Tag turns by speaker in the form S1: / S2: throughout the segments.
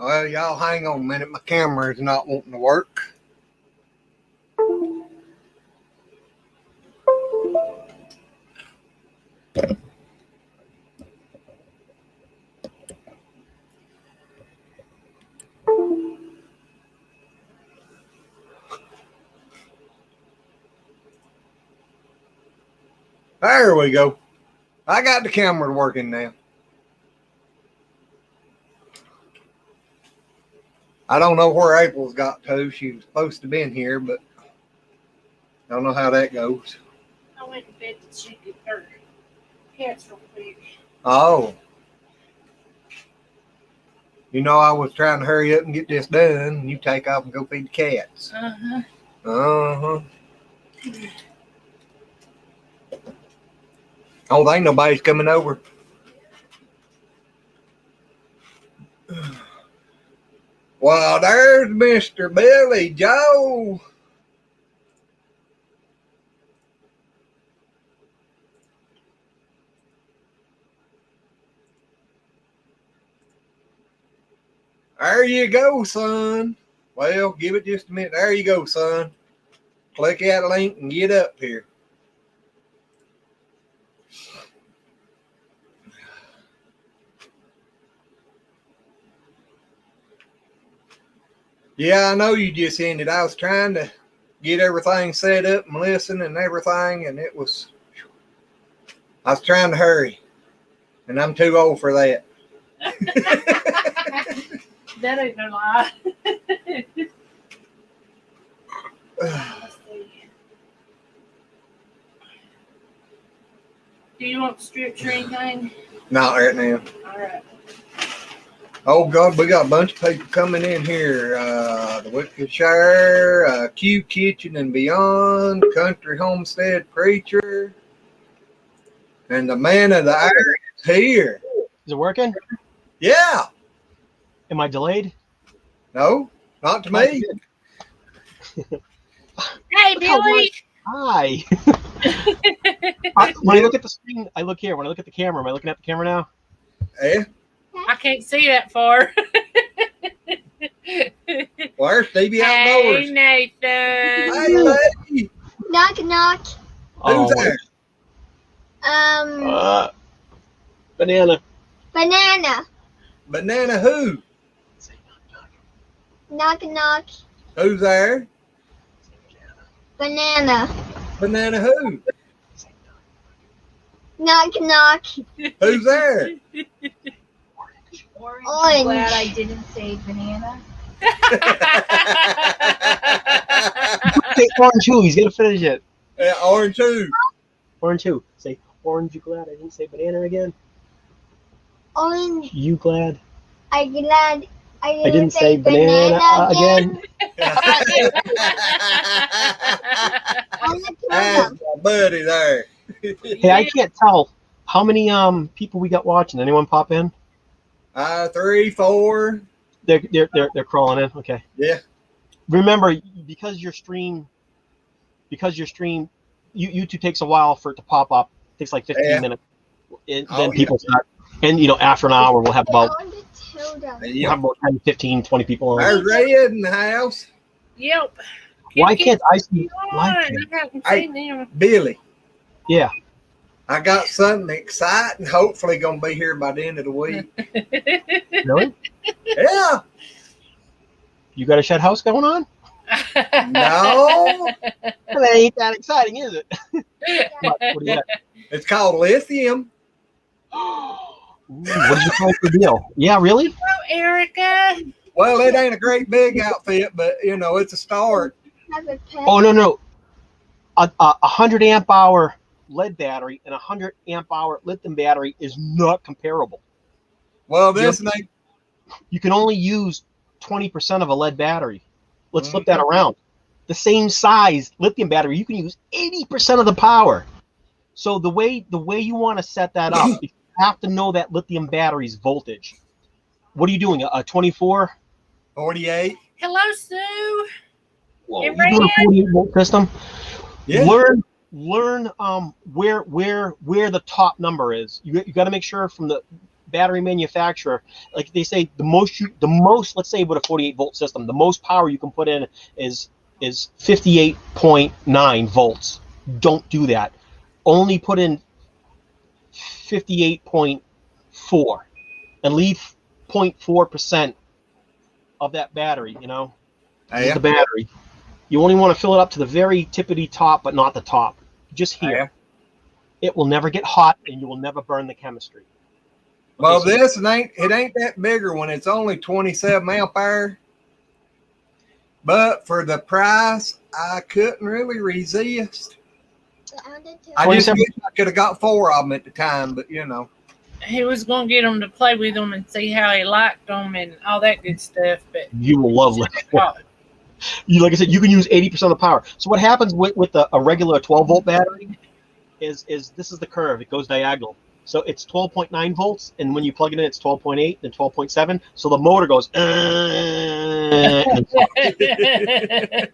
S1: Well, y'all hang on a minute. My camera is not wanting to work. There we go. I got the camera working now. I don't know where April's got to. She was supposed to be in here, but I don't know how that goes.
S2: I went to bed to check her cats real quick.
S1: Oh. You know, I was trying to hurry up and get this done. And you take off and go feed the cats.
S2: Uh-huh.
S1: Uh-huh. I don't think nobody's coming over. Well, there's Mr. Billy Joe. There you go, son. Well, give it just a minute. There you go, son. Click that link and get up here. Yeah, I know you just ended. I was trying to get everything set up and listen and everything, and I was trying to hurry, and I'm too old for that.
S2: That ain't no lie. Let's see. Do you want strips or anything?
S1: Not right now.
S2: All right.
S1: Oh, God, we got a bunch of people coming in here. The Wickshire, Q Kitchen and Beyond, Country Homestead Preacher, and the man of the hour is here.
S3: Is it working?
S1: Yeah.
S3: Am I delayed?
S1: No, not to me.
S2: Hey, Billy.
S3: Hi. When I look at the screen, I look here. When I look at the camera, am I looking at the camera now?
S1: Yeah.
S2: I can't see that far.
S1: Where's Stevie Outdoors?
S2: Hey, Nathan.
S1: Hey, lady.
S4: Knock, knock.
S1: Who's there?
S3: Banana.
S4: Banana.
S1: Banana who?
S4: Knock, knock.
S1: Who's there?
S4: Banana.
S1: Banana who?
S4: Knock, knock.
S1: Who's there?
S4: Orange.
S5: I'm glad I didn't say banana.
S3: Say orange who? He's gonna finish it.
S1: Yeah, orange who?
S3: Orange who? Say orange. You glad I didn't say banana again?
S4: Orange.
S3: You glad?
S4: I'm glad I
S3: didn't say banana again.
S1: That's my buddy there.
S3: Hey, I can't tell how many people we got watching. Anyone pop in?
S1: 3, 4.
S3: They're crawling in. Okay.
S1: Yeah.
S3: Remember, because your stream, YouTube takes a while for it to pop up. It takes like 15 minutes. Then people start. And after an hour, we'll have about 10, 15, 20 people on.
S1: There's Red in the house.
S2: Yep.
S3: Why can't I see?
S1: Hey, Billy.
S3: Yeah.
S1: I got something exciting. Hopefully, gonna be here by the end of the week.
S3: Really?
S1: Yeah.
S3: You got a shed house going on?
S1: No.
S3: That ain't that exciting, is it? What do you have?
S1: It's called lithium.
S3: What did you call the deal? Yeah, really?
S2: Oh, Erica.
S1: Well, it ain't a great big outfit, but it's a start.
S3: Oh no. A 100 amp hour lead battery and a 100 amp hour lithium battery is not comparable.
S1: Well, this thing,
S3: you can only use 20% of a lead battery. Let's flip that around. The same size lithium battery, you can use 80% of the power. So the way you want to set that up, you have to know that lithium battery's voltage. What are you doing? A 24?
S1: 48.
S2: Hello, Sue.
S3: Whoa, you doing a 48 volt system?
S1: Yeah.
S3: Learn where the top number is. You got to make sure from battery manufacturer, like they say, the most, let's say with a 48 volt system, the most power you can put in is 58.9 volts. Don't do that. Only put in 58.4 and leave 0.4% of that battery, This is the battery. You only want to fill it up to the very tippity top, but not the top. Just here. It will never get hot, and you will never burn the chemistry.
S1: Well, this ain't that bigger one. It's only 27 amp hour. But for the price, I couldn't really resist. I just wish I could have got 4 of them at the time, but
S2: He was going to get them to play with them and see how he liked them and all that good stuff. But
S3: you will love it. Like I said, you can use 80% of the power. So what happens with a regular 12 volt battery is this is the curve. It goes diagonal. So it's 12.9 volts, and when you plug it in, it's 12.8 and 12.7. So the motor goes. With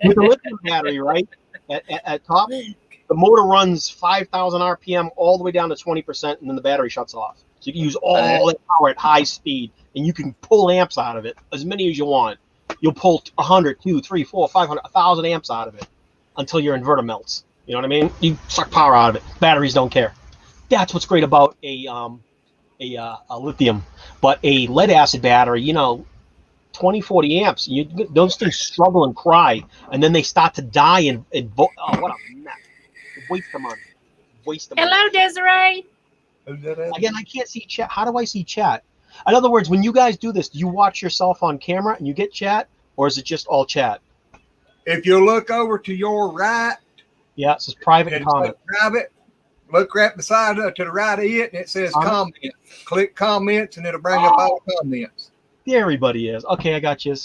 S3: the lithium battery, right at top, the motor runs 5,000 RPM all the way down to 20%, and then the battery shuts off. So you can use all that power at high speed, and you can pull amps out of it, as many as you want. You'll pull 100, 200, 300, 400, 500, 1,000 amps out of it until your inverter melts. You know what I mean? You suck power out of it. Batteries don't care. That's what's great about a lithium. But a lead acid battery, 20, 40 amps, those things struggle and cry, and then they start to die and what a mess. Waste of money.
S2: Hello, Desiree.
S3: Again, I can't see chat. How do I see chat? In other words, when you guys do this, do you watch yourself on camera and you get chat, or is it just all chat?
S1: If you look over to your right,
S3: it says private comment.
S1: Private. Look right beside to the right of it, and it says comments. Click comments, and it'll bring up all the comments.
S3: There everybody is. Okay, I got you.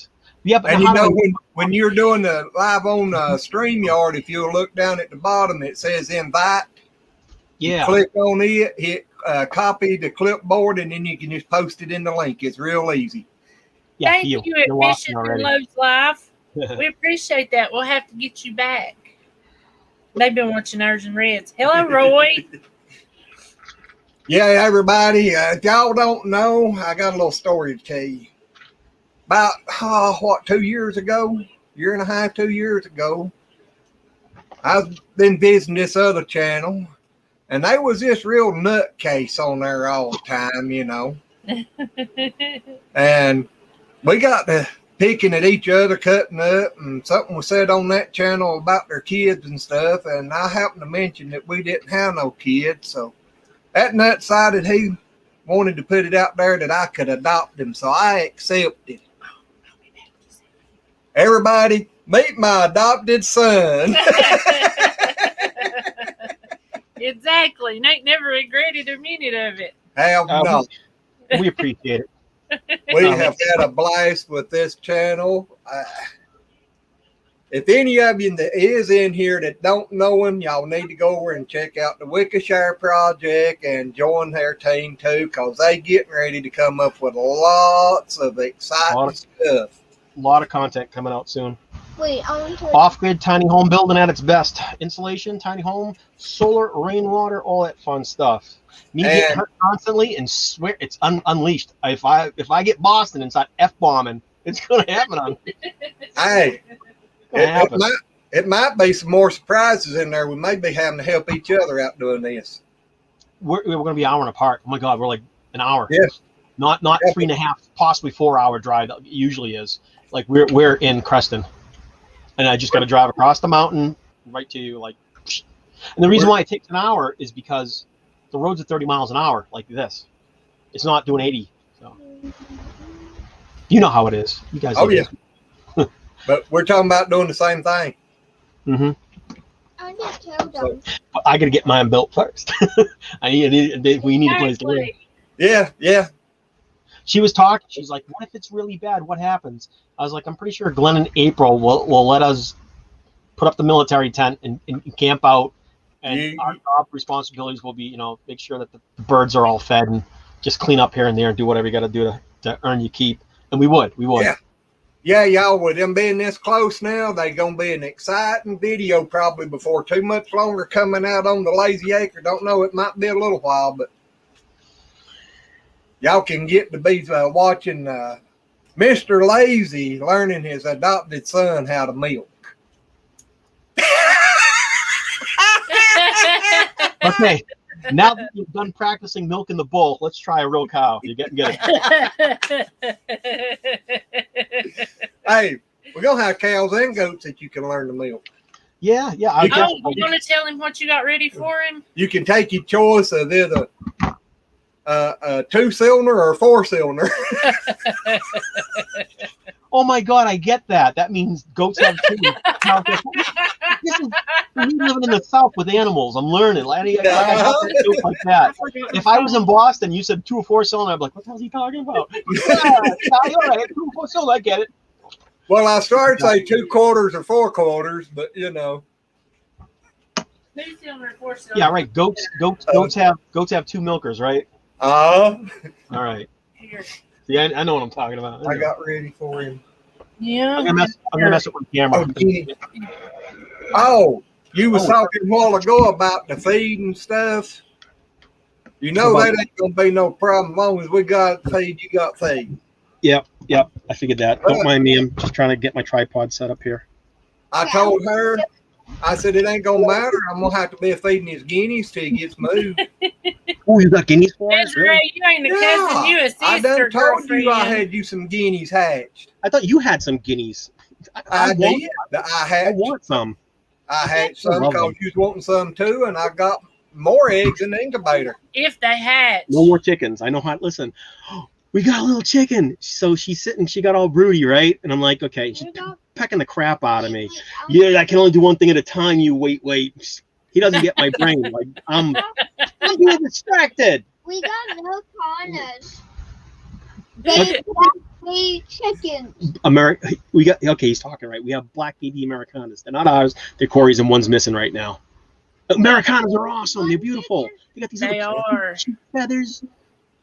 S3: Yeah, but
S1: and when you're doing the live on StreamYard, if you'll look down at the bottom, it says invite.
S3: Yeah.
S1: Click on it, hit copy the clipboard, and then you can just post it in the link. It's real easy.
S3: Yeah,
S2: Thank you, Bishop and Lowe's Live. We appreciate that. We'll have to get you back. They've been watching ours and Reds. Hello, Roy.
S1: Yeah, everybody. If y'all don't know, I got a little story to tell you. About, 2 years ago, year and a half, 2 years ago, I've been visiting this other channel, and there was this real nutcase on there all the time, And we got to picking at each other, cutting up, and something was said on that channel about their kids and stuff, and I happened to mention that we didn't have no kids, so that nut decided he wanted to put it out there that I could adopt him, so I accepted. Everybody, meet my adopted son.
S2: Exactly. Nate never regretted a minute of it.
S1: Hell no.
S3: We appreciate it.
S1: We have had a blast with this channel. If any of you that is in here that don't know him, y'all need to go over and check out the Wickershire Project and join their team too, because they getting ready to come up with lots of exciting stuff.
S3: A lot of content coming out soon.
S4: Wait, I want to.
S3: Off-grid tiny home building at its best. Insulation, tiny home, solar, rainwater, all that fun stuff. Me getting hurt constantly and swear it's unleashed. If I get Boston and start F-bombing, it's going to happen on me.
S1: Hey, it might be some more surprises in there. We may be having to help each other out doing this.
S3: We're going to be an hour apart. Oh my God, we're like an hour.
S1: Yes.
S3: Not 3.5, possibly 4 hour drive. That usually is. Like we're in Creston, and I just got to drive across the mountain right to you. And the reason why it takes an hour is because the roads are 30 miles an hour like this. It's not doing 80. So you know how it is. You guys.
S1: Oh yeah. But we're talking about doing the same thing.
S3: Mm-hmm.
S4: I just told them.
S3: But I got to get mine built first. We need a place to live.
S1: Yeah.
S3: She was talking. She's like, "What if it's really bad? What happens?" I was like, "I'm pretty sure Glenn and April will let us put up the military tent and camp out, and our top responsibilities will be, make sure that the birds are all fed and just clean up here and there and do whatever you got to do to earn your keep." And we would.
S1: Yeah, y'all, with them being this close now, they gonna be an exciting video probably before too much longer coming out on the Lazy Acre. Don't know, it might be a little while, but y'all can get to be watching Mr. Lazy learning his adopted son how to milk.
S3: Okay, now that you've done practicing milking the bull, let's try a real cow. You're getting good.
S1: Hey, we're going to have cows and goats that you can learn to milk.
S3: Yeah.
S1: You
S2: Oh, you want to tell him what you got ready for him?
S1: You can take your choice of either a 2-cylinder or a 4-cylinder.
S3: Oh my God, I get that. That means goats have two. Now, this is me living in the South with animals. I'm learning. I got that joke like that. If I was in Boston, you said 2 or 4-cylinder, I'd be like, what the hell is he talking about? Yeah, all right, 2 or 4-cylinder, I get it.
S1: Well, I started to say 2 quarters or 4 quarters, but you know.
S2: 2-cylinder, 4-cylinder.
S3: Yeah, right. Goats have 2 milkers, right?
S1: All
S3: right.
S2: Here.
S3: See, I know what I'm talking about.
S1: I got ready for him.
S2: Yeah.
S3: I'm gonna mess with my camera.
S1: You was talking a while ago about the feed and stuff. You know that ain't gonna be no problem as long as we got feed. You got feed.
S3: Yep. I figured that. Don't mind me. I'm just trying to get my tripod set up here.
S1: I told her, I said it ain't gonna matter. I'm gonna have to be feeding his guineas till he gets moved.
S3: Oh, you got guineas for us?
S2: Desiree,
S3: Really?
S2: you ain't a cousin, you a sister.
S1: I done told
S2: girlfriend.
S1: you I had you some guineas hatched.
S3: I thought you had some guineas.
S1: I did.
S3: I want some.
S1: I had some because you was wanting some too, and I got more eggs in the incubator.
S2: If they hatch.
S3: No more chickens. I know how. Listen, we got a little chicken. So she's sitting. She got all broody, right? And I'm like, okay, she's pecking the crap out of me. Yeah, I can only do one thing at a time. You wait. He doesn't get my brain. Like I'm being distracted.
S4: We got milk corners. They chickens.
S3: He's talking right. We have black baby Americanas. They're not ours. They're Corey's, and one's missing right now. Americanas are awesome. They're beautiful. They got these little feathers.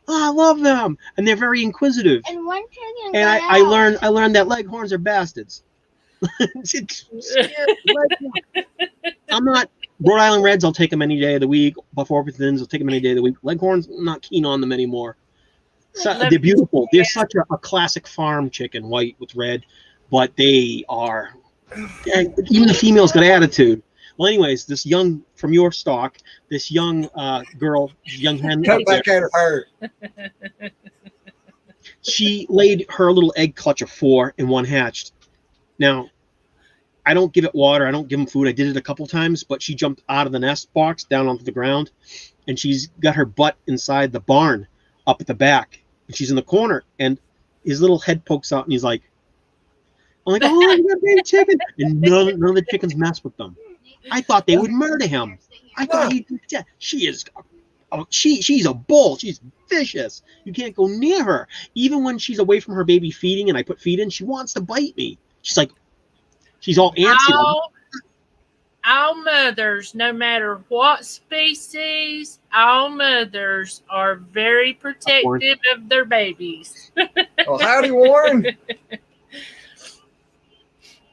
S3: Oh, I love them, and they're very inquisitive.
S4: And one chicken.
S3: And I learned that leghorns are bastards. I'm not Rhode Island Reds. I'll take them any day of the week. Buffalo Orpingtons, I'll take them any day of the week. Leghorns, I'm not keen on them anymore. So, they're beautiful. They're such a classic farm chicken, white with red, but they are. Even the female's got attitude. Well, anyways, this young from your stock, this young girl, young hen.
S1: Cut back at her.
S3: She laid her little egg clutch of 4 and 1 hatched. Now, I don't give it water. I don't give them food. I did it a couple times, but she jumped out of the nest box down onto the ground, and she's got her butt inside the barn up at the back. And she's in the corner, and his little head pokes out, and he's like, I'm like, oh, you got a baby chicken. And none of the chickens mess with them. I thought they would murder him. I thought she's a bull. She's vicious. You can't go near her. Even when she's away from her baby feeding and I put feed in, she wants to bite me. She's like, she's all antsy.
S2: All mothers, no matter what species, all mothers are very protective of their babies.
S1: Well, howdy, Warren.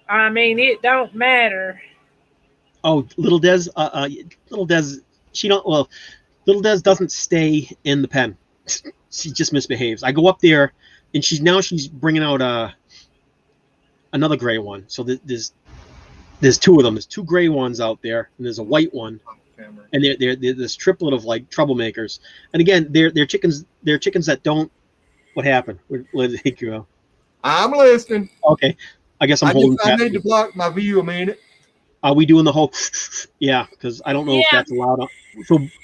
S2: I mean, it don't matter.
S3: Oh, little Des, little Des doesn't stay in the pen. She just misbehaves. I go up there, and she's bringing out another gray one. So there's 2 of them. There's 2 gray ones out there, and there's a white one. And they're this triplet of like troublemakers. And again, they're chickens. They're chickens that don't. What happened? Where did it go? I'm
S1: listening.
S3: Okay, I guess I'm holding.
S1: I need to block my view a minute.
S3: Are we doing the whole? Yeah, because I don't know if that's allowed.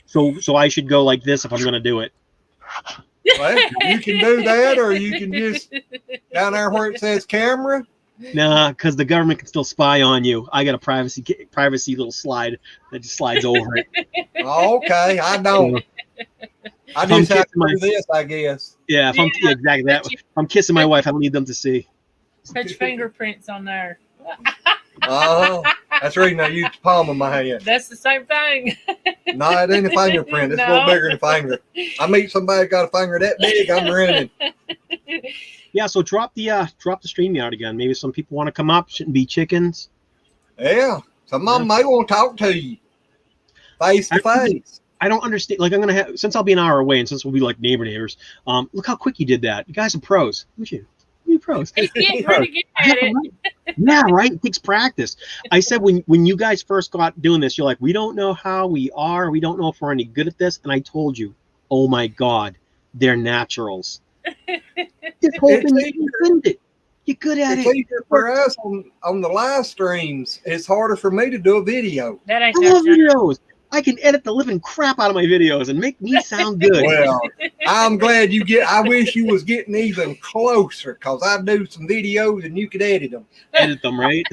S3: So I should go like this if I'm going to do it.
S1: Well, you can do that, or you can just down there where it says camera.
S3: Nah, because the government can still spy on you. I got a privacy little slide that just slides over it.
S1: Okay, I don't. I just have to do this, I guess.
S3: Yeah, exactly that. If I'm kissing my wife, I don't need them to see.
S2: Put your fingerprints on there.
S1: Oh, that's the reason I use the palm of my hand.
S2: That's the same thing.
S1: No, it ain't a fingerprint. It's a little bigger than a finger. I meet somebody got a finger that big, I'm running.
S3: Yeah, so drop the StreamYard again. Maybe some people want to come up. Shouldn't be chickens.
S1: Yeah, some of them may want to talk to you face to face.
S3: I don't understand. Like, I'm gonna have, since I'll be an hour away, and since we'll be like neighbors. Look how quick you did that. You guys are pros. Look at you. You pros.
S2: He's getting pretty good at it.
S3: Yeah, right. It takes practice. I said when you guys first got doing this, you're like, we don't know how we are. We don't know if we're any good at this. And I told you, oh my God, they're naturals. This whole thing, you're good at
S1: It's
S3: it.
S1: easier for us on the live streams. It's harder for me to do a video.
S2: That ain't
S3: I
S2: no
S3: love
S2: joke.
S3: videos. I can edit the living crap out of my videos and make me sound good.
S1: Well, I'm glad you get. I wish you was getting even closer, because I do some videos and you could edit them.
S3: Edit them, right?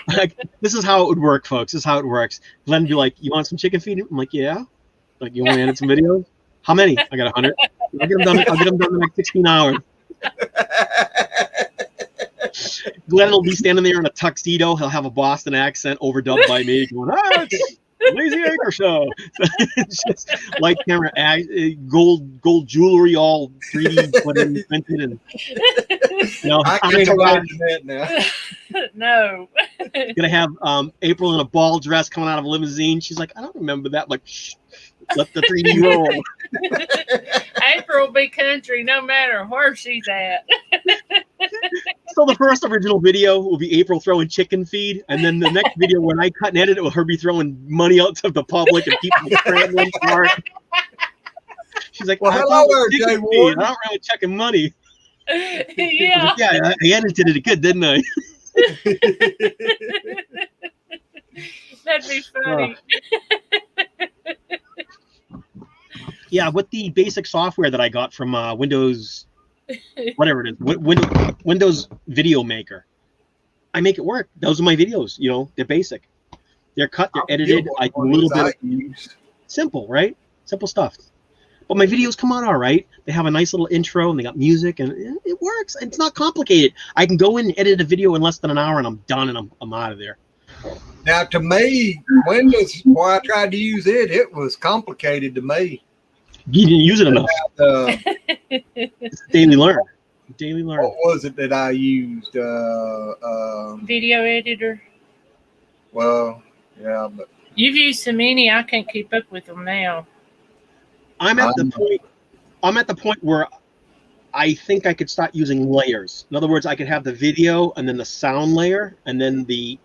S3: Like, this is how it would work, folks. This is how it works. Glenn would be like, "You want some chicken feed?" I'm like, "Yeah." Like, you want to edit some videos? How many? I got 100. I'll get them done. I'll get them done in like 16 hours. Glenn will be standing there in a tuxedo. He'll have a Boston accent overdubbed by me, going, it's Lazy Acre Show. So it's just light camera, gold jewelry, all 3D printed, and
S1: I can't imagine that now.
S2: No.
S3: Gonna have April in a ball dress coming out of a limousine. She's like, I don't remember that. I'm like, shh, let the 3D roll.
S2: April will be country no matter where she's at.
S3: So the first original video will be April throwing chicken feed, and then the next video when I cut and edit it will her be throwing money out to the public and people scrambling for it. She's like,
S1: well, hello there, Jay Ward.
S3: I don't really checking money.
S2: Yeah.
S3: Like, yeah, I edited it good, didn't I?
S2: That'd be funny.
S3: Yeah, with the basic software that I got from Windows, whatever it is, Windows Video Maker, I make it work. Those are my videos. They're basic. They're cut. They're edited. I do a little bit of simple, right? Simple stuff. But my videos come out all right. They have a nice little intro, and they got music, and it works. It's not complicated. I can go in and edit a video in less than an hour, and I'm done, and I'm out of there.
S1: Now, to me, Windows, when I tried to use it, it was complicated to me.
S3: You didn't use it enough. It's daily learn. Daily learn.
S1: What was it that I used?
S2: Video editor.
S1: Well, yeah, but
S2: You've used so many, I can't keep up with them now.
S3: I'm at the point where I think I could start using layers. In other words, I could have the video and then the sound layer, and then the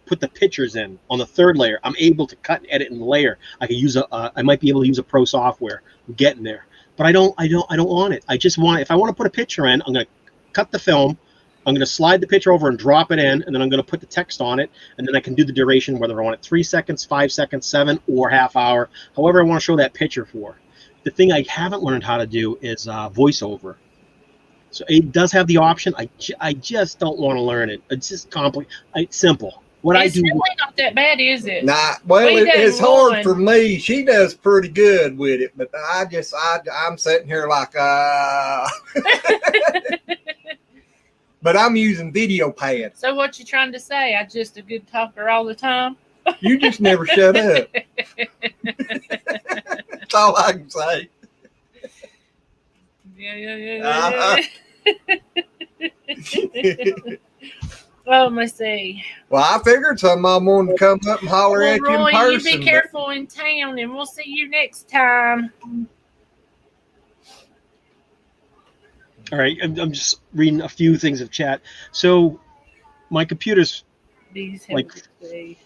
S3: put the pictures in on the third layer. I'm able to cut and edit and layer. I could use I might be able to use a pro software. I'm getting there, but I don't want it. I just want, if I want to put a picture in, I'm going to cut the film. I'm going to slide the picture over and drop it in, and then I'm going to put the text on it, and then I can do the duration, whether I want it 3 seconds, 5 seconds, 7, or half hour, however I want to show that picture for. The thing I haven't learned how to do is voiceover. So it does have the option. I just don't want to learn it. It's just complicated. It's simple.
S2: It's really not that bad, is it?
S1: Nah, well, it's hard for me. She does pretty good with it, but I'm sitting here like, but I'm using video pad.
S2: So what you trying to say? I just a good talker all the time?
S1: You just never shut up. That's all I can say.
S2: Yeah. Well, let me see.
S1: Well, I figured some of them wanted to come up and holler at you in
S2: Roy,
S1: person.
S2: you be careful in town, and we'll see you next time.
S3: All right, I'm just reading a few things of chat. So my computer's like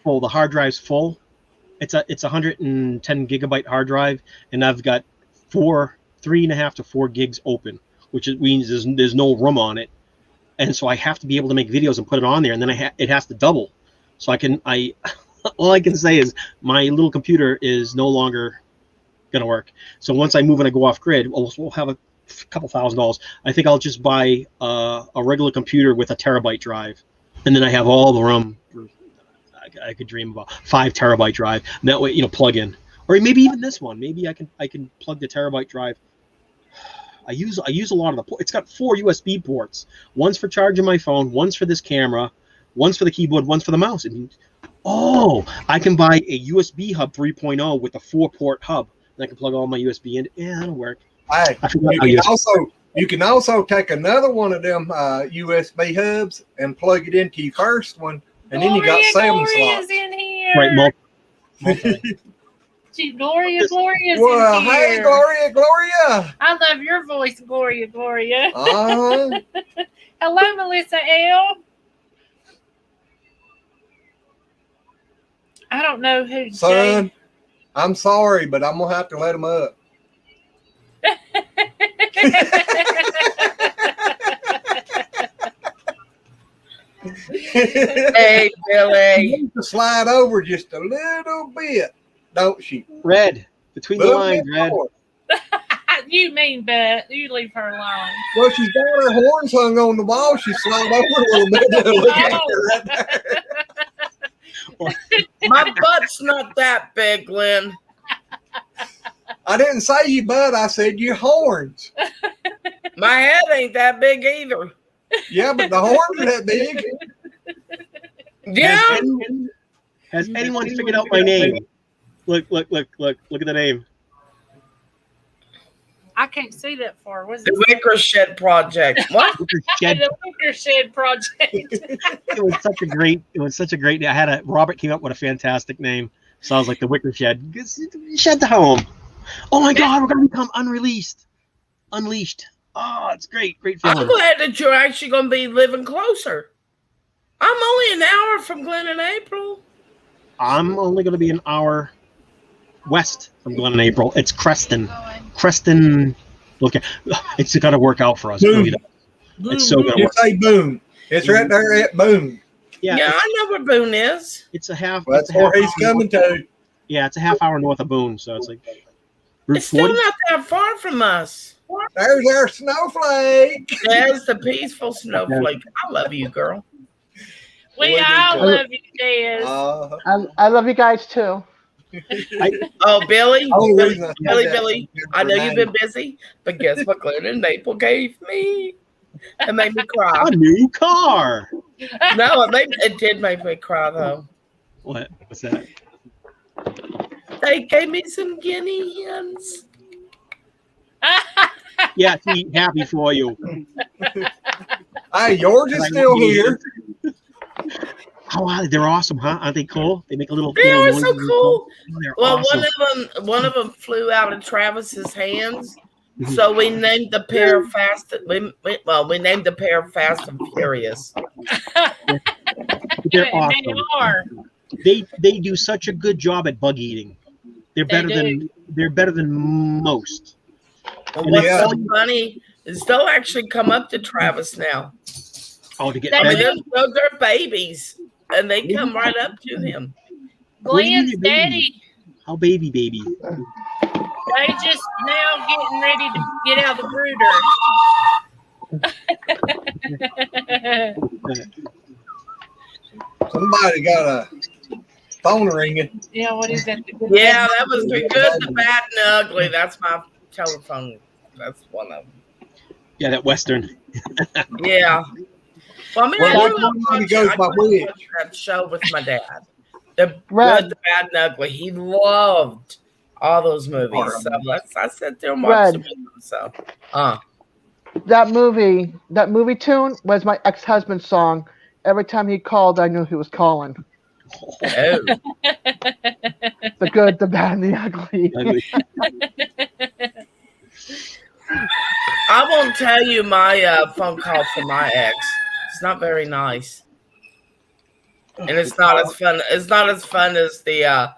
S3: full. The hard drive's full. It's a 110 gigabyte hard drive, and I've got 3.5 to 4 gigs open, which means there's no room on it, and so I have to be able to make videos and put it on there, and then it has to double. So all I can say is my little computer is no longer gonna work. So once I move and I go off grid, we'll have a couple $1,000. I think I'll just buy a regular computer with a terabyte drive, and then I have all the room. I could dream about 5 terabyte drive. And that way, plug in, or maybe even this one. Maybe I can plug the terabyte drive. I use a lot of it's got 4 USB ports. One's for charging my phone. One's for this camera. One's for the keyboard. One's for the mouse. I can buy a USB hub 3.0 with a 4-port hub, and I can plug all my USB in. Yeah, that'll work.
S1: Hey, you can also take another one of them USB hubs and plug it into your first one, and then you got 7 slots.
S2: In here.
S3: Right, multi.
S2: Gloria's
S1: Well,
S2: in
S1: hey,
S2: here.
S1: Gloria.
S2: I love your voice, Gloria.
S1: Uh-huh.
S2: Hello, Melissa L. I don't know who.
S1: Son, I'm sorry, but I'm going to have to let him up.
S6: Hey, Billy.
S1: She needs to slide over just a little bit, don't she?
S3: Red. Between the
S1: Little
S3: lines,
S1: bit
S3: Red.
S1: more.
S2: You mean Bet. You leave her alone.
S1: Well, she's got her horns hung on the wall. She slide over a little bit. Look at her right there.
S6: My butt's not that big, Glenn.
S1: I didn't say you butt. I said your horns.
S6: My head ain't that big either.
S1: Yeah, but the horns are that big.
S6: Yeah.
S3: Has anyone figured out my name? Look at the name.
S2: I can't see that far. What's
S6: The Wicker Shed Project. What?
S3: Shed.
S2: The Wicker Shed Project.
S3: It was such a great. Robert came up with a fantastic name. So I was like, the Wicker Shed. Shed the home. Oh my God, we're gonna become unleashed. Oh, it's great
S6: I'm
S3: feeling.
S6: glad that you're actually going to be living closer. I'm only an hour from Glenn and April.
S3: I'm only gonna be an hour west from Glen and April. It's Creston. Look, it's got to work out for us.
S1: Boom.
S3: It's so gonna
S1: You
S3: work.
S1: say Boone. It's right there at Boone.
S6: Yeah, I know where Boone is.
S3: It's a half.
S1: Well,
S3: it's
S1: that's
S3: a half
S1: where he's
S3: hour-
S1: coming to.
S3: Yeah, it's a half hour north of Boone, so it's like Route
S6: It's still
S3: 40.
S6: not that far from us.
S1: There's our snowflake.
S6: There's the peaceful snowflake. I love you, girl.
S2: We all love you, Des.
S7: I love you guys too.
S6: Oh, Billy.
S1: Only
S6: Billy,
S1: reason I said
S6: Billy,
S1: that
S6: Billy.
S1: was
S6: I know
S1: her
S6: you've
S1: name.
S6: been busy, but guess what Glenn and April gave me? It made me cry.
S3: A new car.
S6: No, it did make me cry, though.
S3: What? What's that?
S6: They gave me some guinea hens.
S3: Yeah, see, happy for you.
S1: Hey, yours is still here.
S3: Oh, wow, they're awesome, huh? Aren't they cool? They make a little.
S6: They are
S3: little
S6: so
S3: noise.
S6: cool.
S3: Oh, they're
S6: Well,
S3: awesome.
S6: one of them flew out of Travis's hands, so we named the pair Fast. We named the pair Fast and Furious.
S3: They're
S2: They
S3: awesome.
S2: are.
S3: They do such a good job at bug eating. They're better than most.
S6: And what's
S1: Yeah.
S6: so funny is they'll actually come up to Travis now.
S3: Oh, to get
S2: They
S6: I mean,
S3: fed.
S6: they're babies, and they come right up to him.
S3: What do you
S2: Glenn's
S3: mean, baby?
S2: daddy,
S3: How baby?
S2: they just now getting ready to get out of the brooder.
S1: Somebody got a phone ringing.
S2: Yeah, what is that?
S6: Yeah, that was the good, the bad, and the ugly. That's my telephone. That's one of them.
S3: Yeah, that Western.
S6: Yeah. Well, I mean,
S1: Well,
S6: I
S1: which
S6: grew up
S1: one goes by
S6: watching
S1: which?
S6: that show with my dad. The
S7: Red.
S6: good, the bad, and ugly. He loved all those movies. So I sat there and watched them with him. So,
S7: That movie tune was my ex-husband's song. Every time he called, I knew he was calling.
S6: oh.
S7: The good, the bad, and the ugly.
S6: I won't tell you my phone call from my ex. It's not very nice, and it's not as fun. It's not as fun as the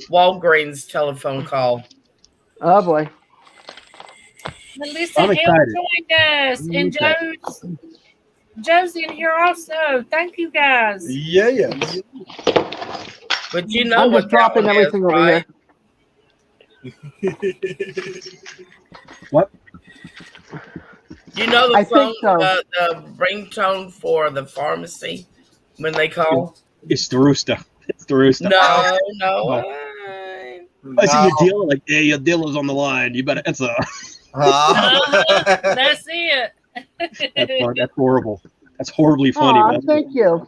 S6: Walgreens telephone call.
S7: Oh boy.
S2: Melissa
S3: I'm
S2: L
S3: excited.
S2: joined us, and Joe's in here also. Thank you guys.
S1: Yes.
S6: But you know
S7: I'm
S6: what
S7: just dropping
S6: that one
S7: everything
S6: is,
S7: over
S6: right?
S3: What?
S6: You know the
S7: I
S6: phone,
S7: think so.
S6: the ringtone for the pharmacy when they call.
S3: It's the rooster. It's the rooster.
S6: No.
S3: I see your dealer. Like, yeah, your dealer's on the line. You better answer.
S2: That's it.
S3: That's horrible. That's horribly funny.
S7: Aw,
S3: man.
S7: thank you.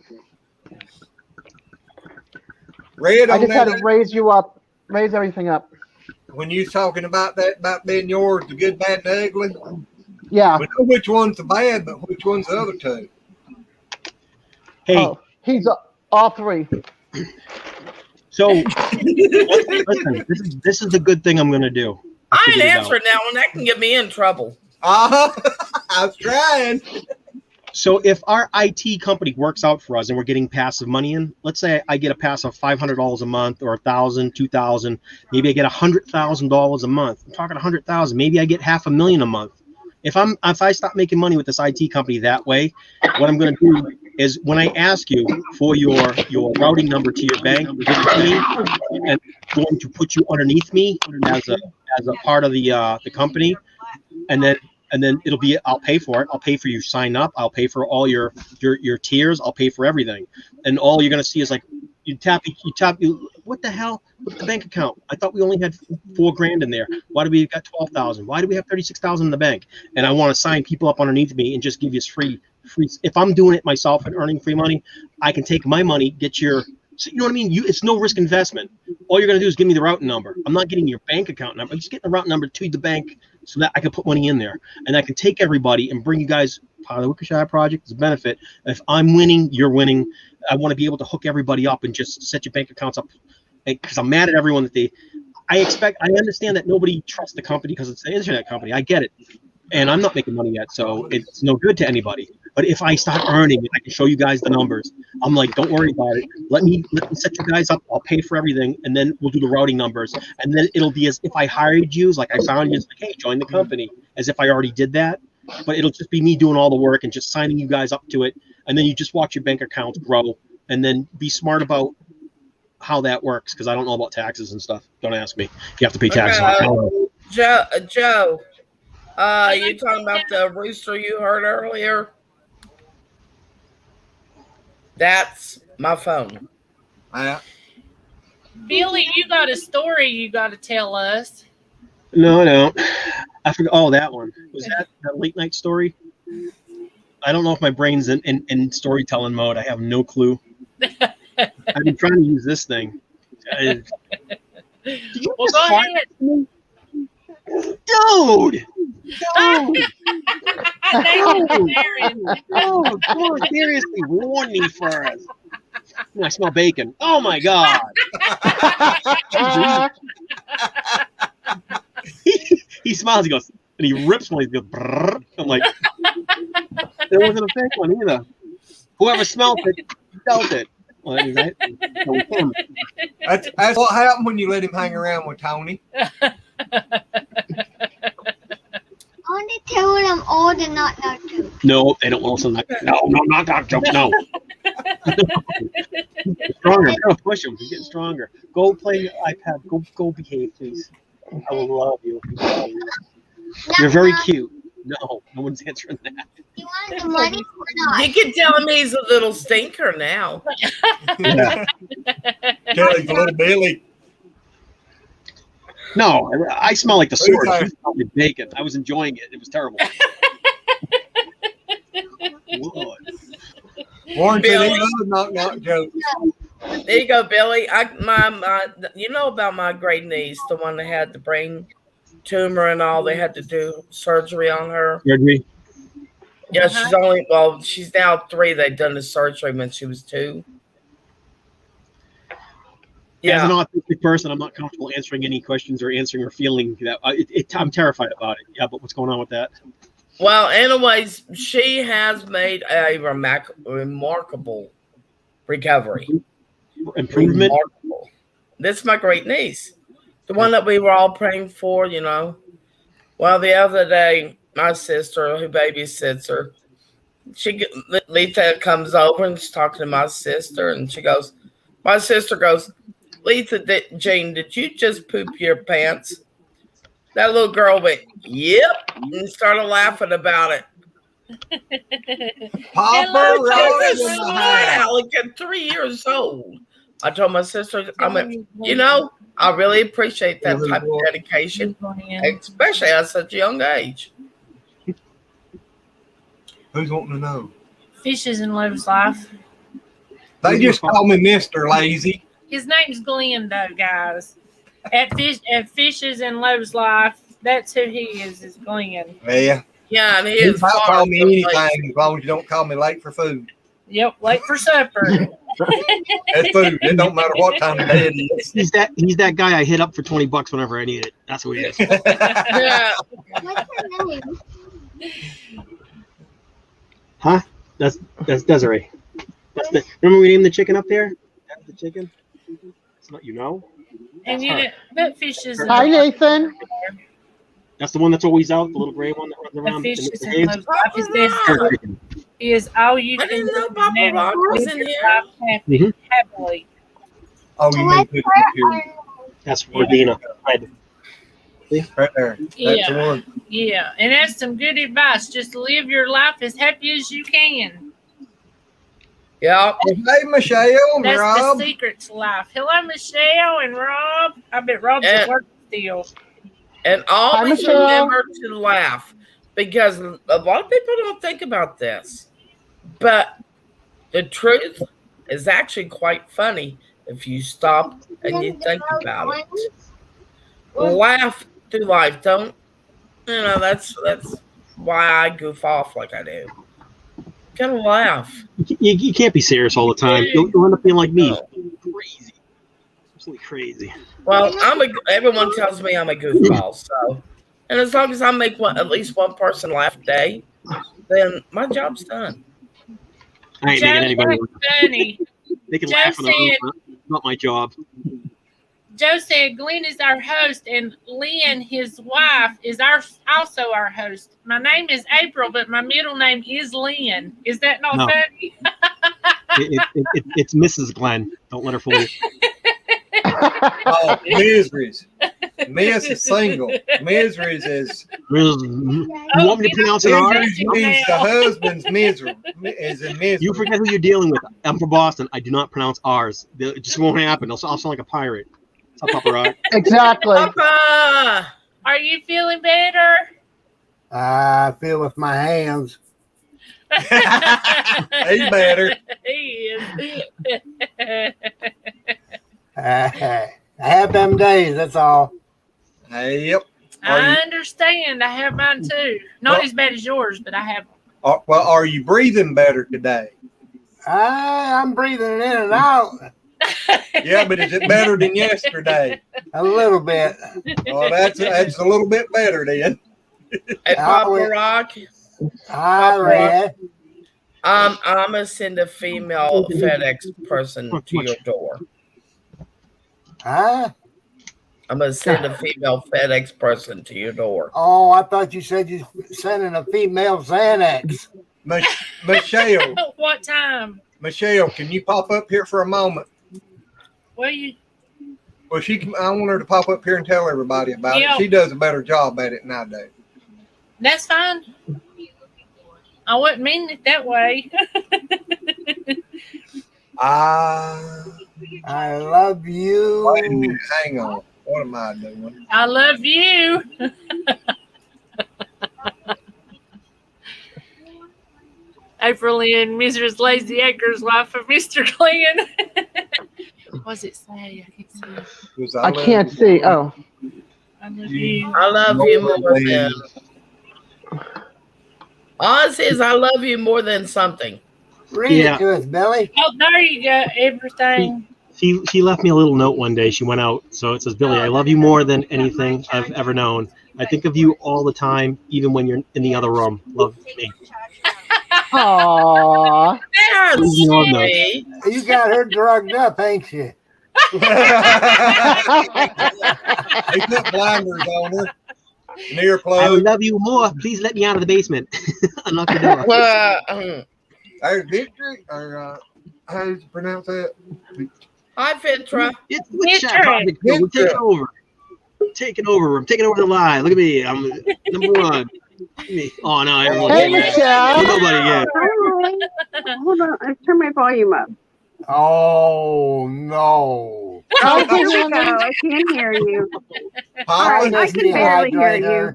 S1: Red
S7: I
S1: on
S7: just had
S1: that.
S7: to raise you up, raise everything up.
S1: When you was talking about that, about being yours, the good, bad, and ugly,
S7: Yeah.
S1: we know which one's the bad, but which one's the other two?
S3: Hey,
S7: Oh, he's all three.
S3: So listen, this is the good thing I'm going to do.
S6: I ain't answering that one. That can get me in trouble.
S1: I was trying.
S3: So if our IT company works out for us and we're getting passive money in, let's say I get a passive $500 a month or $1,000, $2,000, maybe I get $100,000 a month. I'm talking $100,000. Maybe I get $500,000 a month. If I stop making money with this IT company that way, what I'm going to do is when I ask you for your routing number to your bank, give it to me, and I'm going to put you underneath me as a part of the company, and then it'll be, I'll pay for it. I'll pay for you sign up. I'll pay for all your tiers. I'll pay for everything. And all you're going to see is like, you tap, what the hell? Look at the bank account. I thought we only had $4,000 in there. Why do we got 12,000? Why do we have 36,000 in the bank? And I want to sign people up underneath me and just give you free. If I'm doing it myself and earning free money, I can take my money, get your, so you know what I mean? It's no risk investment. All you're going to do is give me the routing number. I'm not getting your bank account number. I'm just getting the routing number to the bank so that I can put money in there. And I can take everybody and bring you guys part of the Wickershire project as a benefit. If I'm winning, you're winning. I want to be able to hook everybody up and just set your bank accounts up, because I'm mad at everyone that I understand that nobody trusts the company because it's an internet company. I get it. And I'm not making money yet, so it's no good to anybody. But if I start earning and I can show you guys the numbers, I'm like, don't worry about it. Let me set you guys up. I'll pay for everything, and then we'll do the routing numbers. And then it'll be as if I hired you, like I found you, it's like, hey, join the company, as if I already did that. But it'll just be me doing all the work and just signing you guys up to it. And then you just watch your bank accounts grow, and then be smart about how that works, because I don't know about taxes and stuff. Don't ask me. You have to pay taxes.
S6: Joe, you talking about the rooster you heard earlier? That's my phone.
S2: Billy, you got a story you got to tell us.
S3: No. I forgot. Oh, that one. Was that late night story? I don't know if my brain's in storytelling mode. I have no clue. I've been trying to use this thing. Did you
S2: Well, go ahead.
S3: Dude!
S2: Dude,
S3: Seriously, warn me first. I smell bacon. Oh my god! he smiles. He goes, and he rips one. He goes, brrr. I'm like, there wasn't a fake one either. Whoever smelled it, dealt it. Well,
S1: that's what happened when you let him hang around with Tony.
S4: Only tell them old and not jokes.
S3: No, they don't listen. No, not that joke. No. Stronger. Go push him. He's getting stronger. Go play your iPad. Go behave, please. I will love you. You're very cute. No one's answering that.
S4: You want the money or not?
S6: You can tell him he's a little stinker now.
S3: Yeah.
S1: Kelly's a little Billy.
S3: No, I smell like the sword. You smell like bacon. I was enjoying it. It was terrible.
S1: Warren said he loves knock jokes.
S6: There you go, Billy. You know about my great niece, the one that had the brain tumor and all. They had to do surgery on her.
S3: Surgery?
S6: Yeah, she's now 3. They've done the surgery when she was 2. Yeah.
S3: As an autistic person, I'm not comfortable answering any questions or answering or feeling that. I'm terrified about it. Yeah, but what's going on with that?
S6: Well, anyways, she has made a remarkable recovery.
S3: Improvement?
S6: Remarkable. This is my great niece. The one that we were all praying for, you know. Well, the other day, my sister, who babysits her, Lita comes over and she's talking to my sister, and my sister goes, Lisa, Jane, did you just poop your pants? That little girl went, yep, and started laughing about it.
S1: Papa
S6: She's a smart aleck at 3 years old. I told my sister, I went, I really appreciate that type of dedication, especially at such a young age.
S1: Who's wanting to know?
S2: Fishes in Love's Life.
S1: They just call me Mr. Lazy.
S2: His name's Glenn, though, guys. At Fishes in Love's Life, that's who he is Glenn.
S1: Yeah.
S6: Yeah, and he
S1: You
S6: is.
S1: might call me anything as long as you don't call me late for food.
S2: Yep, late for supper.
S1: That's food. It don't matter what time of day it is.
S3: He's that guy I hit up for $20 whenever I need it. That's who he is.
S6: Yeah.
S4: What's her name?
S3: Huh? That's Desiree. Remember we named the chicken up there? That's the chicken. It's not
S2: And you didn't put fishes in
S7: Hi,
S2: the
S7: Nathan.
S3: That's the one that's always out, the little gray one that runs
S2: The
S3: around.
S2: fishes
S3: the
S2: in
S3: caves.
S2: those life is all you
S6: I
S2: can
S6: didn't know
S2: do.
S6: Papa
S2: Never
S6: Rock was
S2: live
S6: in
S2: your
S6: here.
S2: life
S3: Mhm.
S2: happily.
S1: Oh, you mean put it here?
S3: That's for Dina.
S1: Right there. That's the one.
S2: Yeah, and that's some good advice. Just live your life as happy as you can.
S6: Yeah.
S1: Hey, Michelle and
S2: That's
S1: Rob.
S2: the secret to life. Hello, Michelle and Rob. I bet Rob's at work still.
S6: And always
S7: Michelle.
S6: remember to laugh, because a lot of people don't think about this. But the truth is actually quite funny if you stop and you think about it. Laugh through life. Don't, that's why I goof off like I do. Gotta laugh.
S3: You can't be serious all the time. You'll end up being like me.
S6: No.
S3: Crazy. Absolutely crazy.
S6: Well, everyone tells me I'm a goofball, so, and as long as I make at least one person laugh a day, then my job's done.
S3: I ain't making anybody laugh.
S2: Funny.
S3: They can
S2: Joe
S3: laugh on their own,
S2: said-
S3: but not my job.
S2: Joe said Glenn is our host, and Lynn, his wife, is also our host. My name is April, but my middle name is Lynn. Is that not
S3: No.
S2: funny?
S3: It's Mrs. Glenn. Don't let her fool you.
S1: Oh, Miseries. Miss is single. Miseries is
S3: You want me to pronounce it hard?
S1: Miseries means the husband's misery. Is in misery.
S3: You forget who you're dealing with. I'm from Boston. I do not pronounce R's. It just won't happen. I'll sound like a pirate. What's up, Papa Rock?
S7: Exactly.
S6: Papa!
S2: Are you feeling better?
S8: I feel with my hands.
S1: He's better.
S2: He is.
S8: I have them days, that's all.
S1: Hey, yep.
S2: I understand. I have mine too. Not as bad as yours, but I have.
S1: Well, are you breathing better today?
S8: I'm breathing it in and out
S1: Yeah, but is it better than yesterday?
S8: a little bit.
S1: Well, that's a little bit better then.
S6: Hey, Papa Rock,
S8: I read.
S6: I'm gonna send a female FedEx person to your door.
S8: Huh?
S6: I'm gonna send a female FedEx person to your door.
S8: Oh, I thought you said you sending a female Xanax.
S1: Michelle,
S2: What time?
S1: Michelle, can you pop up here for a moment?
S2: Well, you.
S1: Well, I want her to pop up here and tell everybody about
S2: Yeah.
S1: it. She does a better job at it than I do.
S2: That's fine. I wouldn't mean it that way.
S8: I love you.
S1: Wait a minute, hang on. What am I doing?
S2: I love you. April Lynn, Mrs. Lazy Acres, wife of Mr. Glenn. What's it say? I can't see.
S7: I can't see. Oh.
S2: I love you.
S6: I love you more than. Oz says I love you more than something.
S8: Read it to us, Billy.
S2: Oh, there you go. Everything.
S3: She left me a little note one day. She went out. So it says, Billy, I love you more than anything I've ever known. I think of you all the time, even when you're in the other room. Love me.
S7: Aww.
S6: That's
S3: sweet.
S8: You got her drugged up, ain't you?
S1: He put blinders on her. An
S3: I
S1: earplug.
S3: love you more. Please let me out of the basement. Unlock the door.
S1: There's Victory, or how do you pronounce that?
S6: Hi, Fitra.
S3: It's the chat project. We're taking over. Taking over. I'm taking over the live. Look at me. I'm number one. Oh no, everyone's
S7: Hey,
S3: here.
S7: Michelle.
S3: Nobody yet.
S9: Hi. Hold on. I turn my volume up.
S8: Oh no.
S9: Oh, here we go. I can't hear you. All right, I can barely hear you.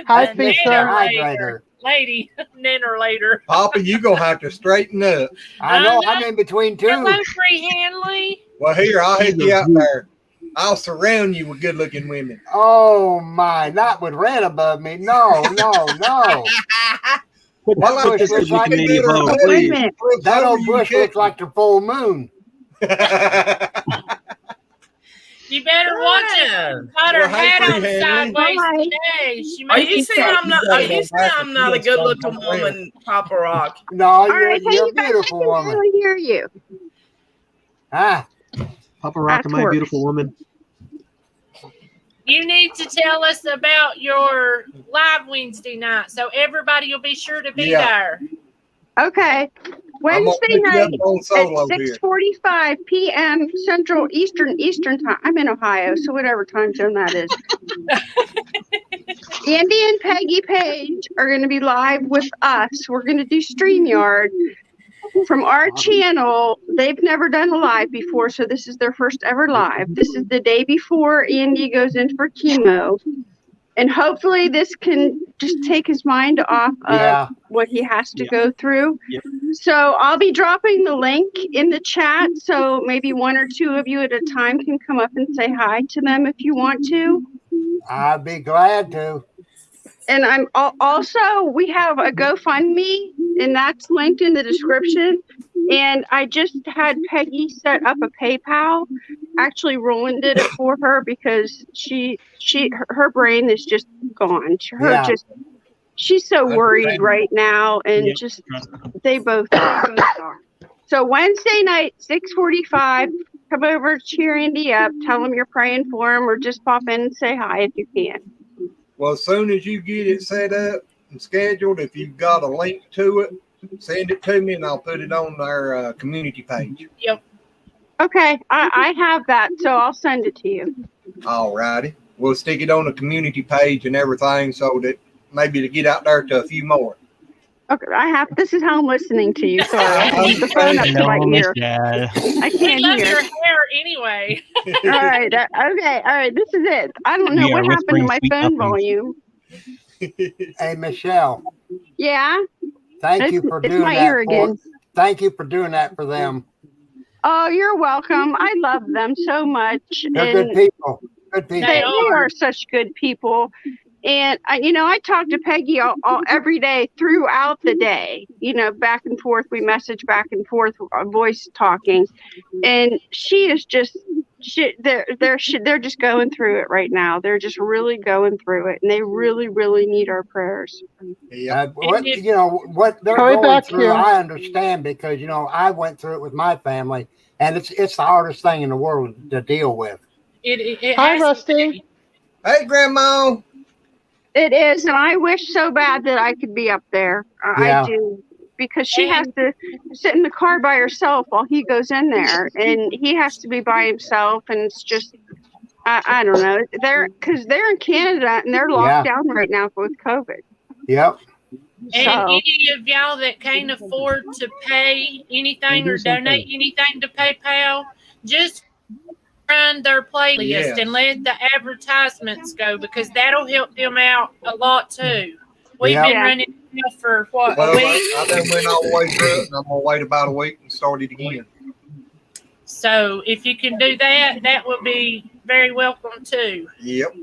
S7: Hi,
S2: Nanner
S7: Fisa.
S2: later. Lady, nanner later.
S1: Papa, you gonna have to straighten up.
S8: I know, I'm in between two.
S2: Hello, Free Hanley.
S1: Well, here, I'll hit you out there. I'll surround you with good-looking women.
S8: Oh my, not with red above me. No, no, no.
S1: Well,
S8: That bush looks like
S3: maybe vote.
S9: Wait a minute.
S8: that old bush looks like the full moon.
S2: You better watch it. Got her
S1: Well, hey,
S2: hat on
S1: Free Henry.
S2: sideways
S9: Bye.
S2: today. She
S6: Are
S2: may
S6: you
S2: be
S6: saying I'm not? Are you saying I'm not a good-looking woman, Papa Rock?
S8: No,
S9: All
S8: you're,
S9: right, hey,
S8: you're a
S9: you guys, I
S8: beautiful
S9: can
S8: woman.
S9: barely hear you.
S8: Ah,
S3: Papa Rock, am I a
S9: That's
S3: beautiful woman?
S2: You need to tell us about your live Wednesday night, so everybody will be sure to be there.
S9: Okay.
S1: I'm gonna
S9: Wednesday
S1: pick you up
S9: night
S1: on
S9: at
S1: solo here.
S9: 6:45 p.m. Central Eastern time. I'm in Ohio, so whatever time zone that is. Andy and Peggy Page are going to be live with us. We're going to do StreamYard from our channel. They've never done a live before, so this is their first ever live. This is the day before Andy goes in for chemo. And hopefully this can just take his mind off of what he has to go through.
S3: Yep.
S9: So I'll be dropping the link in the chat, so maybe one or two of you at a time can come up and say hi to them if you want to.
S8: I'd be glad to.
S9: And I'm also, we have a GoFundMe, and that's linked in the description. And I just had Peggy set up a PayPal. Actually, Roland did it for her because her brain is just gone. She's so worried right now, and they both are. So Wednesday night, 6:45, come over, cheer Andy up, tell him you're praying for him, or just pop in and say hi if you can.
S1: Well, as soon as you get it set up and scheduled, if you've got a link to it, send it to me and I'll put it on our community page.
S2: Yep.
S9: Okay, I have that, so I'll send it to you.
S1: All righty. We'll stick it on the community page and everything so that maybe to get out there to a few more.
S9: Okay, this is how I'm listening to you. Sorry, I have the phone up to my ear. I
S2: We
S9: can't
S2: love
S9: hear.
S2: your hair anyway.
S9: All right, okay, all right, this is it. I don't know
S3: We
S9: what
S3: are
S9: happened to
S3: whispering
S9: my
S3: sweet
S9: phone
S3: nothings.
S9: volume.
S8: Hey, Michelle,
S9: Yeah?
S8: thank you for
S9: It's
S8: doing
S9: my
S8: that.
S9: ear again.
S8: Thank you for doing that for them.
S9: Oh, you're welcome. I love them so much.
S8: They're good people. Good people.
S9: They are such good people. And I talk to Peggy all every day throughout the day, back and forth. We message back and forth, voice talking. And she is just, they're just going through it right now. They're just really going through it. And they really, really need our prayers.
S8: What they're going through, I understand because, I went through it with my family and it's the hardest thing in the world to deal with.
S7: Hi, Rusty.
S1: Hey, Grandma.
S9: It is, and I wish so bad that I could be up there. I do, because she has to sit in the car by herself while he goes in there, and he has to be by himself, and it's just, I don't know. Because they're in Canada, and they're locked down right now with COVID.
S8: Yep.
S2: And any of y'all that can't afford to pay anything or donate anything to PayPal, just run their playlist and let the advertisements go because that'll help them out a lot too. We've been running for what, a week?
S1: I done went all the way through it and I'm gonna wait about a week and start it again.
S2: So if you can do that, that will be very welcome too.
S1: Yep.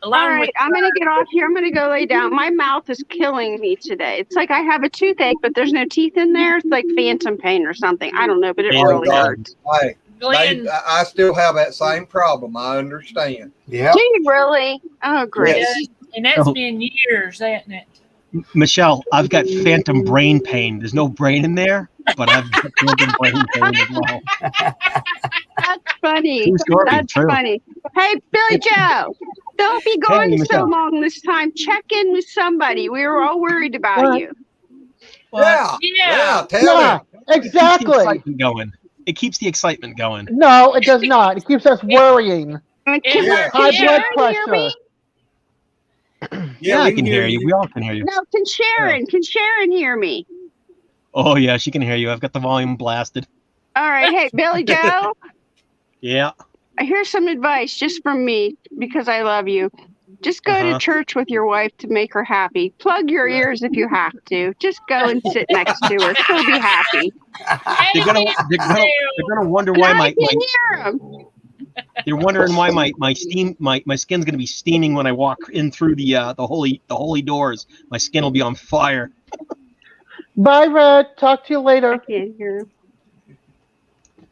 S9: All right, I'm going to get off here. I'm going to go lay down. My mouth is killing me today. It's like I have a toothache, but there's no teeth in there. It's like phantom pain or something. I don't know, but it really hurts.
S1: Hey, I still have that same problem. I understand.
S8: Yeah.
S9: Do you really? Oh, great.
S2: Yes. And that's been years, hasn't it?
S3: Michelle, I've got phantom brain pain. There's no brain in there, but I've got phantom brain pain as well.
S9: That's funny.
S3: True story,
S9: That's
S3: true.
S9: funny. Hey, Billy Joe, don't be gone so long this time. Check in with somebody. We were all worried about you.
S1: Yeah, tell me.
S7: Exactly.
S3: It keeps the excitement going.
S7: No, it does not. It keeps us worrying.
S9: Can
S7: High blood
S9: Sharon hear
S7: pressure.
S9: me?
S3: Yeah, I can hear you. We all can hear you.
S9: No, can Sharon hear me?
S3: Oh, yeah, she can hear you. I've got the volume blasted.
S9: All right. Hey, Billy Joe.
S3: Yeah.
S9: Here's some advice just from me because I love you. Just go to church with your wife to make her happy. Plug your ears if you have to. Just go and sit next to her. She'll be happy.
S3: They're gonna wonder why
S9: I can hear them.
S3: They're wondering why my skin's gonna be steaming when I walk in through the holy doors. My skin will be on fire.
S7: Bye, Red. Talk to you
S9: I
S7: later.
S9: can't hear him.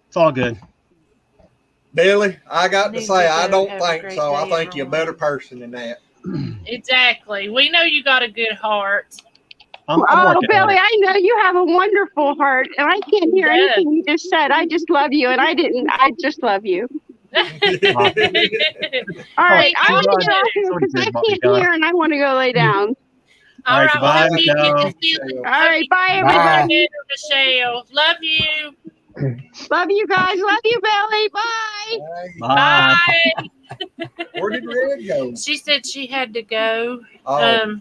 S3: It's all good.
S1: Billy, I got to
S2: Need
S1: say,
S2: to
S1: I
S2: go.
S1: don't
S2: Have a
S1: think
S2: great
S1: so. I
S2: day,
S1: think you're a better
S2: everyone.
S1: person than that.
S2: Exactly. We know you got a good heart.
S3: I'm
S9: Oh,
S3: working on
S9: Billy,
S3: it.
S9: I know you have a wonderful heart, and I can't hear
S2: He does.
S9: anything you just said. I just love you, and I didn't. I just love you. All right, I
S2: Hey,
S9: want to get
S2: George.
S9: off here
S3: Somebody
S9: because
S3: cares
S9: I
S3: about me,
S9: can't
S3: John.
S9: hear, and I want to go lay down.
S2: All
S3: right,
S2: right. Well,
S3: goodbye,
S2: hope you get
S3: Michelle.
S2: to see
S9: All right, bye,
S2: better,
S9: everybody.
S2: Michelle. Love you.
S9: Love you guys. Love you, Billy. Bye.
S3: Bye.
S2: Bye.
S1: Where did Red go?
S2: She said she had to go.
S1: Oh,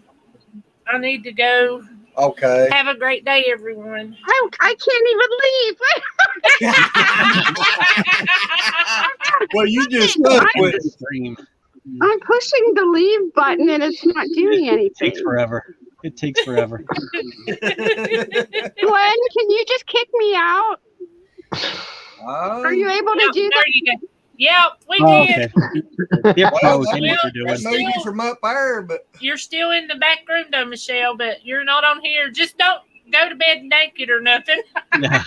S2: I need to go.
S1: okay.
S2: Have a great day, everyone.
S9: I can't even leave.
S1: Well, you just
S9: I-
S1: quit.
S3: Stream.
S9: I'm pushing the leave button, and it's not doing
S3: It takes
S9: anything.
S3: forever. It takes forever.
S9: Glenn, can you just kick me out? Are you able to do
S2: There
S9: that?
S2: you go. Yep, we
S3: Oh,
S2: did.
S3: okay. They're
S1: Well,
S3: pros.
S1: that,
S3: They know what they're
S1: that
S3: doing.
S1: movie from up there, but
S2: You're still in the back room, though, Michelle, but you're not on here. Just don't go to bed naked or nothing.
S3: Yeah.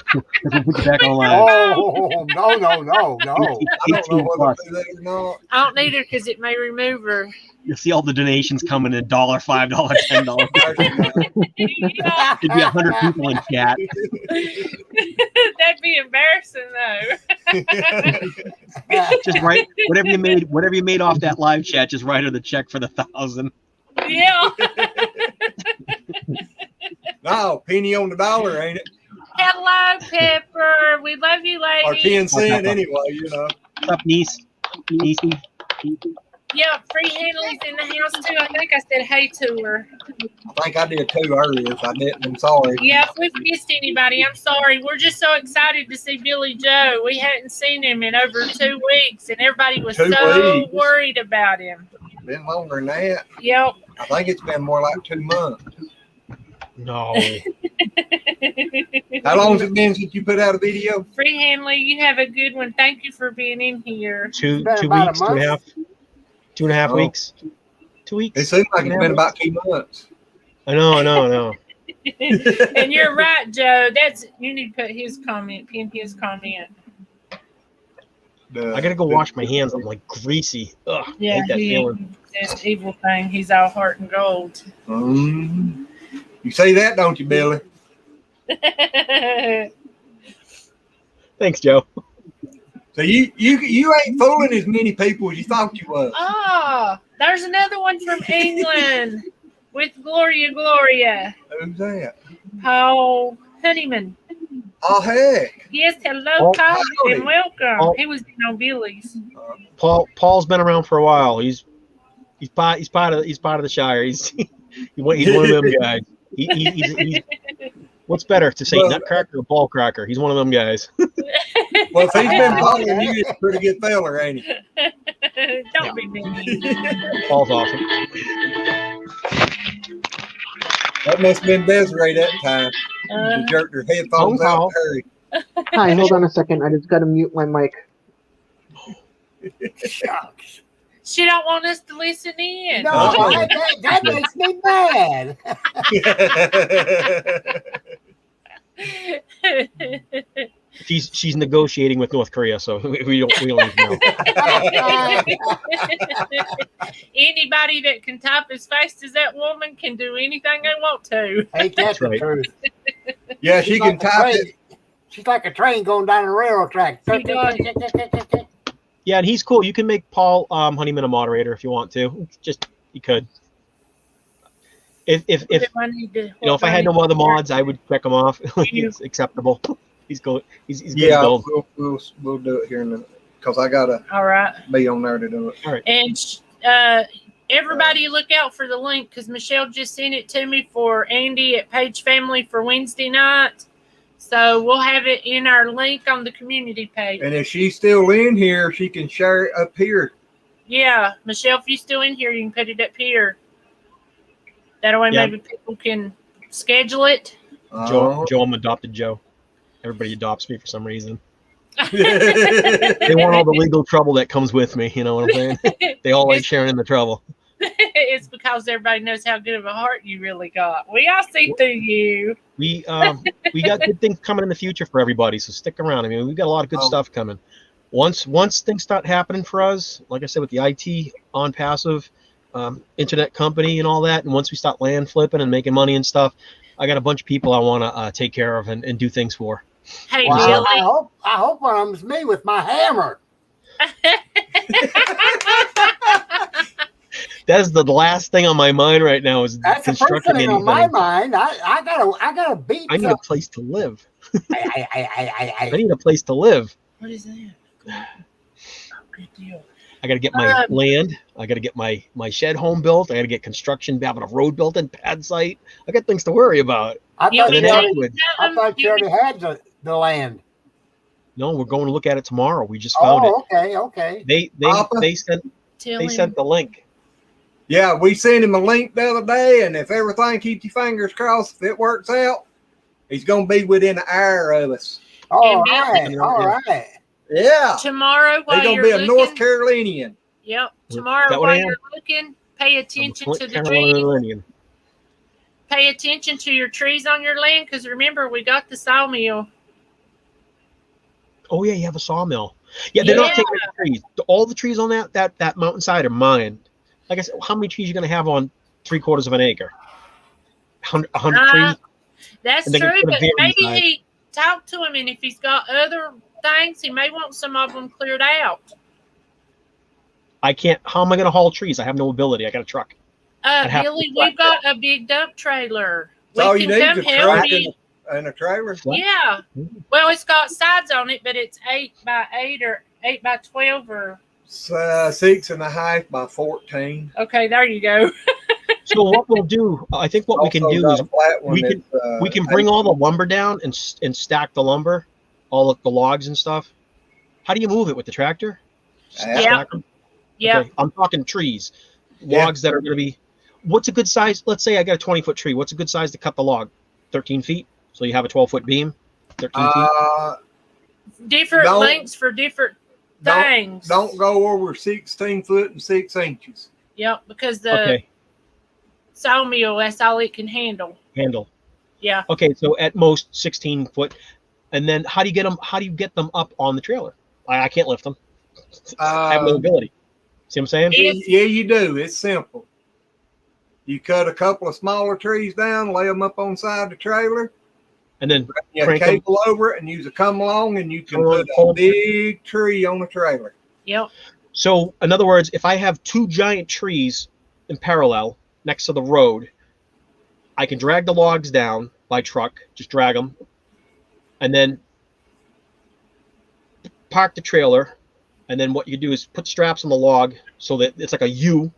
S3: We'll put you back online.
S8: Oh, no.
S1: I don't know
S3: 18
S1: whether
S3: plus.
S1: to do that or not.
S2: I don't need her because it may remove her.
S3: You'll see all the donations coming in $1, $5, $10.
S2: Yeah,
S3: There'd be 100 people in chat.
S2: that'd be embarrassing, though.
S3: Just write whatever you made off that live chat. Just write her the check for the 1,000.
S2: Yeah.
S1: No, penny on the dollar, ain't it?
S2: Hello, Pepper. We love you,
S1: Or
S2: lady.
S1: 10 cent anyway, you know.
S3: What's up, niece? Niecey?
S2: Yeah, Free Henley's in the house, too. I think I said hey to her.
S1: I think I did too earlier. If I didn't, I'm sorry.
S2: Yeah, if we've missed anybody, I'm sorry. We're just so excited to see Billy Joe. We hadn't seen him in over 2 weeks, and everybody was
S1: 2
S2: so
S1: weeks.
S2: worried about him.
S1: Been longer than that.
S2: Yep.
S1: I think it's been more like 2 months.
S3: No.
S1: How long's it been since you put out a video?
S2: Free Henley, you have a good one. Thank you for being in here.
S3: Two
S8: Been
S3: weeks,
S8: about a
S3: 2.5
S1: Oh.
S3: weeks. 2 weeks.
S1: It seems like it's been about 2 months.
S3: I know.
S2: And you're right, Joe. You need to put his comment, pin his comment.
S3: I gotta go wash my hands. I'm like greasy. Ugh, I
S2: Yeah,
S3: hate that feeling.
S2: this evil thing. He's all heart and gold.
S1: You say that, don't you, Billy?
S3: Thanks, Joe.
S1: So you ain't fooling as many people as you thought you was.
S2: Oh, there's another one from England with Gloria.
S1: Who's that?
S2: Paul Honeyman.
S1: Oh heck!
S2: Yes, hello,
S3: Oh,
S2: Paul,
S1: howdy.
S2: and welcome.
S3: Oh.
S2: He was on Billy's.
S3: Paul's been around for a while. He's part of the Shire. He's one of them guys. He's what's better to say,
S1: Well,
S3: nutcracker or ball cracker? He's one of them guys.
S1: Well, if he's been following you, he's a pretty good feller, ain't he?
S2: Don't be mean.
S3: Paul's awesome.
S1: That must have been Desiree that time.
S2: Uh,
S1: She jerked her headphones out in a hurry.
S7: Hi, hold on a second. I just got to mute my mic.
S8: Shucks.
S2: she don't want us to listen in.
S8: No,
S1: Oh.
S8: that makes me mad.
S3: She's negotiating with North Korea, so we don't even know.
S2: Anybody that can type as fast as that woman can do anything they want to.
S8: Ain't that the
S3: right.
S8: truth?
S1: Yeah, she
S8: She's
S1: can
S8: like a
S1: type
S8: train.
S1: it.
S8: She's like a train going down a railroad track.
S2: She does.
S3: Yeah, and he's cool. You can make Paul Honeyman a moderator if you want to. Just you could. If
S2: I need to,
S3: if I had no other mods, I would check him off. It's acceptable. He's good. He's good.
S1: Yeah,
S3: Build.
S1: we'll do it here in a minute because I gotta
S2: all right.
S1: be on there to do it.
S2: And everybody look out for the link because Michelle just sent it to me for Andy at Page Family for Wednesday night. So we'll have it in our link on the community page.
S1: And if she's still in here, she can share it up here.
S2: Yeah, Michelle, if you're still in here, you can put it up here. That way,
S3: Yeah.
S2: maybe people can schedule it.
S3: Joe, I'm adopted Joe. Everybody adopts me for some reason.
S1: Oh.
S3: They want all the legal trouble that comes with me. You know what I'm saying? They all like sharing in the trouble.
S2: It's it's because everybody knows how good of a heart you really got. We all see through you.
S3: We got good things coming in the future for everybody, so stick around. I mean, we've got a lot of good stuff coming. Once things start happening for us, like I said, with the IT on passive internet company and all that, and once we start land flipping and making money and stuff, I got a bunch of people I want to take care of and do things for.
S2: Hey,
S8: Well,
S2: Billy.
S8: I hope one of them's me with my hammer.
S3: That's the last thing on my mind right now is
S8: That's the first thing on my mind. I gotta beat.
S3: I need a place to live.
S8: I
S3: need a place to live.
S2: What is that? Good deal.
S3: I got to get my land. I got to get my shed home built. I got to get construction, having a road built in pad site. I got things to worry about.
S8: I thought you already had the land.
S3: No, we're going to look at it tomorrow. We just found it.
S8: Okay.
S3: They sent the link.
S1: Yeah, we sent him a link the other day, and if everything, keep your fingers crossed, if it works out, he's going to be within an hour of us.
S8: All right.
S1: Yeah.
S2: Tomorrow, while
S1: he's going to be a North Carolinian.
S2: Yep. Tomorrow, while you're looking, pay attention to the trees. Pay attention to your trees on your land, because remember, we got the sawmill.
S3: Oh yeah, you have a sawmill. Yeah, they're not taking any trees. All the trees on that mountainside are mine. Like I said, how many trees are you going to have on 3/4 of an acre? 100 trees?
S2: That's true, but maybe he talked to him, and if he's got other things, he may want some of them cleared out.
S3: I can't. How am I going to haul trees? I have no ability. I got a truck.
S2: Billy, we've got a big dump trailer.
S1: We can come help you. And a trailer?
S2: Yeah. Well, it's got sides on it, but it's 8x8 or 8x12 or
S1: 6.5 by 14.
S2: Okay, there you go.
S3: So what we'll do, I think what we can do is we can bring all the lumber down and stack the lumber, all of the logs and stuff. How do you move it with the tractor?
S2: Yeah.
S3: Okay. I'm talking trees, logs that are going to be. What's a good size? Let's say I got a 20-foot tree. What's a good size to cut the log? 13 feet. So you have a 12-foot beam. 13 feet.
S2: Different lengths for different things.
S1: Don't go over 16 foot and 6 inches.
S2: Yep, because the sawmill, that's all it can handle. Yeah.
S3: Okay, so at most 16 foot, and then how do you get them up on the trailer? I can't lift them. I have no ability. See what I'm saying?
S1: Yeah, you do. It's simple. You cut a couple of smaller trees down, lay them up on the side of the trailer,
S3: and then
S1: bring a cable over it and use a come along, and you can put a big tree on the trailer.
S2: Yep.
S3: So, in other words, if I have 2 giant trees in parallel next to the road, I can drag the logs down by truck, just drag them, and then park the trailer. And then what you do is put straps on the log so that it's like a U,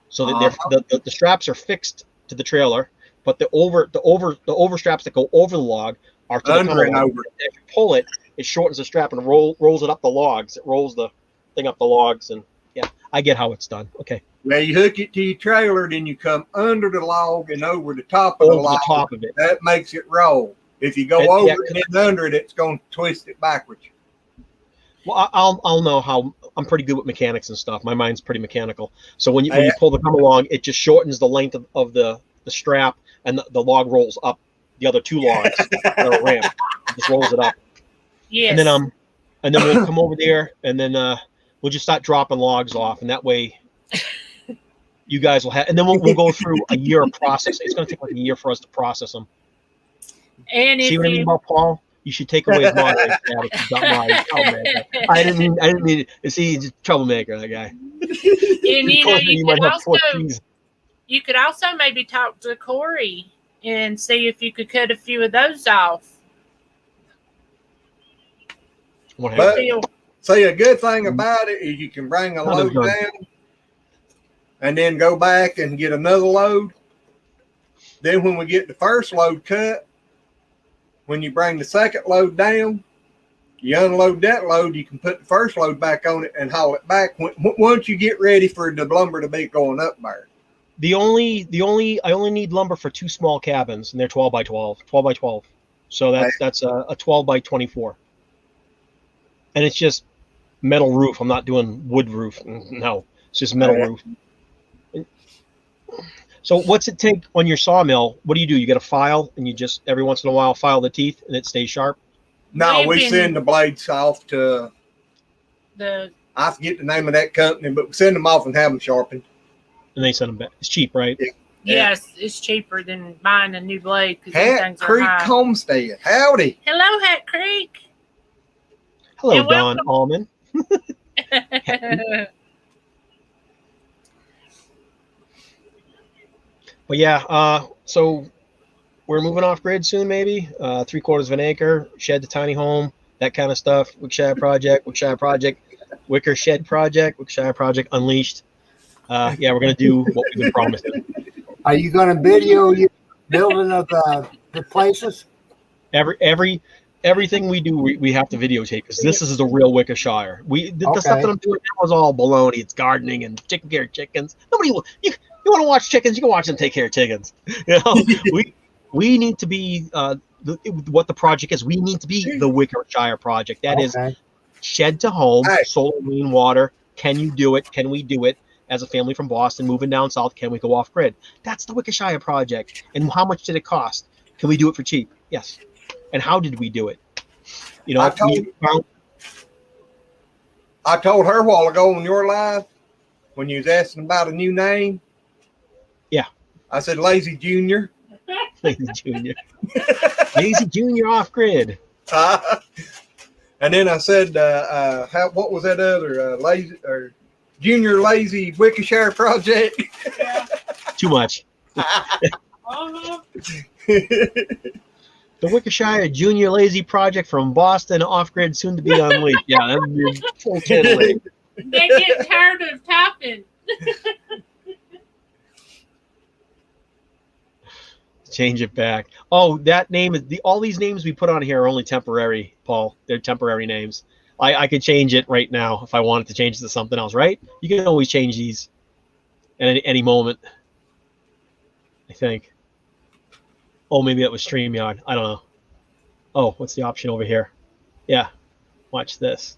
S3: so that the straps are fixed to the trailer, but the over straps that go over the log are to
S1: under and over.
S3: If you pull it, it shortens the strap and rolls it up the logs. It rolls the thing up the logs, and I get how it's done. Okay.
S1: Well, you hook it to your trailer, then you come under the log and over the top of the log.
S3: The top of it.
S1: That makes it roll. If you go over it and then under it, it's going to twist it backwards.
S3: Well, I'll know how. I'm pretty good with mechanics and stuff. My mind's pretty mechanical. So when you pull the come along, it just shortens the length of the strap, and the log rolls up the other 2 logs that are a ramp. It just rolls it up.
S2: Yes.
S3: And then we'll come over there, and then we'll just start dropping logs off, and that way you guys will have. And then we'll go through a year of process. It's going to take like a year for us to process them.
S2: And
S3: see what I mean about Paul? You should take away his moderator status. I didn't mean it. See, he's a troublemaker, that guy.
S2: And you could also maybe talk to Corey and see if you could cut a few of those off.
S1: But see, a good thing about it is you can bring a load down and then go back and get another load. Then when we get the first load cut, when you bring the second load down, you unload that load, you can put the first load back on it and haul it back once you get ready for the lumber to be going up there.
S3: I only need lumber for 2 small cabins, and they're 12 by 12. So that's a 12 by 24. And it's just metal roof. I'm not doing wood roof. No, it's just metal roof. So what's it take on your sawmill? What do? You get a file and you just every once in a while file the teeth and it stays sharp?
S1: No, we send the blades off to I forget the name of that company, but we send them off and have them sharpened.
S3: And they send them back. It's cheap, right?
S1: Yeah.
S2: Yes, it's cheaper than buying a new blade.
S1: Hat Creek Homestead. Howdy.
S2: Hello, Hat Creek.
S3: Hello, Don Allman. But yeah, so we're moving off grid soon, maybe 3/4 of an acre, shed to tiny home, that kind of stuff. Wickshire Project, Wicker Shed Project, Wickshire Project Unleashed. Yeah, we're gonna do what we've been promising.
S8: Are you gonna video your building of the places?
S3: Everything we do, we have to videotape because this is the real Wickshire. The stuff that I'm doing now is all baloney. It's gardening and taking care of chickens. Nobody will. You want to watch chickens? You can watch them take care of chickens. You know, we need to be what the project is. We need to be the Wickshire Project. That is shed to home, solar, clean water. Can you do it? Can we do it? As a family from Boston moving down south, can we go off grid? That's the Wickshire Project. And how much did it cost? Can we do it for cheap? Yes. And how did we do it? You know,
S1: I told her a while ago on your live when you was asking about a new name.
S3: Yeah.
S1: I said Lazy Junior.
S3: Lazy Junior. Lazy Junior off grid.
S1: And then I said, what was that other lazy or Junior Lazy Wickshire Project?
S3: Too much. The Wickshire Junior Lazy Project from Boston off grid, soon to be unleashed. Yeah, that would be full titillate.
S2: They get tired of typing.
S3: Change it back. Oh, that name is all these names we put on here are only temporary, Paul. They're temporary names. I could change it right now if I wanted to change it to something else, right? You can always change these at any moment, I think. Oh, maybe that was StreamYard. I don't know. Oh, what's the option over here? Yeah, watch this.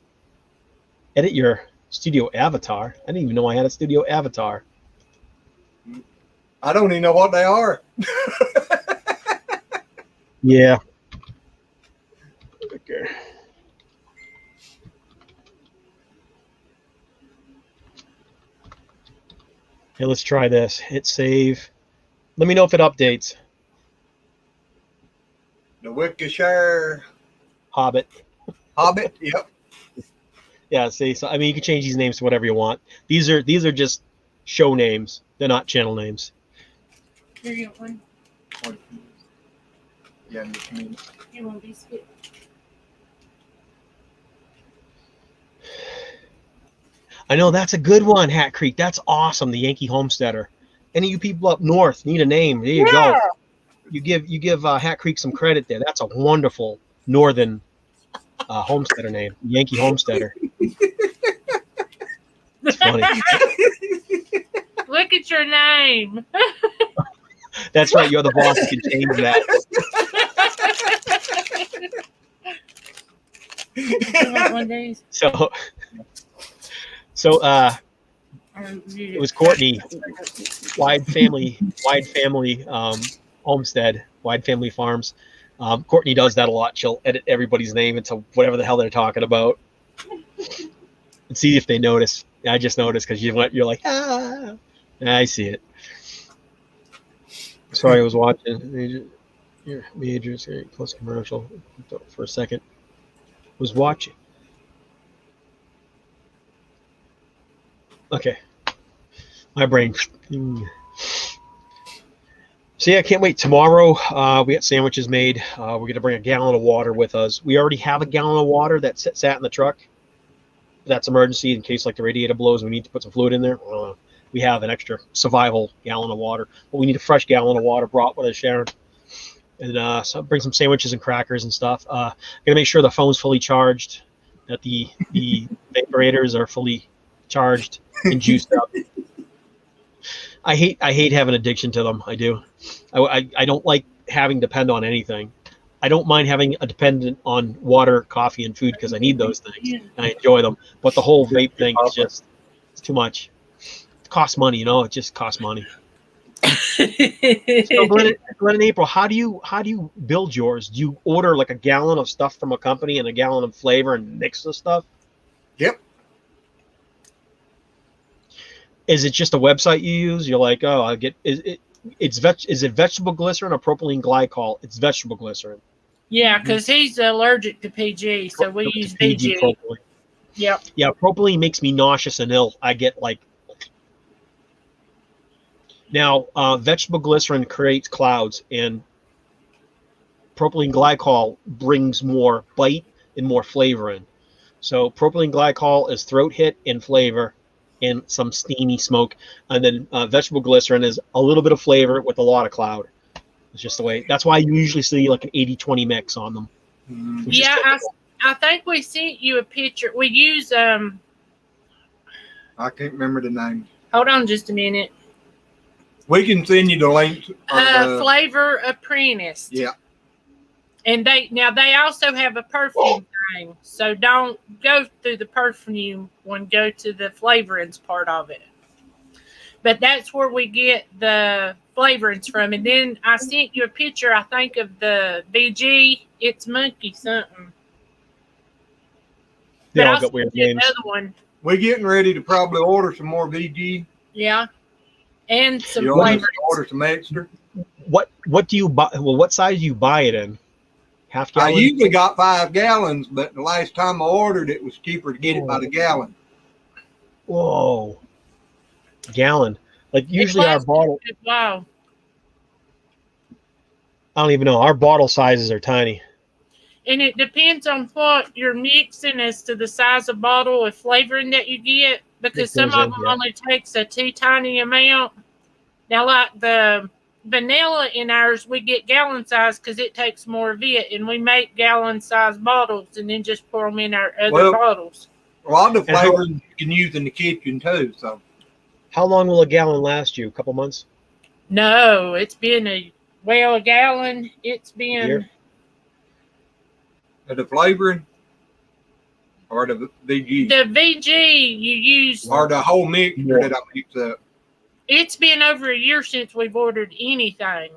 S3: Edit your studio avatar. I didn't even know I had a studio avatar.
S1: I don't even know what they are.
S3: Yeah. Okay. Okay, let's try this. Hit save. Let me know if it updates.
S1: The Wickshire
S3: Hobbit.
S1: Yep.
S3: Yeah, see, so I mean you can change these names to whatever you want. These are just show names. They're not channel names.
S2: Here you go, one.
S1: Yeah,
S2: You want these?
S3: I know that's a good one, Hat Creek. That's awesome. The Yankee Homesteader. Any of you people up north need a name. There you go. You give Hat Creek some credit there. That's a wonderful northern homesteader name, Yankee Homesteader. It's funny.
S2: Look at your name.
S3: That's right. You're the boss. You can change that. So it was Courtney, Wide Family Homestead, Wide Family Farms. Courtney does that a lot. She'll edit everybody's name into whatever the hell they're talking about and see if they notice. I just noticed because you're like, ah. I see it. Sorry, I was watching. Majors plus commercial for a second. Was watching. Okay. My brain. So yeah, I can't wait. Tomorrow, we got sandwiches made. We're going to bring a gallon of water with us. We already have a gallon of water that sat in the truck. That's emergency in case like the radiator blows and we need to put some fluid in there. We have an extra survival gallon of water, but we need a fresh gallon of water brought with us, Sharon. And so bring some sandwiches and crackers and stuff. Gonna make sure the phone's fully charged, that the vaporators are fully charged and juiced up. I hate having addiction to them. I do. I don't like having to depend on anything. I don't mind having a dependent on water, coffee, and food because I need those things and I enjoy them. But the whole vape thing is just, it's too much. It costs money, you know. It just costs money. So Glenn and April, how do you build yours? Do you order like a gallon of stuff from a company and a gallon of flavor and mix the stuff?
S1: Yep.
S3: Is it just a website you use? You're like, oh, I get is it vegetable glycerin or propylene glycol? It's vegetable glycerin.
S2: Yeah, because he's allergic to PG, so we use PG.
S3: Propylene.
S2: Yep.
S3: Yeah, propylene makes me nauseous and ill. I get like. Now, vegetable glycerin creates clouds, and propylene glycol brings more bite and more flavor in. So propylene glycol is throat hit and flavor and some steamy smoke. And then vegetable glycerin is a little bit of flavor with a lot of cloud. It's just the way. That's why you usually see like an 80-20 mix on them.
S2: Yeah, I think we sent you a picture. We use
S1: I can't remember the name.
S2: Hold on just a minute.
S1: We can send you the link.
S2: Flavor Apprentice.
S1: Yeah.
S2: And they also have a perfume thing. So don't go through the perfume one, go to the flavorings part of it. But that's where we get the flavorings from. And then I sent you a picture, I think, of the VG. It's monkey something.
S3: They
S2: but
S3: all
S2: I'll
S3: got weird
S2: send you
S3: names.
S2: another one.
S1: We're getting ready to probably order some more VG.
S2: Yeah. And some
S1: You
S2: flavors.
S1: order some extra.
S3: What do you buy? Well, what size do you buy it in? Half gallon?
S1: I usually got 5 gallons, but the last time I ordered it was cheaper to get it by the gallon.
S3: Whoa. Gallon. Like usually our bottle.
S2: Wow.
S3: I don't even know. Our bottle sizes are tiny.
S2: And it depends on what you're mixing as to the size of bottle of flavoring that you get, because some of them only takes a teeny amount. Now, like the vanilla in ours, we get gallon size because it takes more of it, and we make gallon size bottles and then just pour them in our other bottles.
S1: A lot of the flavors you can use in the kitchen too. So,
S3: how long will a gallon last you? A couple months?
S2: No, it's been a gallon. It's been.
S3: Year?
S1: The flavoring or the VG?
S2: The VG you use.
S1: Or the whole mixture that I mix up.
S2: It's been over a year since we've ordered anything.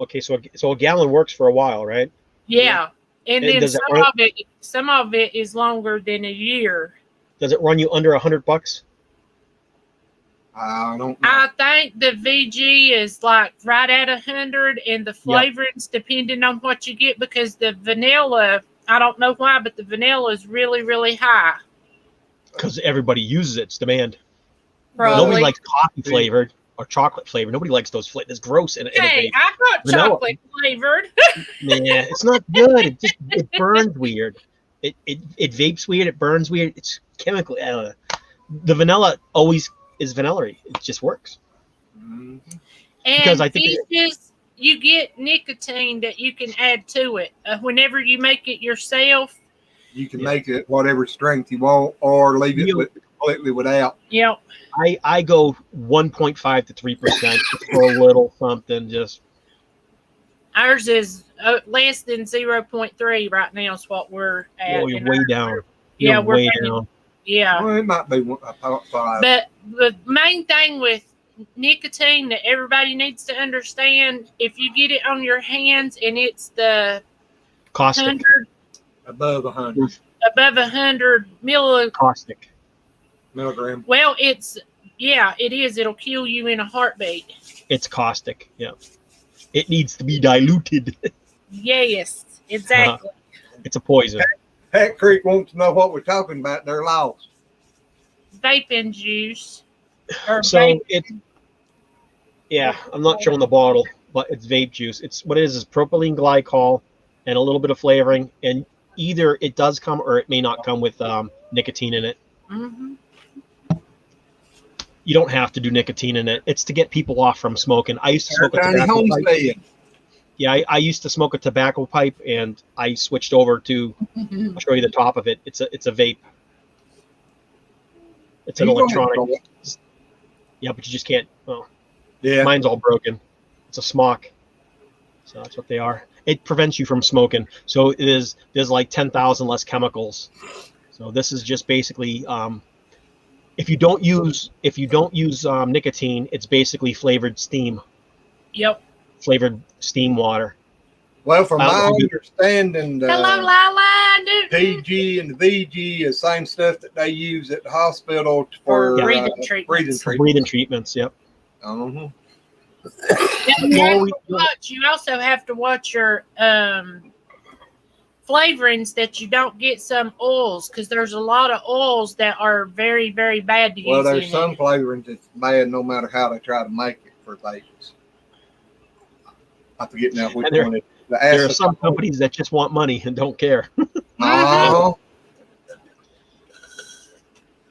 S3: Okay, so a gallon works for a while, right?
S2: Yeah. And then some of it is longer than a year.
S3: Does it run you under $100?
S1: I don't know.
S2: I think the VG is like right at 100, and the flavorings depending on what you get, because the vanilla, I don't know why, but the vanilla is really, really high.
S3: Because everybody uses it. It's demand.
S2: Probably.
S3: Nobody likes coffee flavored or chocolate flavored. Nobody likes those flavors. It's gross.
S2: Hey, I got chocolate flavored.
S3: Yeah, it's not good. It burns weird. It vapes weird. It burns weird. It's chemical. The vanilla always is vanilla-y. It just works.
S2: And
S3: because I think
S2: you get nicotine that you can add to it. Whenever you make it yourself,
S1: you can make it whatever strength you want, or leave it completely without.
S2: Yep.
S3: I go 1.5 to 3% for a little something. Just
S2: ours is less than 0.3 right now is what we're at.
S3: Oh, you're way down.
S2: Yeah,
S3: we're way down.
S2: Yeah.
S1: Well, it might be 5.
S2: But the main thing with nicotine that everybody needs to understand, if you get it on your hands and it's the
S3: caustic
S1: above 100
S3: caustic
S1: milligram.
S2: Well, it is. It'll kill you in a heartbeat.
S3: It's caustic. Yeah. It needs to be diluted.
S2: Yes, exactly.
S3: It's a poison.
S1: Pat Creek wants to know what we're talking about. They're lost.
S2: Vaping juice.
S3: So I'm not showing the bottle, but it's vape juice. It's what it is propylene glycol and a little bit of flavoring, and either it does come or it may not come with nicotine in it.
S2: Mm-hmm.
S3: You don't have to do nicotine in it. It's to get people off from smoking. I used to smoke a tobacco pipe. Yeah, I used to smoke a tobacco pipe, and I switched over to. I'll show you the top of it. It's a vape. It's an electronic. Yeah, but you just can't. Oh,
S1: yeah.
S3: Mine's all broken. It's a smock. So that's what they are. It prevents you from smoking. So there's like 10,000 less chemicals. So this is just basically If you don't use nicotine, it's basically flavored steam.
S2: Yep.
S3: Flavored steam water.
S1: Well, from my understanding,
S2: hello, Lala.
S1: DG and the VG is same stuff that they use at the hospital for
S2: breathing treatments.
S3: Breathing treatments. Yep.
S1: Uh-huh.
S2: You also have to watch your flavorings that you don't get some oils, because there's a lot of oils that are very, very bad to use.
S1: Well, there's some flavorings that's bad no matter how they try to make it for things. I forget now which one it is.
S3: There are some companies that just want money and don't care.
S1: Oh.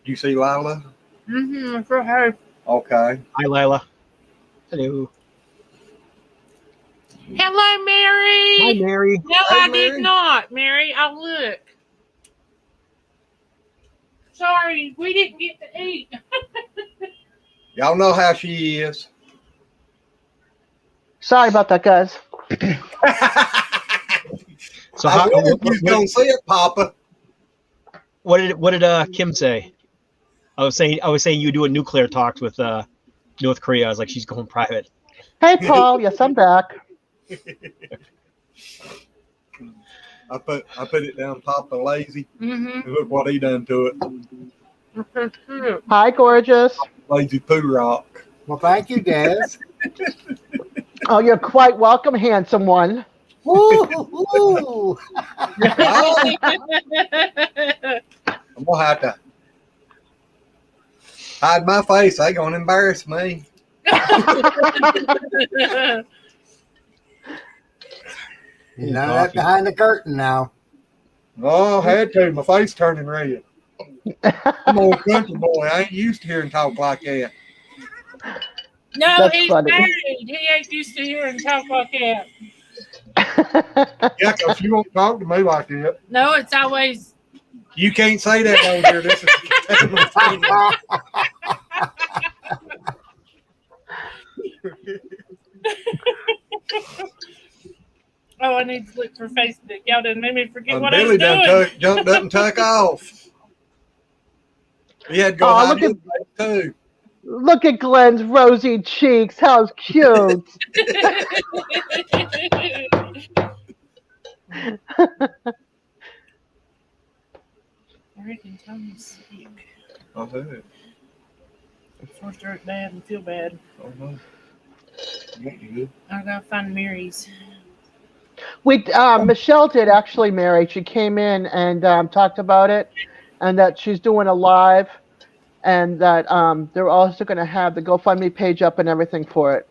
S1: Do you see Lila?
S2: Mm-hmm. For her.
S1: Okay.
S3: Hi, Lila. Hello.
S2: Hello, Mary.
S3: Hi, Mary.
S2: No,
S1: Hi,
S2: I did not, Mary. I'll look. Sorry, we didn't get to eat.
S1: Y'all know how she is.
S7: Sorry about that, guys.
S3: So
S1: I wondered if you was gonna see it, Papa.
S3: What did Kim say? I was saying you do a nuclear talks with North Korea. I was like, she's going private.
S7: Hey, Paul. Yes, I'm back.
S1: I put it down, Papa Lazy.
S2: Mm-hmm.
S1: Look what he done to it.
S7: Hi, gorgeous.
S1: Lazy poo rock.
S8: Well, thank you, guys.
S7: Oh, you're quite welcome, handsome one.
S8: Woo!
S1: I'm gonna have to hide my face. They gonna embarrass me.
S8: You know that behind the curtain now.
S1: Oh, I had to. My face turning red. I'm an old country boy. I ain't used to hearing talk like that.
S2: No,
S7: That's
S2: he's
S7: funny.
S2: married. He ain't used to hearing talk like that.
S1: Yeah, because you won't talk to me like that.
S2: No, it's always.
S1: You can't say that over here. This is
S2: Oh, I need to look for Facebook. Y'all done made me forget what
S1: Billy
S2: I was doing.
S1: jumped up and took off. He had to go hide his face too.
S7: Look at Glenn's rosy cheeks. How cute.
S2: Rick and Tony's sick.
S1: I'll do it.
S2: Before I hurt bad and feel bad.
S1: Oh no. Good.
S2: I gotta find Mary's.
S7: Michelle did actually, Mary. She came in and talked about it, and that she's doing a live, and that they're also going to have the GoFundMe page up and everything for it.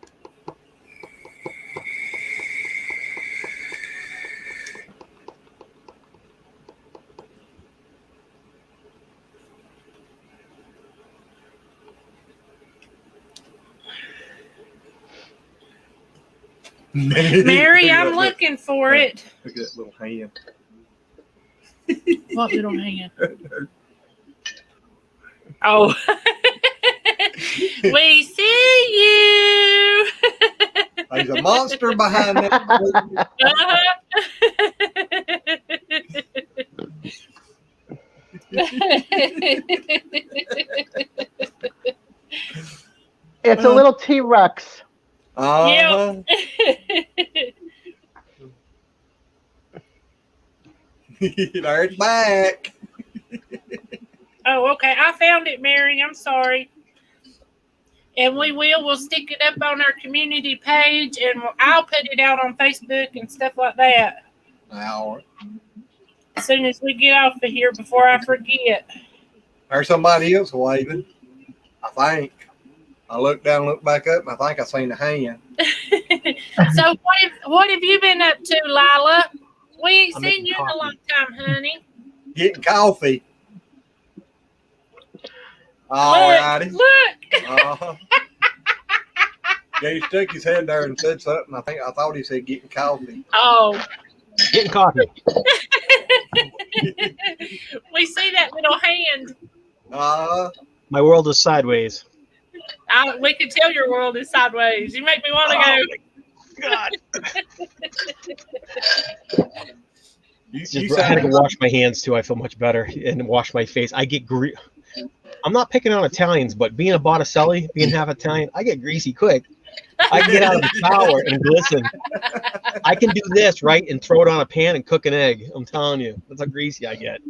S2: Mary, I'm looking for it.
S1: Look at that little hand.
S2: What little hand? Oh. We see you.
S1: There's a monster behind that.
S7: It's a little T-Rex.
S1: There's back.
S2: Oh, okay. I found it, Mary. I'm sorry. And we'll stick it up on our community page, and I'll put it out on Facebook and stuff like that. As soon as we get off of here, before I forget.
S1: There's somebody else waving. I think. I looked down, looked back up, and I think I seen a hand.
S2: So what have you been up to, Lila? We ain't seen you in a long time, honey.
S1: Getting coffee. All righty.
S2: Look.
S1: Yeah, he stuck his head there and said something. I thought he said getting coffee.
S2: Oh.
S3: Getting coffee.
S2: We see that little hand.
S3: My world is sideways.
S2: We can tell your world is sideways. You make me want to go.
S3: God.
S1: You
S3: I had to wash my hands too. I feel much better and wash my face. I get I'm not picking on Italians, but being a Botticelli, being half Italian, I get greasy quick. I can get out of the shower and glisten. I can do this, right, and throw it on a pan and cook an egg. I'm telling you. That's how greasy I get.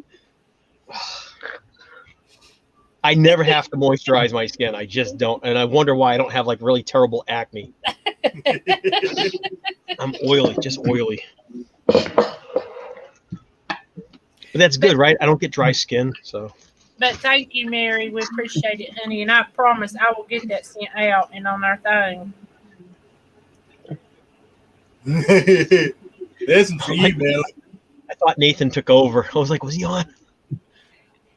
S3: I never have to moisturize my skin. I just don't. And I wonder why I don't have, like, really terrible acne. I'm oily, just oily. But that's good, right? I don't get dry skin, so.
S2: But thank you, Mary. We appreciate it, honey. And I promise I will get that sent out and on our thing.
S1: This is for you, Billy.
S3: I thought Nathan took over. I was like, was he on?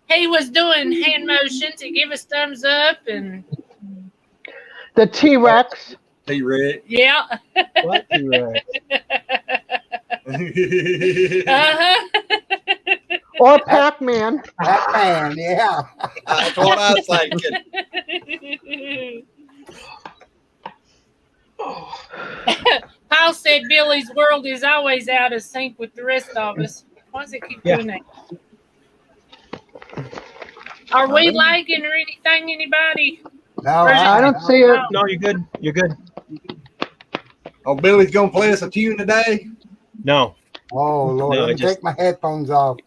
S2: He was doing hand motions to give us thumbs up and
S7: The T-Rex.
S1: T-Rex.
S2: yeah.
S3: What T-Rex?
S2: Uh-huh.
S7: Or Pac-Man.
S8: Pac-Man, yeah.
S1: That's what I was thinking.
S2: Paul said Billy's world is always out of sync with the rest of us. Why does it keep doing that? Are we lagging or anything, anybody?
S8: No,
S7: I don't see it.
S3: No, you're good. You're good.
S1: Oh, Billy's going to play us a tune today?
S3: No.
S8: Oh, Lord.
S3: No,
S8: Let me take my headphones off.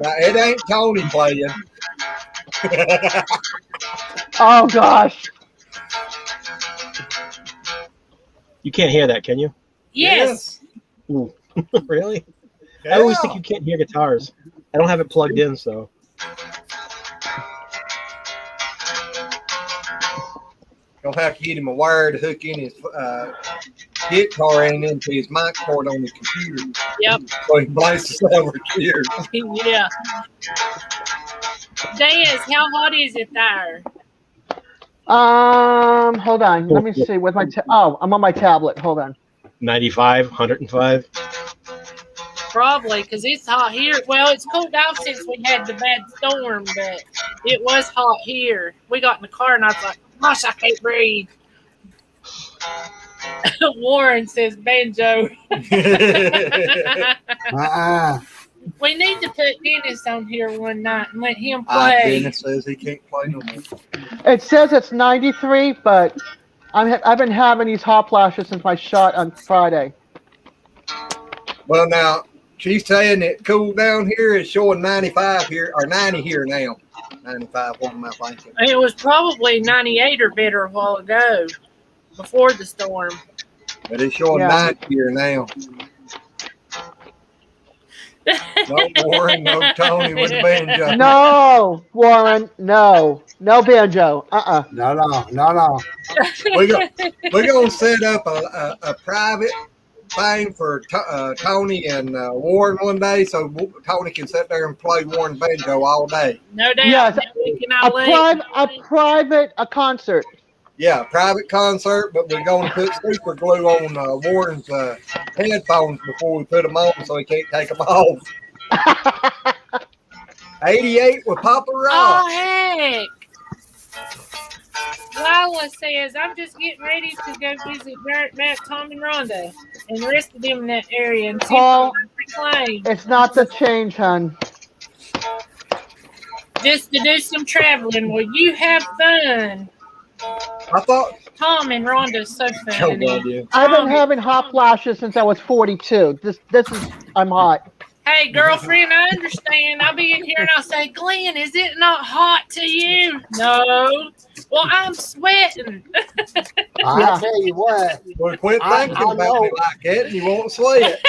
S1: Now, it ain't Tony playing.
S7: Oh, gosh.
S3: You can't hear that, can you?
S2: Yes.
S3: Ooh. Really? I always think you can't hear guitars. I don't have it plugged in, so.
S1: You'll have to get him a wire to hook in his guitar and into his mic cord on the computer.
S2: Yep.
S1: So he blasts us over here.
S2: Yeah. Daz, how hot is it there?
S7: Hold on. Let me see. With my I'm on my tablet. Hold on.
S3: 95, 105.
S2: Probably, because it's hot here. Well, it's cooled off since we had the bad storm, but it was hot here. We got in the car, and I was like, gosh, I can't breathe. Warren says banjo. We need to put Dennis on here one night and let him play.
S1: Dennis says he can't play no more.
S7: It says it's 93, but I've been having these hot flashes since my shot on Friday.
S1: Well, now, she's saying it cooled down here. It's showing 95 here, or 90 here now. 95, what am I thinking?
S2: It was probably 98 or better a while ago, before the storm.
S1: But it's showing 90 here now. No Warren, no Tony with the banjo.
S7: No, Warren, no. No banjo.
S8: No.
S1: We're going to set up a private thing for Tony and Warren one day, so Tony can sit there and play Warren banjo all day.
S2: No doubt.
S7: Yes, a concert.
S1: Yeah, a private concert, but we're going to put super glue on Warren's headphones before we put them on so he can't take them off. 88 with Papa Rock.
S2: Oh, heck. Lila says, I'm just getting ready to go visit Matt, Tom, and Rhonda and the rest of them in that area and see
S7: Paul,
S2: claim.
S7: it's not the change, hon.
S2: Just to do some traveling. Will you have fun?
S1: I thought
S2: Tom and Rhonda's so funny.
S7: I've been having hot flashes since I was 42. This is I'm hot.
S2: Hey, girlfriend, I understand. I'll be in here and I'll say, Glenn, is it not hot to you? No. Well, I'm sweating.
S8: I tell you what.
S1: Well, quit thinking about me like that and you won't sweat.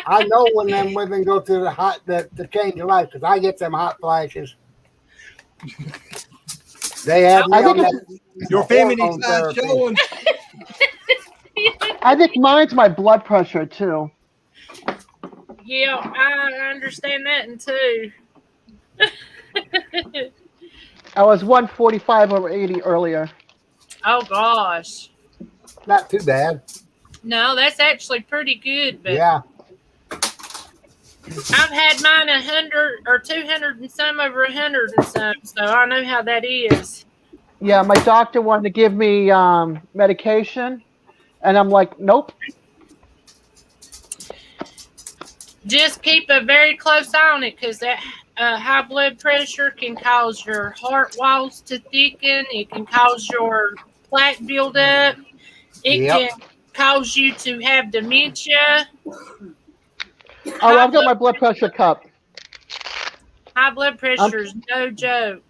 S8: I know when them women go through the change of life, because I get them hot flashes. They have me on that.
S1: Your feminine side showing.
S7: I think mine's my blood pressure too.
S2: Yeah, I understand that too.
S7: I was 145 over 80 earlier.
S2: Oh gosh.
S8: Not too bad.
S2: No, that's actually pretty good. But
S8: yeah.
S2: I've had mine 100 or 200 and some over 100 and some, so I know how that is.
S7: Yeah, my doctor wanted to give me medication, and I'm like, nope.
S2: Just keep a very close eye on it, because that high blood pressure can cause your heart walls to thicken. It can cause your plaque buildup. It can cause you to have dementia.
S7: Oh, I've got my blood pressure cup.
S2: High blood pressure is no joke.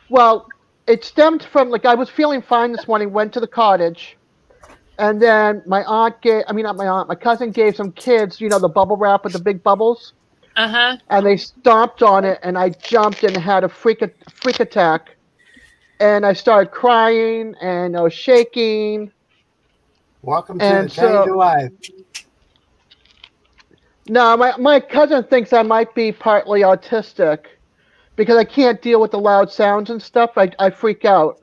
S7: Well, it stemmed from, like, I was feeling fine this morning, went to the cottage, and then my cousin gave some kids, you know, the bubble wrap with the big bubbles.
S2: Uh-huh.
S7: And they stomped on it, and I jumped and had a freak attack. And I started crying, and I was shaking.
S8: Welcome to the change of life.
S7: No, my cousin thinks I might be partly autistic because I can't deal with the loud sounds and stuff. I freak out.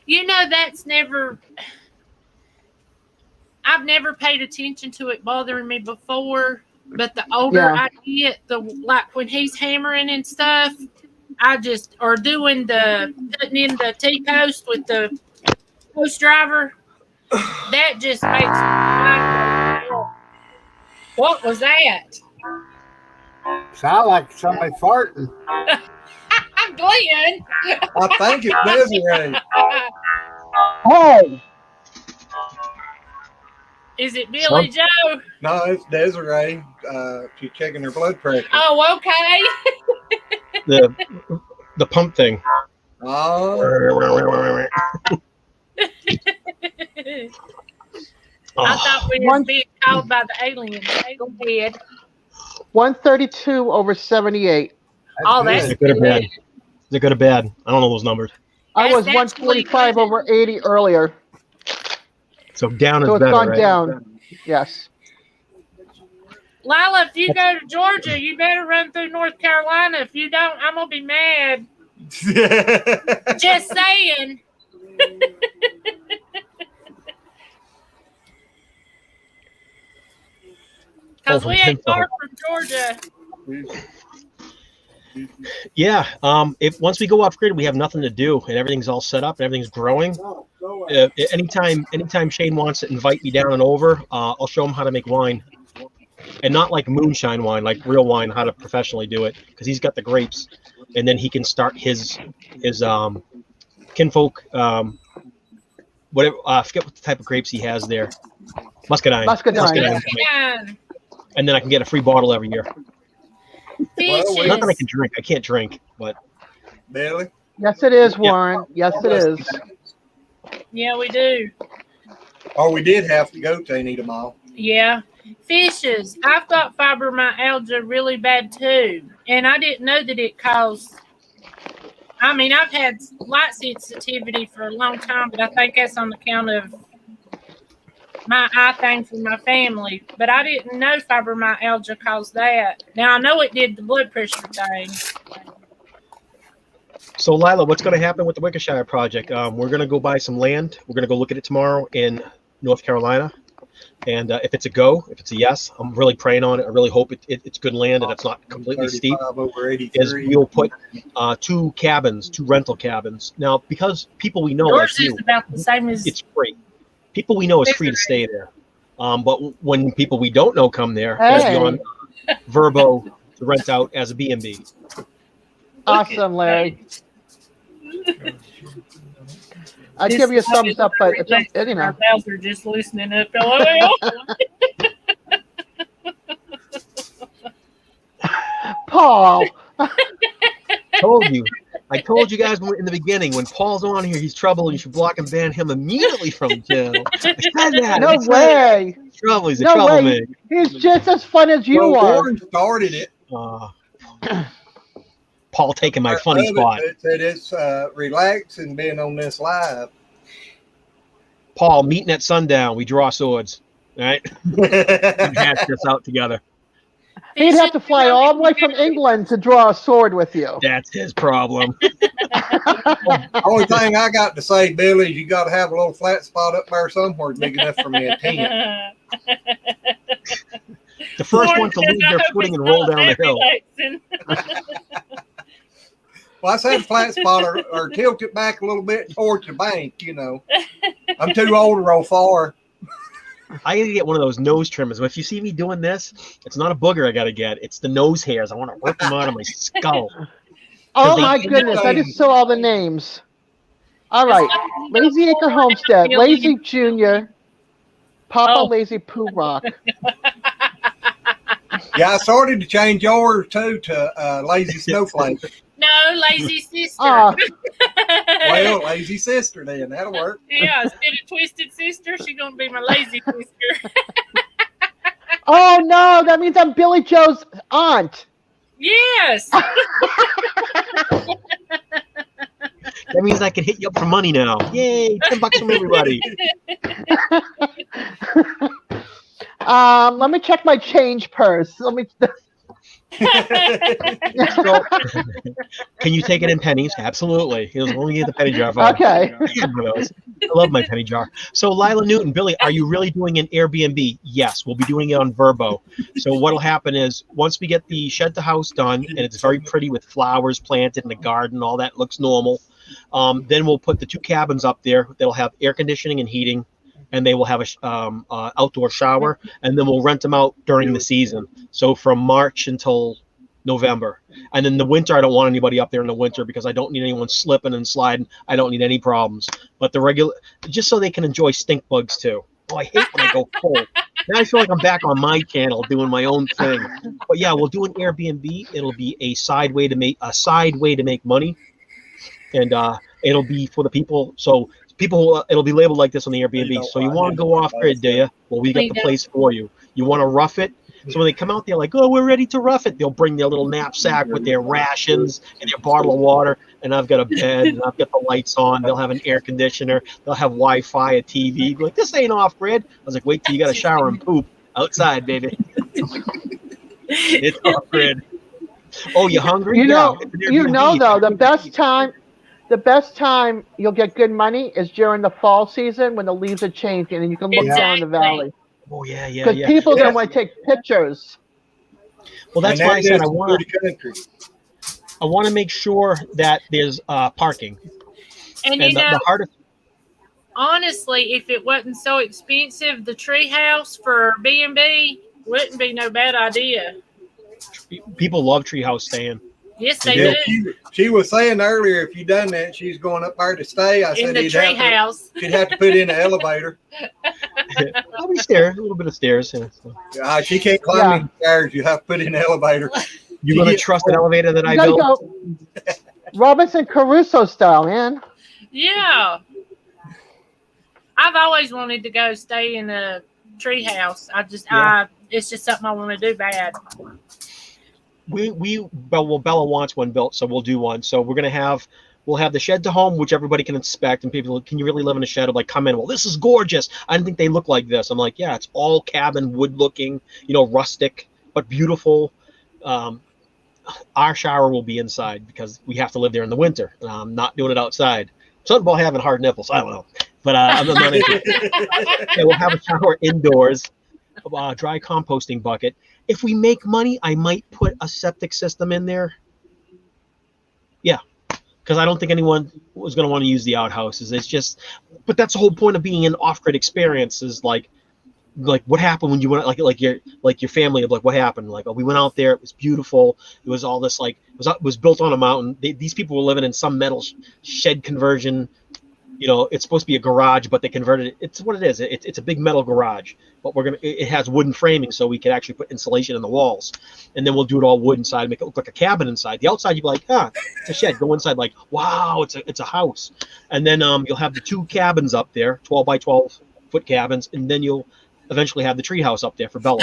S2: You know, I've never paid attention to it bothering me before, but the older I get, like when he's hammering and stuff, or doing putting in the T-post with the post driver, that just makes me laugh. What was that?
S8: Sound like somebody farting.
S2: Glenn.
S1: I think it's Desiree.
S7: Hey.
S2: Is it Billy Joe?
S1: No, it's Desiree. She's checking her blood pressure.
S2: Oh, okay.
S3: The pump thing.
S1: Oh.
S2: I thought we were being called by the aliens. Go ahead.
S7: 132 over 78.
S2: That's
S3: Is it good or bad? Is it good or bad? I don't know those numbers.
S7: I was 145 over 80 earlier.
S3: So down is
S7: so it's
S3: better,
S7: gone
S3: right?
S7: down. Yes.
S2: Lila, if you go to Georgia, you better run through North Carolina. If you don't, I'm gonna be mad. Just saying. Because we ain't far from Georgia.
S3: Yeah. If once we go off grid, we have nothing to do, and everything's all set up, and everything's growing. Anytime Shane wants to invite me down and over, I'll show him how to make wine, and not like moonshine wine, like real wine, how to professionally do it, because he's got the grapes, and then he can start his kinfolk. Whatever. I forget what the type of grapes he has there. Muscadine. And then I can get a free bottle every year. Not that I can drink. I can't drink, but.
S1: Billy?
S7: Yes, it is, Warren. Yes, it is.
S2: Yeah, we do.
S1: Oh, we did have to go to Anita Mall.
S2: Yeah. Fishes. I've got fibromyalgia really bad too. And I didn't know that it caused. I mean, I've had light sensitivity for a long time, but I think that's on account of my eye thing from my family. But I didn't know fibromyalgia caused that. Now, I know it did the blood pressure thing.
S3: So, Lila, what's going to happen with the Wickershire project? We're going to go buy some land. We're going to go look at it tomorrow in North Carolina. And if it's a go, if it's a yes, I'm really praying on it. I really hope it's good land and it's not completely steep. Is we'll put two rental cabins. Now, because people we know,
S2: yours is about the same as
S3: it's free. People we know is free to stay there. But when people we don't know come there, it'll be on Verbo to rent out as a B&B.
S7: Awesome, Larry. I'd give you a thumbs up, but it's, you know.
S2: Our are just listening up. LOL.
S7: Paul.
S3: I told you guys in the beginning, when Paul's on here, he's trouble, and you should block and ban him immediately from the channel. I said that.
S7: No way.
S3: Trouble. He's a troublemaker.
S7: He's just as fun as you are.
S1: Warren started it.
S3: Paul taking my funny spot.
S1: It's relaxing being on this live.
S3: Paul, meeting at sundown, we draw swords. All right? We hash this out together.
S7: He'd have to fly all the way from England to draw a sword with you.
S3: That's his problem.
S1: Only thing I got to say, Billy, is you got to have a little flat spot up there somewhere big enough for me to tent.
S3: The first one to leave their footing and roll down the hill.
S1: Well, I said flat spot or tilt it back a little bit towards the bank, you know. I'm too old to roll far.
S3: I gotta get one of those nose trimmers. If you see me doing this, it's not a booger I gotta get. It's the nose hairs. I want to rip them out of my skull.
S7: Oh my goodness! I just saw all the names. All right, Lazy Acre Homestead, Lazy Junior, Papa Lazy Poo Rock.
S1: Yeah, I started to change yours too to Lazy Snowflake.
S2: No, Lazy Sister.
S1: Well, Lazy Sister then. That'll work.
S2: Yeah, instead of Twisted Sister, she's going to be my Lazy Sister.
S7: Oh no, that means I'm Billy Joe's aunt.
S2: Yes.
S3: That means I can hit you up for money now. Yay, $10 from everybody.
S7: Let me check my change purse. Let me.
S3: So, can you take it in pennies? Absolutely. He'll only get the penny jar.
S7: Okay.
S3: I love my penny jar. So Lila Newton, Billy, are you really doing an Airbnb? Yes, we'll be doing it on Verbo. So what'll happen is once we get the shed to house done, and it's very pretty with flowers planted in the garden, all that looks normal. Then we'll put the 2 cabins up there that'll have air conditioning and heating, and they will have a outdoor shower, and then we'll rent them out during the season. So from March until November. And in the winter, I don't want anybody up there in the winter because I don't need anyone slipping and sliding. I don't need any problems. But the regular, just so they can enjoy stink bugs too. Oh, I hate when I go cold. Now I feel like I'm back on my channel doing my own thing. But yeah, we'll do an Airbnb. It'll be a side way to make money, and it'll be for the people. So people, it'll be labeled like this on the Airbnb. So you want to go off grid, do you? Well, we got the place for you. You want to rough it? So when they come out there like, oh, we're ready to rough it, they'll bring their little knapsack with their rations and their bottle of water, and I've got a bed, and I've got the lights on. They'll have an air conditioner. They'll have Wi-Fi, a TV. Like, this ain't off grid. I was like, wait till you got a shower and poop outside, baby. It's off grid. Oh, you hungry?
S7: You know, though, the best time you'll get good money is during the fall season when the leaves are changing and you can look down the valley.
S3: Oh, yeah.
S7: Because people don't want to take pictures.
S3: Well, that's why I said I want to make sure that there's parking.
S2: And you know, honestly, if it wasn't so expensive, the tree house for B&B wouldn't be no bad idea.
S3: People love treehouse staying.
S2: Yes, they do.
S1: She was saying earlier, if you done that, she's going up there to stay. I said
S2: in the tree house.
S1: She'd have to put in an elevator.
S3: Probably stairs, a little bit of stairs. Yeah, so.
S1: She can't climb the stairs. You have to put in an elevator.
S3: You going to trust an elevator that I built?
S7: Go Robinson Crusoe style, man.
S2: Yeah. I've always wanted to go stay in a tree house. It's just something I want to do bad.
S3: Bella wants one built, so we'll do one. So we'll have the shed to home, which everybody can inspect, and people, can you really live in a shed? Like, come in, well, this is gorgeous. I didn't think they look like this. I'm like, yeah, it's all cabin, wood looking, rustic, but beautiful. Our shower will be inside because we have to live there in the winter. I'm not doing it outside. Something about having hard nipples, I don't know. But I'm not into it. Yeah, we'll have a shower indoors, a dry composting bucket. If we make money, I might put a septic system in there. Yeah, because I don't think anyone was going to want to use the outhouses. It's just, but that's the whole point of being an off-grid experience is like what happened when you went, like your family, like what happened? Like, oh, we went out there, it was beautiful. It was all this, like, it was built on a mountain. These people were living in some metal shed conversion. It's supposed to be a garage, but they converted it. It's what it is. It's a big metal garage, but it has wooden framing, so we could actually put insulation in the walls, and then we'll do it all wood inside, make it look like a cabin inside. The outside, you'd be like, it's a shed. Go inside, like, wow, it's a house. And then you'll have the 2 cabins up there, 12 by 12 foot cabins, and then you'll eventually have the tree house up there for Bella.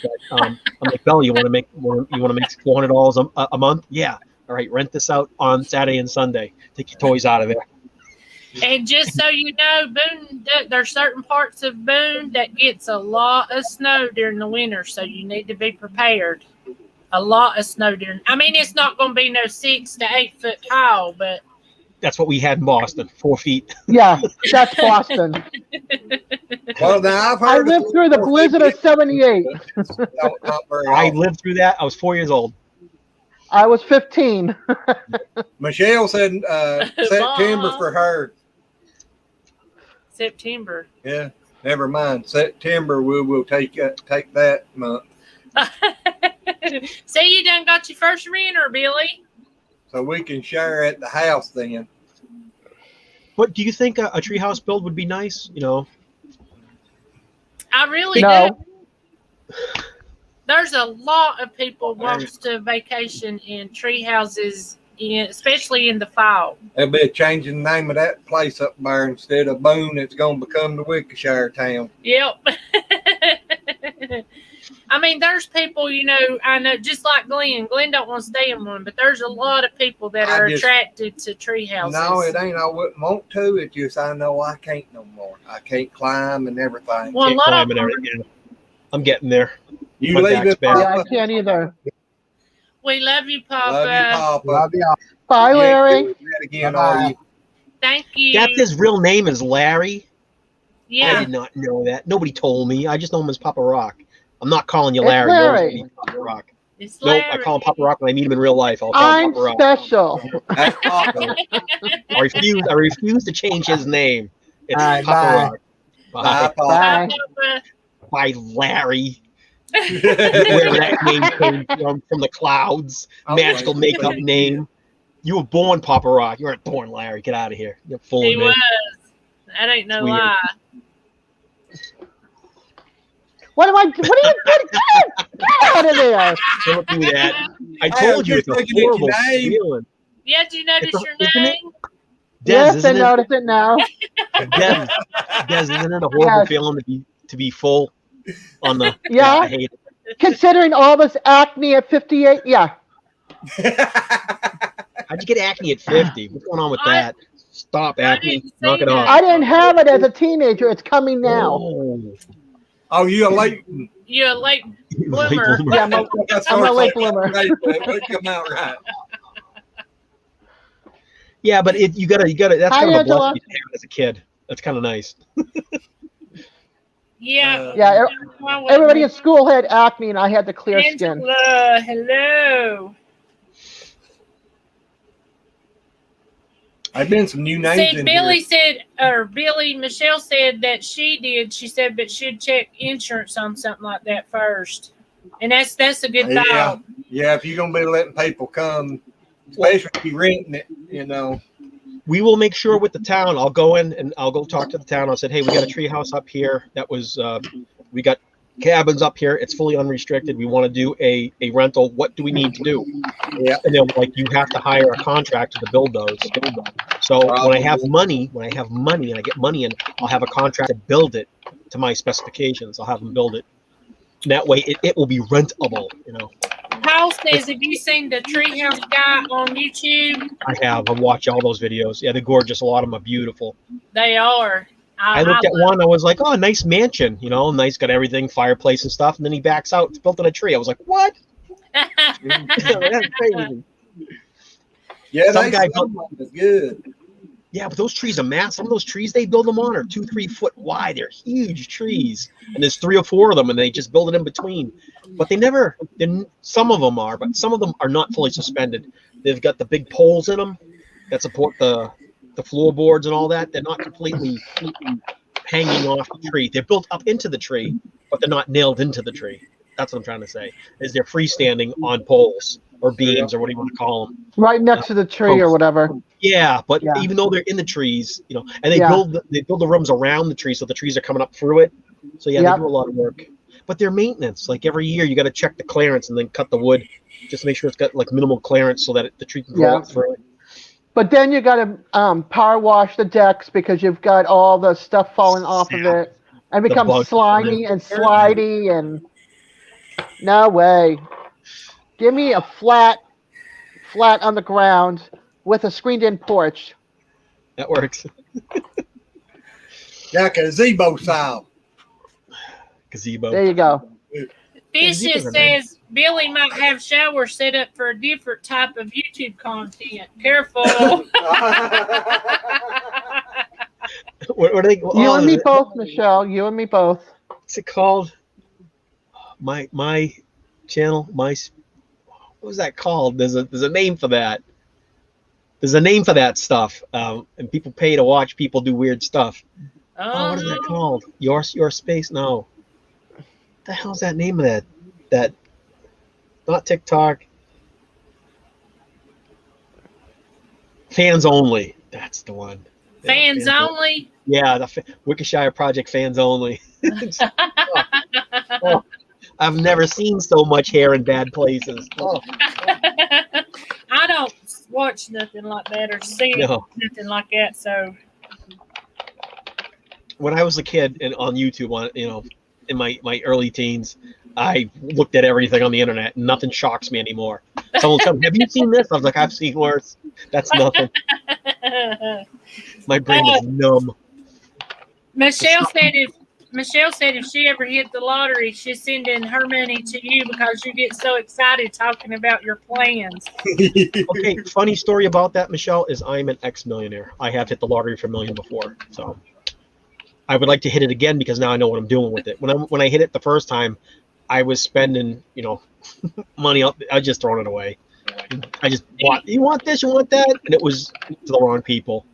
S3: But, I'm like, Bella, you want to make $400 a month? Yeah. All right, rent this out on Saturday and Sunday. Take your toys out of there.
S2: And just so you know, Boone, there's certain parts of Boone that gets a lot of snow during the winter, so you need to be prepared. A lot of snow during. I mean, it's not going to be no 6 to 8 foot tall, but
S3: that's what we had in Boston, 4 feet.
S7: Yeah, that's Boston.
S1: Well, now I
S7: lived through the blizzard of '78.
S3: I lived through that. I was 4 years old.
S7: I was 15.
S1: Michelle said September for her.
S2: September.
S1: Yeah. Never mind. September we will take that month.
S2: See, you done got your first renter, Billy.
S1: So we can share at the house then.
S3: But do you think a treehouse build would be nice? You know,
S2: I really
S7: No.
S2: do. There's a lot of people wants to vacation in tree houses, especially in the fall.
S1: They'll be changing the name of that place up there. Instead of Boone, it's going to become the Wickshire town.
S2: Yep. I mean, there's people, you know, I know, just like Glenn. Glenn don't want to stay in one, but there's a lot of people that are attracted to tree houses.
S1: No, it ain't. I wouldn't want to. It's just I know I can't no more. I can't climb and everything.
S2: Well, a lot of them,
S3: I'm getting there.
S1: You leave it, Papa.
S7: Yeah, I can't either.
S2: We love you, Papa.
S1: Love you, Papa.
S8: Love you.
S7: Bye, Larry.
S1: Again, all you.
S2: Thank you.
S3: That's his real name is Larry.
S2: Yeah.
S3: I did not know that. Nobody told me. I just know him as Papa Rock. I'm not calling you
S7: It's
S3: Larry.
S7: Larry.
S3: You're Papa Rock.
S2: It's
S3: Nope,
S2: Larry.
S3: I call him Papa Rock when I meet him in real life. I'll call
S7: I'm
S3: him Papa Rock.
S7: special.
S1: That's Papa.
S3: I refuse to change his name. It's
S8: All right,
S3: Papa
S8: bye.
S3: Rock.
S1: Bye,
S3: Bye.
S1: Papa.
S7: Bye.
S2: Papa.
S3: Bye, Larry. Where that name came from the clouds. Magical makeup name. You were born Papa Rock. You weren't born Larry. Get out of here. You're fooling
S2: He
S3: me.
S2: was. That ain't no
S3: Weird.
S2: lie.
S7: What am I? What are you doing? Get out of there!
S3: Don't do that. I told you it's a horrible feeling.
S2: Yeah, did you notice your
S3: isn't it?
S2: name?
S3: Des,
S7: Yes, I
S3: isn't it?
S7: notice it now.
S3: Des, isn't it a horrible feeling to be full on the?
S7: Yeah.
S3: I hate it.
S7: Considering all this acne at 58, yeah.
S3: How'd you get acne at 50? What's going on with that? Stop acne.
S2: didn't say
S3: Knock it
S2: that.
S3: off.
S7: I didn't have it as a teenager. It's coming now.
S3: Oh.
S1: Oh, you're late.
S2: You're a late
S3: Late
S2: bloomer.
S3: bloomer.
S7: Yeah, I'm a late bloomer.
S1: It'll come out right.
S3: Yeah, but you gotta. That's
S7: Hi,
S3: kind of a
S7: Angela.
S3: blessing to have as a kid. That's kind of nice.
S2: Yeah.
S7: Yeah, everybody in school had acne, and I had the clear skin.
S2: Angela, hello.
S1: I've been some new names
S2: See,
S1: in
S2: Billy, Michelle said that she did. She said, but she'd check insurance on something like that first. And that's a good
S1: here.
S2: thought.
S1: Yeah, if you're gonna be letting people come, especially if you're renting it, you know.
S3: We will make sure with the town. I'll go in and I'll go talk to the town. I said, hey, we got a tree house up here. That was we got cabins up here. It's fully unrestricted. We want to do a rental. What do we need to do?
S1: Yeah.
S3: And they're like, you have to hire a contractor to build those. So when I have money and I get money in, I'll have a contractor build it to my specifications. I'll have them build it. And that way it will be rentable, you know.
S2: Paul says, have you seen the treehouse guy on YouTube?
S3: I've watched all those videos. Yeah, they're gorgeous. A lot of them are beautiful.
S2: They are.
S3: I looked at one. I was like, "Oh, nice mansion, you know, nice, got everything, fireplace and stuff." And then he backs out. It's built in a tree. I was like, "What?" That's crazy.
S1: Yeah,
S3: Some guy built.
S1: is good.
S3: Yeah, but those trees are massive. Some of those trees they build them on are 2-3 foot wide. They're huge trees, and there's 3 or 4 of them, and they just build it in between. But they never. Some of them are, but some of them are not fully suspended. They've got the big poles in them that support the floorboards and all that. They're not completely hanging off the tree. They're built up into the tree, but they're not nailed into the tree. That's what I'm trying to say. Is they're freestanding on poles or beams or what do you want to call them?
S7: Right next to the tree or whatever.
S3: Yeah, but
S7: Yeah.
S3: even though they're in the trees, you know, and they build the rooms around the tree, so the trees are coming up through it. So yeah, they do a lot of work. But they're maintenance. Like every year, you got to check the clearance and then cut the wood, just to make sure it's got like minimal clearance so that the tree can grow up through it.
S7: But then you got to power wash the decks because you've got all the stuff falling off of it and becomes slimy and slidey and no way. Give me a flat on the ground with a screened-in porch.
S3: That works.
S1: Like a gazebo style.
S3: Gazebo.
S7: There you go.
S2: Fishes says Billy might have showers set up for a different type of YouTube content. Careful.
S3: What are they?
S7: You and me both, Michelle. You and me both.
S3: What's it called? My channel. What was that called? There's a name for that. There's a name for that stuff. And people pay to watch people do weird stuff. Oh, what is that called? Your Space? No. What the hell's that name of that? Not TikTok. Fans Only. That's the one.
S2: Fans Only?
S3: Yeah, the Wickershire Project Fans Only. Oh, I've never seen so much hair in bad places. Oh.
S2: I don't watch nothing like that or see nothing like that. So
S3: when I was a kid and on YouTube, in my early teens, I looked at everything on the internet. And nothing shocks me anymore. Someone will tell me, "Have you seen this?" I was like, "I've seen worse." That's nothing. My brain is numb.
S2: Michelle said if she ever hit the lottery, she's sending her money to you because you get so excited talking about your plans.
S3: Okay, funny story about that, Michelle, is I'm an ex-millionaire. I have hit the lottery for $1 million before, so I would like to hit it again because now I know what I'm doing with it. When I hit it the first time, I was spending, money up. I just throwing it away. I just bought. You want this? You want that? And it was to the wrong people.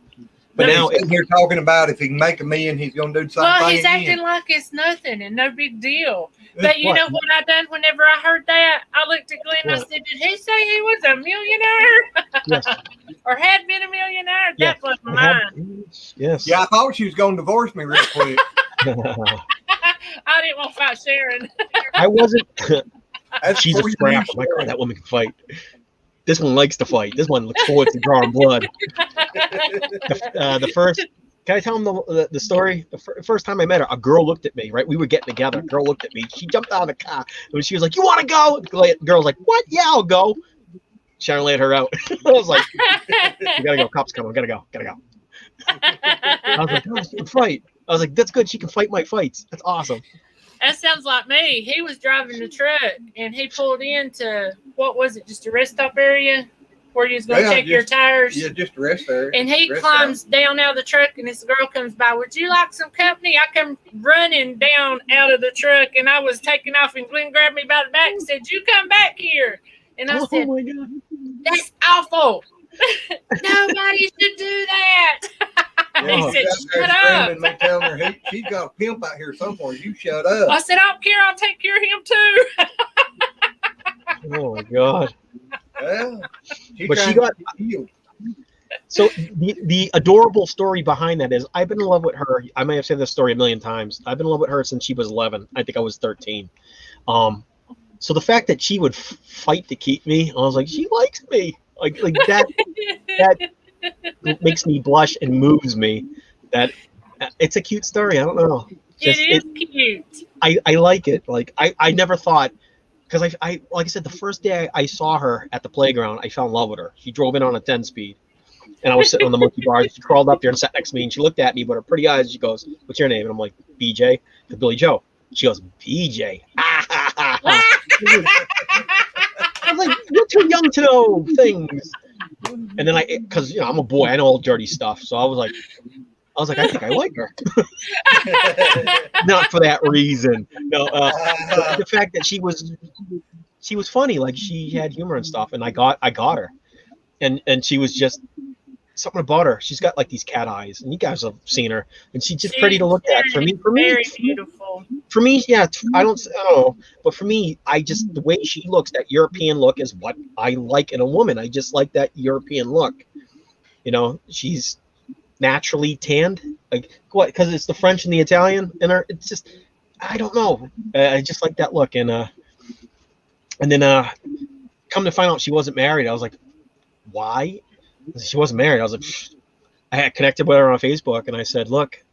S3: But now
S1: he's here talking about if he can make $1 million, he's going to do something.
S2: Well, he's acting like it's nothing and no big deal. But you know what I done whenever I heard that? I looked at Glenn and I said, did he say he was a millionaire?
S3: Yes.
S2: Or had been a millionaire? That was mine.
S3: Yes.
S1: Yeah, I thought she was going to divorce me real quick.
S2: I didn't want to fight Sharon.
S3: I wasn't. She's a scrapper. My God, that woman can fight. This one likes to fight. This one looks forward to drawing blood. The first, can I tell him the story? The first time I met her, a girl looked at me, right? We were getting together. A girl looked at me. She jumped out of the car. And she was like, "You want to go?" The girl was like, "What? Yeah, I'll go." Sharon laid her out. I was like, "We got to go. Cops coming. Gotta go. I was like, "Oh, she can fight." I was like, "That's good. She can fight my fights. That's awesome."
S2: That sounds like me. He was driving the truck and he pulled into, what was it, just a rest stop area where you was going to check your tires?
S1: Yeah, just a rest area.
S2: And he climbs down out of the truck and this girl comes by. "Would you like some company?" I come running down out of the truck and I was taking off and Glenn grabbed me by the back and said, "You come back here." And I said,
S3: my God.
S2: "That's awful. Nobody should do that." He said, "Shut up."
S1: Me telling her, she's got a pimp out here somewhere. You shut up.
S2: I said, "I don't care. I'll take care of him too."
S3: Oh my God.
S1: Yeah.
S3: But she got healed. So the adorable story behind that is I've been in love with her. I may have said this story 1,000,000 times. I've been in love with her since she was 11. I think I was 13. So the fact that she would fight to keep me, I was like, she likes me. Like that makes me blush and moves me. That it's a cute story. I don't know.
S2: It is cute.
S3: I like it. Like I never thought, because I like I said, the first day I saw her at the playground, I fell in love with her. She drove in on a 10-speed, and I was sitting on the monkey bars. She crawled up there and sat next to me, and she looked at me with her pretty eyes. She goes, "What's your name?" And I'm like, "BJ." To Billy Joe. She goes, "BJ." I was like, "You're too young to know things." And then because I'm a boy, I know all dirty stuff. So I was like, I think I like her. Not for that reason. No, the fact that she was funny, like she had humor and stuff, and I got her, and she was just something about her. She's got like these cat eyes, and you guys have seen her, and she's just pretty to look at. For me,
S2: very beautiful.
S3: For me, yeah, I don't know, but for me, the way she looks, that European look is what I like in a woman. I just like that European look. She's naturally tanned, like what? Because it's the French and the Italian in her. It's just, I don't know. I just like that look, and then come to find out she wasn't married. I was like, why? She wasn't married. I was like, I had connected with her on Facebook, and I said, "Look,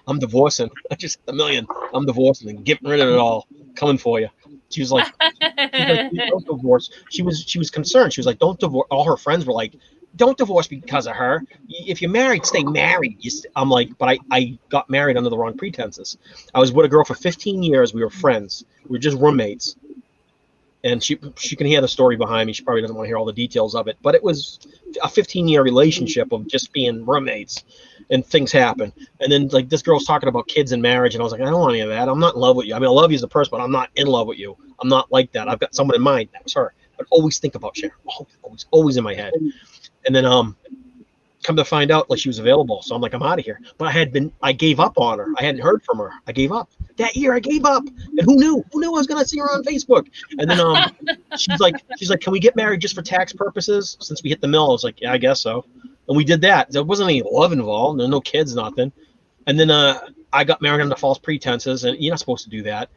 S3: I'm divorcing. I just $1 million. I'm divorcing and getting rid of it all. Coming for you." She was like, "Don't divorce." She was concerned. She was like, "Don't divorce." All her friends were like, "Don't divorce because of her. If you're married, stay married." I'm like, but I got married under the wrong pretenses. I was with a girl for 15 years. We were friends. We were just roommates. And she can hear the story behind me. She probably doesn't want to hear all the details of it. But it was a 15-year relationship of just being roommates, and things happen. And then like this girl's talking about kids and marriage, and I was like, I don't want any of that. I'm not in love with you. I mean, I love you as a person, but I'm not in love with you. I'm not like that. I've got someone in mind. That was her. But always think about Sharon. Always in my head. And then come to find out, like, she was available. So I'm like, I'm out of here. But I gave up on her. I hadn't heard from her. I gave up. That year I gave up. And who knew? Who knew I was going to see her on Facebook? And then she's like, can we get married just for tax purposes? Since we hit the mill. I was like, yeah, I guess so. And we did that. There wasn't any love involved. There's no kids, nothing. And then I got married under false pretenses, and you're not supposed to do that.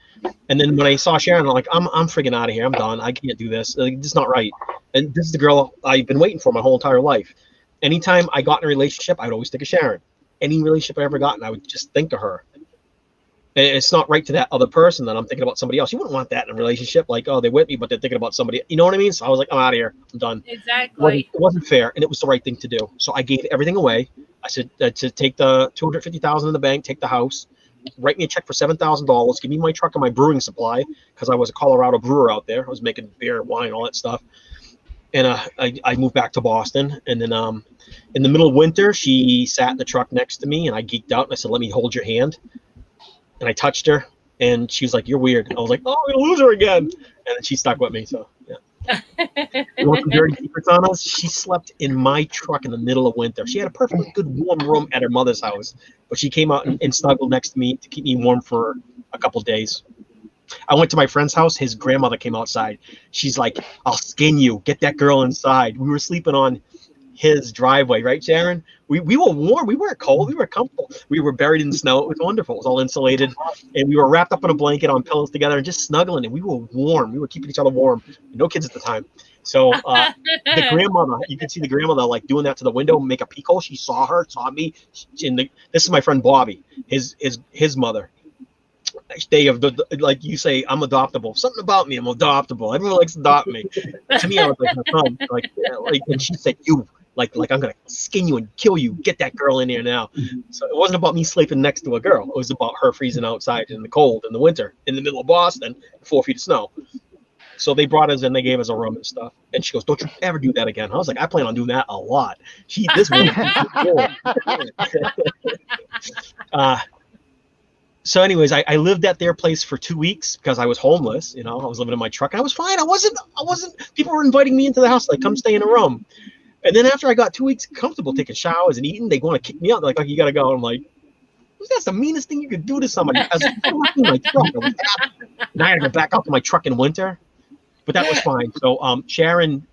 S3: And then when I saw Sharon, I'm like, I'm freaking out of here. I'm done. I can't do this. Like, this is not right. And this is the girl I've been waiting for my whole entire life. Anytime I got in a relationship, I'd always think of Sharon. Any relationship I ever gotten, I would just think of her. And it's not right to that other person that I'm thinking about somebody else. You wouldn't want that in a relationship, like, oh, they're with me, but they're thinking about somebody. You know what I mean? So I was like, I'm out of here. I'm done.
S2: Exactly.
S3: It wasn't fair, and it was the right thing to do. So I gave everything away. I said to take the $250,000 in the bank, take the house, write me a check for $7,000, give me my truck and my brewing supply, because I was a Colorado brewer out there. I was making beer, wine, all that stuff. And I moved back to Boston. And then in the middle of winter, she sat in the truck next to me, and I geeked out, and I said, let me hold your hand. And I touched her, and she was like, you're weird. And I was like, oh, I'm going to lose her again. And then she stuck with me, so yeah. You want some dirty secrets on us? She slept in my truck in the middle of winter. She had a perfectly good warm room at her mother's house, but she came out and snuggled next to me to keep me warm for a couple days. I went to my friend's house. His grandmother came outside. She's like, I'll skin you. Get that girl inside. We were sleeping on his driveway, right, Sharon? We were warm. We weren't cold. We were comfortable. We were buried in the snow. It was wonderful. It was all insulated. And we were wrapped up in a blanket on pillows together and just snuggling. And we were warm. We were keeping each other warm. No kids at the time. So the grandmother, you could see the grandmother like doing that to the window, make a peek hole. She saw her, saw me. This is my friend Bobby, his mother. They have like you say, I'm adoptable. Something about me, I'm adoptable. Everyone likes to adopt me. To me, I was like, my son, like, and she said, you. Like I'm gonna skin you and kill you. Get that girl in here now. So it wasn't about me sleeping next to a girl. It was about her freezing outside in the cold in the winter in the middle of Boston, 4 feet of snow. So they brought us in. They gave us a room and stuff. And she goes, "Don't you ever do that again." I was like, "I plan on doing that a lot." This woman. So anyways, I lived at their place for 2 weeks because I was homeless. You know, I was living in my truck. I was fine. I wasn't. People were inviting me into the house, like, come stay in a room. And then after I got 2 weeks comfortable taking showers and eating, they want to kick me out. They're like, "Oh, you got to go." I'm like, that's the meanest thing you could do to somebody. I was in my truck. And I had to go back out to my truck in winter. But that was fine. So Sharon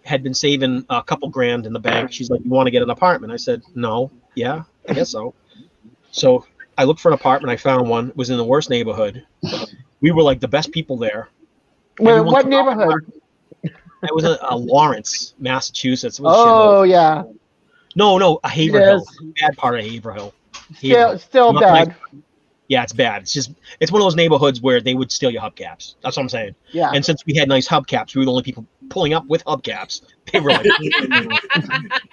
S3: had been saving a couple grand in the bank. She's like, "You want to get an apartment?" I said, "No." "Yeah, I guess so." So I looked for an apartment. I found one. It was in the worst neighborhood. We were like the best people there.
S7: Where? What neighborhood?
S3: It was a Lawrence, Massachusetts.
S7: Oh, yeah.
S3: No, a Haverhill. Bad part of Haverhill.
S7: Still bad.
S3: Yeah, it's bad. It's one of those neighborhoods where they would steal your hubcaps. That's what I'm saying. Yeah. And since we had nice hubcaps, we were the only people pulling up with hubcaps. They were like,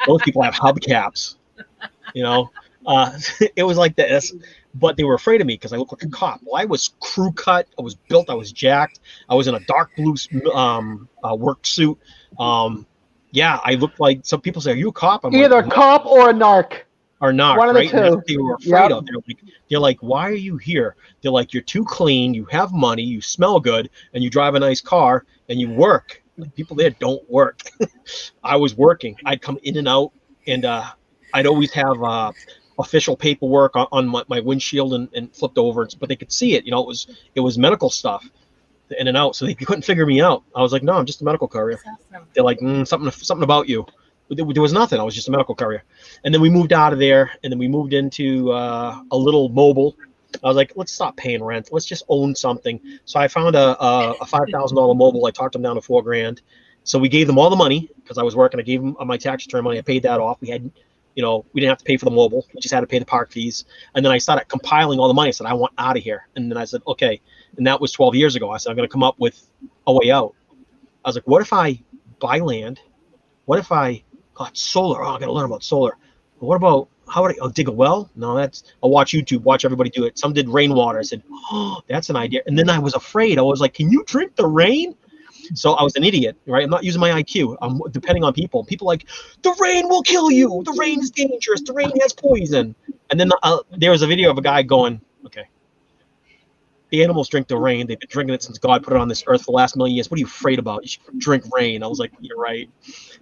S3: those people have hubcaps. You know, it was like this. But they were afraid of me because I looked like a cop. Well, I was crew cut. I was built. I was jacked. I was in a dark blue work suit. Yeah, I looked like some people say, "Are you a cop?" I'm
S7: either
S3: like,
S7: cop or a narc.
S3: Or narc,
S7: one of
S3: right?
S7: the two.
S3: That's what they were afraid of. They're like, "Why are you here?" They're like, "You're too clean. You have money. You smell good, and you drive a nice car, and you work." Like, people there don't work. I was working. I'd come in and out, and I'd always have official paperwork on my windshield and flipped over, but they could see it. You know, it was medical stuff, in and out, so they couldn't figure me out. I was like, "No, I'm just a medical courier." They're like, something about you. There was nothing. I was just a medical courier. And then we moved out of there, and then we moved into a little mobile. I was like, let's stop paying rent. Let's just own something. So I found a $5,000 mobile. I talked them down to $4,000. So we gave them all the money because I was working. I gave them my tax return money. I paid that off. We had, we didn't have to pay for the mobile. We just had to pay the park fees. And then I started compiling all the money. I said, I want out of here. And then I said, okay. And that was 12 years ago. I said, I'm going to come up with a way out. I was like, what if I buy land? What if I got solar? Oh, I got to learn about solar. But what about, how would I dig a well? No, I'll watch YouTube, watch everybody do it. Some did rainwater. I said, oh, that's an idea. And then I was afraid. I was like, can you drink the rain? So I was an idiot, right? I'm not using my IQ. I'm depending on people. People like, the rain will kill you. The rain is dangerous. The rain has poison. And then there was a video of a guy going, okay, The animals drink the rain. They've been drinking it since God put it on this earth for the last million years. What are you afraid about? You should drink rain. I was like, you're right.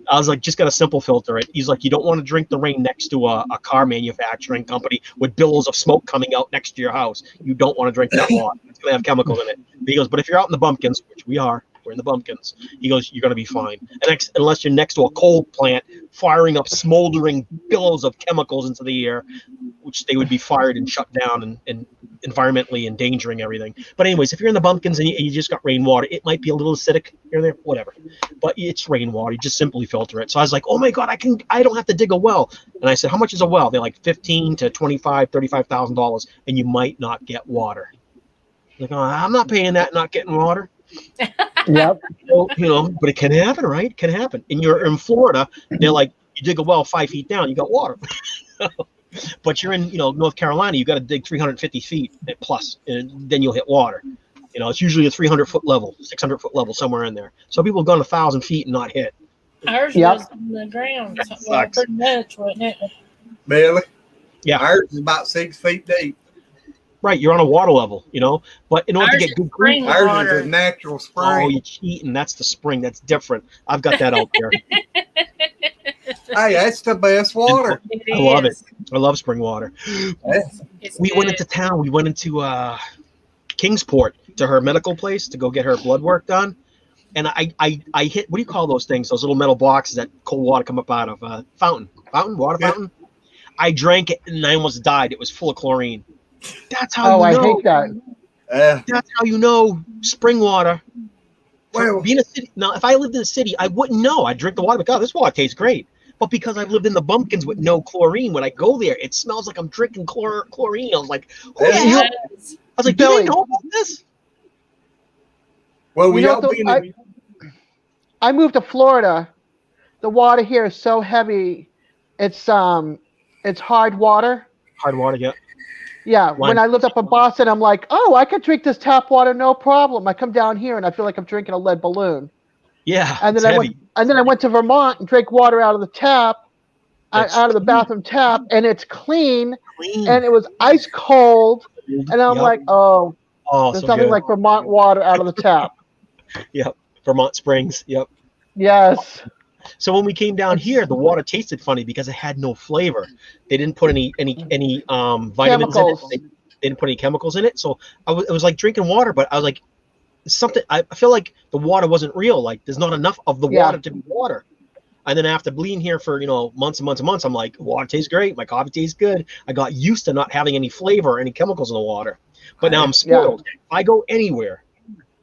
S3: I was like, just got a simple filter it. He's like, you don't want to drink the rain next to a car manufacturing company with billows of smoke coming out next to your house. You don't want to drink that water. It's going to have chemicals in it. But he goes, but if you're out in the bumpkins, which we are, we're in the bumpkins. He goes, you're going to be fine. And unless you're next to a coal plant firing up smoldering billows of chemicals into the air, which they would be fired and shut down and environmentally endangering everything. But anyways, if you're in the bumpkins and you just got rainwater, it might be a little acidic here and there, whatever. But it's rainwater. You just simply filter it. So I was like, oh my God, I don't have to dig a well. And I said, how much is a well? They're like $15,000 to $25,000, $35,000, and you might not get water. Like, oh, I'm not paying that, not getting water.
S7: Yep.
S3: So, but it can happen, right? It can happen. And you're in Florida, they're like, you dig a well 5 feet down, you got water. But you're in, North Carolina, you got to dig 350 feet plus, and then you'll hit water. It's usually a 300-foot level, 600-foot level, somewhere in there. So people have gone 1,000 feet and not hit.
S2: Ours was on the ground. Well, pretty much, wasn't it?
S1: Really?
S3: Yeah.
S1: Ours is about 6 feet deep.
S3: Right, you're on a water level, But in order to get good
S2: spring
S3: water,
S1: ours is a natural spring.
S3: Oh, you're cheating. That's the spring. That's different. I've got that out there.
S1: Hey, that's the best water.
S3: I love it. I love spring water. We went
S2: good.
S3: into town. We went into Kingsport to her medical place to go get her blood work done. And I hit, what do you call those things? Those little metal boxes that cold water come up out of. Water fountain. I drank it and I almost died. It was full of chlorine. That's how
S7: I hate that.
S3: That's how you know spring water.
S1: Well,
S3: Being a city, now, if I lived in a city, I wouldn't know. I'd drink the water, but God, this water tastes great. But because I've lived in the bumpkins with no chlorine, when I go there, it smells like I'm drinking chlorine. I was like, who the hell? I was like,
S7: Billy,
S3: do they know about this?
S1: well,
S7: I moved to Florida. The water here is so heavy. It's hard water.
S3: Hard water, yeah.
S7: Yeah, when I lived up in Boston, I'm like, oh, I could drink this tap water, no problem. I come down here and I feel like I'm drinking a lead balloon.
S3: Yeah,
S7: And then I went to Vermont and drank water out of the tap, out of the bathroom tap, and it's clean. And it was ice cold. And I'm like, oh, there's nothing like Vermont water out of the tap.
S3: Yep, Vermont Springs. Yep.
S7: Yes.
S3: So when we came down here, the water tasted funny because it had no flavor. They didn't put any vitamins
S7: chemicals
S3: in it. They didn't put any chemicals in it. So it was like drinking water, but I was like, something. I feel like the water wasn't real. Like there's not enough of the water to be water. And then after being here for months and months and months, I'm like, water tastes great. My coffee tastes good. I got used to not having any flavor or any chemicals in the water. But now I'm spoiled. If I go anywhere,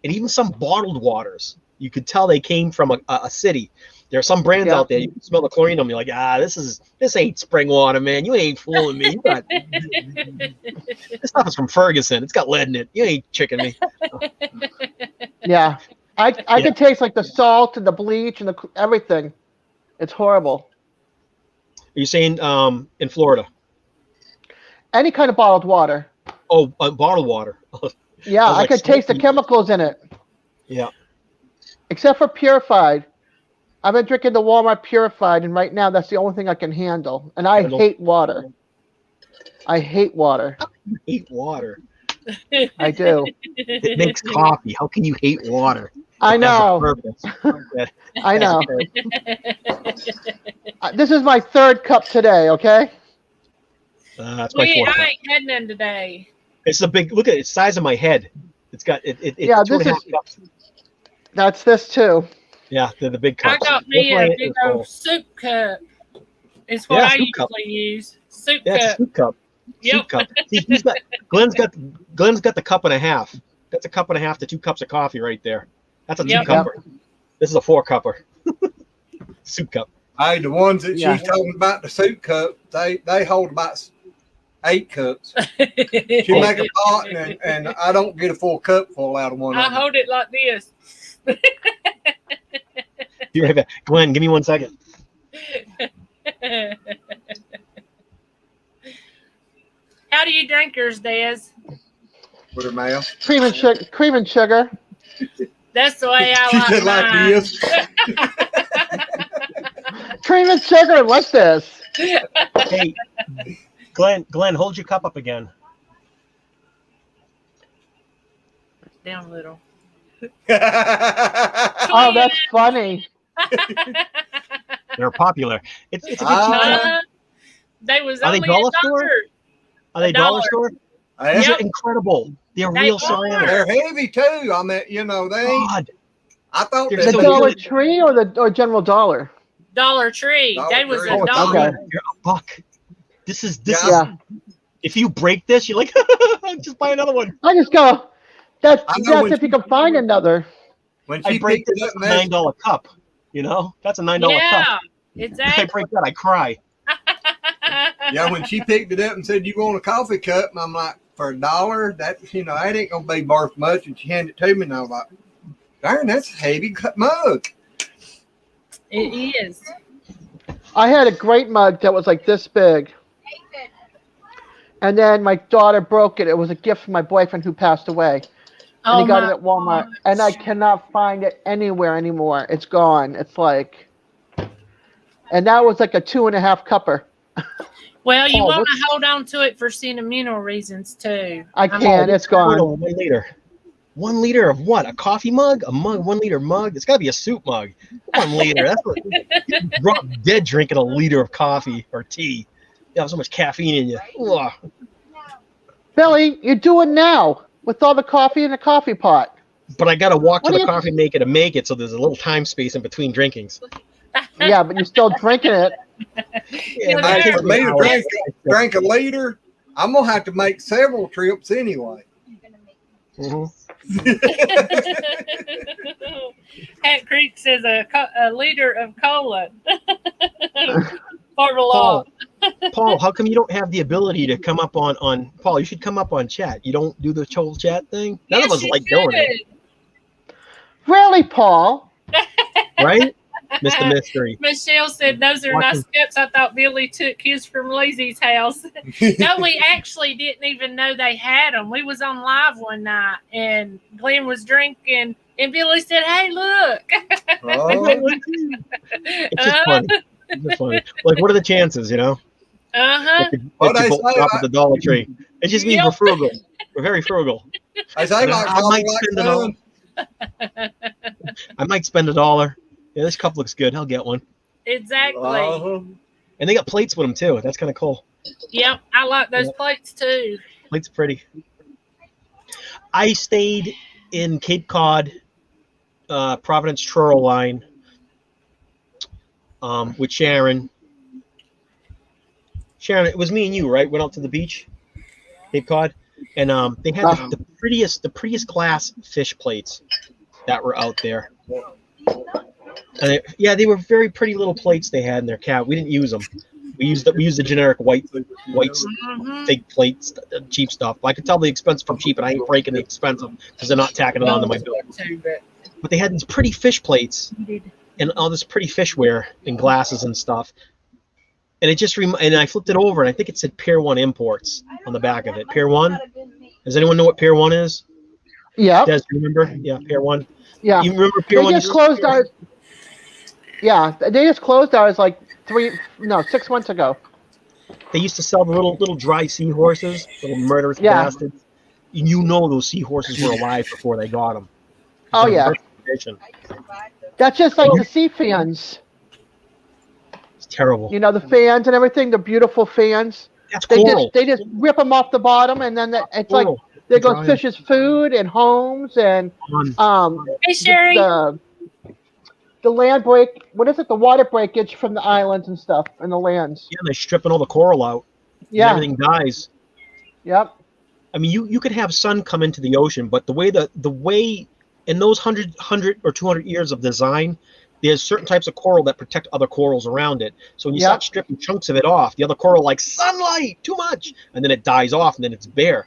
S3: and even some bottled waters, you could tell they came from a city. There are some brands out there, you can smell the chlorine on them. You're like, this ain't spring water, man. You ain't fooling me. This stuff is from Ferguson. It's got lead in it. You ain't tricking me.
S7: Yeah. I can taste like the salt and the bleach and everything. It's horrible.
S3: Are you saying in Florida?
S7: Any kind of bottled water.
S3: Oh, bottled water.
S7: Yeah, I could taste the chemicals in it.
S3: Yeah.
S7: Except for purified. I've been drinking the Walmart purified, and right now that's the only thing I can handle. And I hate water. I hate water.
S3: You hate water.
S7: I do.
S3: It makes coffee. How can you hate water?
S7: I know. I know. This is my third cup today, okay?
S3: That's my fourth cup.
S2: I ain't had none today.
S3: It's a big, look at it, it's the size of my head. It's got, it's
S7: yeah,
S3: this is, cups.
S7: That's this too.
S3: Yeah, they're the big cups.
S2: I got me a big old soup cup. It's what I usually use. Soup cup.
S3: Soup cup.
S2: Yep.
S3: Soup cup. See, Glenn's got the cup and a half. That's a cup and a half to 2 cups of coffee right there. That's a 2-cupper. This is a 4-cupper. Soup cup.
S1: Hey, the ones that she's talking about, the soup cup, they hold about 8 cups. She make a pot, and I don't get a full cup full out of one.
S2: I hold it like this.
S3: Be right back. Glenn, give me 1 second.
S2: How do you drink yours, Des?
S1: With her mouth.
S7: Cream and sugar.
S2: That's the way I
S1: She said
S2: like
S1: like this.
S7: Cream and sugar. What's this?
S3: Hey, Glenn, hold your cup up again.
S2: down a little.
S7: Oh, that's funny.
S3: They're popular. It's a good cheap.
S2: They was
S3: Are they
S2: only
S3: dollar
S2: $1.
S3: store? Are they dollar store? These are incredible. They're real ceramic.
S1: They're heavy too. I mean, you know, they ain't.
S3: God.
S1: I thought
S7: The Dollar Tree or General Dollar?
S2: Dollar Tree. They was
S3: Oh,
S2: $1.
S3: okay. You're a buck. This is. If you break this, you're like, just buy another one.
S7: I just go. That's if you can find another.
S1: When
S3: I break this, that's a $9 cup. You know, that's a $9 cup.
S2: Exactly.
S3: If I break that, I cry.
S1: Yeah, when she picked it up and said, "You want a coffee cup?" and I'm like, "For $1, that that ain't gonna be worth much." And she handed it to me, and I was like, "Darn, that's a heavy mug."
S2: It is.
S7: I had a great mug that was like this big. And then my daughter broke it. It was a gift from my boyfriend who passed away. And he got it at Walmart. Gosh. And I cannot find it anywhere anymore. It's gone. It's like, and that was like a 2.5 cupper.
S2: Well, you want to hold on to it for sentimental reasons too.
S7: I can't. It's gone.
S3: 1 liter. 1 liter of what? A coffee mug? A mug? 1 liter mug? It's got to be a soup mug. 1 liter. That's what you drop dead drinking a liter of coffee or tea. You have so much caffeine in you. Ugh.
S7: Billy, you do it now with all the coffee in the coffee pot.
S3: But I got to walk to the coffee maker to make it, so there's a little time space in between drinkings.
S7: Yeah, but you're still drinking it.
S1: Yeah, for me to drink a liter, I'm going to have to make several trips anyway.
S2: Hat Creek says a liter of cola for the law.
S3: Paul, how come you don't have the ability to come up on Paul? You should come up on chat. You don't do the whole chat thing. None of us like doing it.
S7: Really, Paul?
S3: Right, Mr. Mystery.
S2: Michelle said those are nice cups. I thought Billy took his from Lizzie's house. No, we actually didn't even know they had them. We was on live one night, and Glenn was drinking, and Billy said, "Hey, look."
S3: It's just funny. It's just funny. Like, what are the chances, you know? That you drop at the Dollar Tree. It just means we're frugal. We're very frugal. I might spend $1. Yeah, this cup looks good. I'll get one.
S2: Exactly.
S3: And they got plates with them too. That's kind of cool.
S2: Yep, I like those plates too.
S3: Plates are pretty. I stayed in Cape Cod, Providence Truro line, with Sharon. Sharon, it was me and you, right? Went out to the beach, Cape Cod, and they had the prettiest glass fish plates that were out there. And they were very pretty little plates they had in their cab. We didn't use them. We used the generic white fake plates, cheap stuff. I could tell the expensive from cheap, and I ain't breaking the expensive because they're not tacking it onto my bill. But they had these pretty fish plates and all this pretty fishware and glasses and stuff. And it just and I flipped it over, and I think it said Pier 1 Imports on the back of it. Pier 1? Does anyone know what Pier 1 is?
S7: Yeah.
S3: Des, you remember? Yeah, Pier 1.
S7: Yeah.
S3: You remember Pier 1?
S7: They just closed ours. Yeah, they just closed ours like 6 months ago.
S3: They used to sell the little dry seahorses, little murderous bastards. You know those seahorses were alive before they got them.
S7: Oh, yeah. That's just like the sea fans.
S3: It's terrible.
S7: You know, the fans and everything, the beautiful fans.
S3: That's coral.
S7: They just rip them off the bottom, and then it's coral. Like there goes fish's food and homes and
S2: Hey, Sherry.
S7: The land break. What is it? The water breakage from the islands and stuff and the lands.
S3: Yeah, they're stripping all the coral out.
S7: Yeah,
S3: everything dies.
S7: Yep.
S3: I mean, you could have sun come into the ocean, but the way in those 100 or 200 years of design, there's certain types of coral that protect other corals around it. So when you start stripping chunks of it off, the other coral like sunlight too much, and then it dies off, and then it's bare.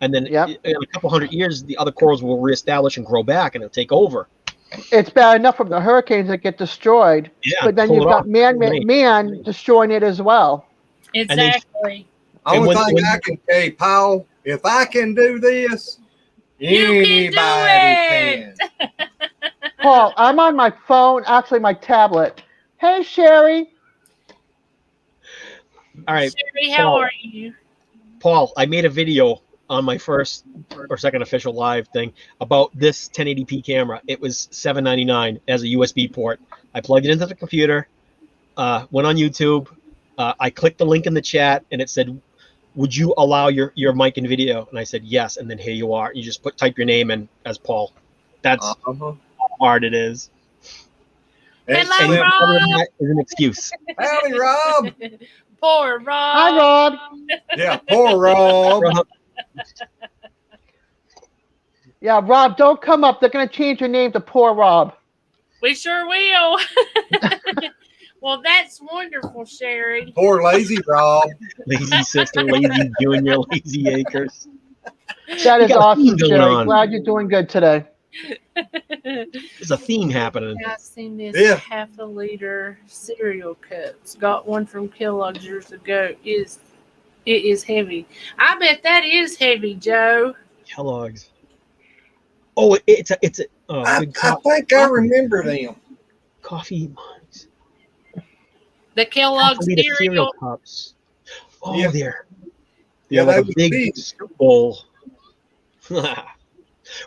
S3: And then in a couple 100 years, the other corals will reestablish and grow back, and it'll take over.
S7: It's bad enough from the hurricanes that get destroyed, but then you've got man destroying it as well.
S2: Exactly.
S1: Only thing I can say, Paul, if I can do this, anybody can.
S7: Paul, I'm on my phone, actually my tablet. Hey, Sherry.
S3: All right.
S2: Sherry, how are you?
S3: Paul, I made a video on my first or second official live thing about this 1080p camera. It was $7.99 as a USB port. I plugged it into the computer, went on YouTube. I clicked the link in the chat, and it said, "Would you allow your mic and video?" And I said yes. And then here you are. You just type your name in as Paul. That's how hard it is.
S2: Hello, Rob.
S3: That is an excuse.
S1: Howdy, Rob.
S2: Poor Rob.
S7: Hi, Rob.
S1: Yeah, poor Rob.
S7: Yeah, Rob, don't come up. They're going to change your name to Poor Rob.
S2: We sure will. Well, that's wonderful, Sherry.
S1: Poor lazy Rob.
S3: Lazy sister, lazy junior, lazy acres.
S7: That is awesome, Sherry.
S3: On.
S7: Glad you're doing good today.
S3: There's a theme happening.
S2: I've seen this half a liter cereal cups. Got one from Kellogg's years ago. It is heavy. I bet that is heavy, Joe.
S3: Kellogg's. Oh, it's a.
S1: I think I remember them.
S3: Coffee mugs.
S2: The Kellogg's cereal
S3: cups. Oh, yeah. There.
S1: Yeah,
S3: like
S1: that
S3: a big bowl.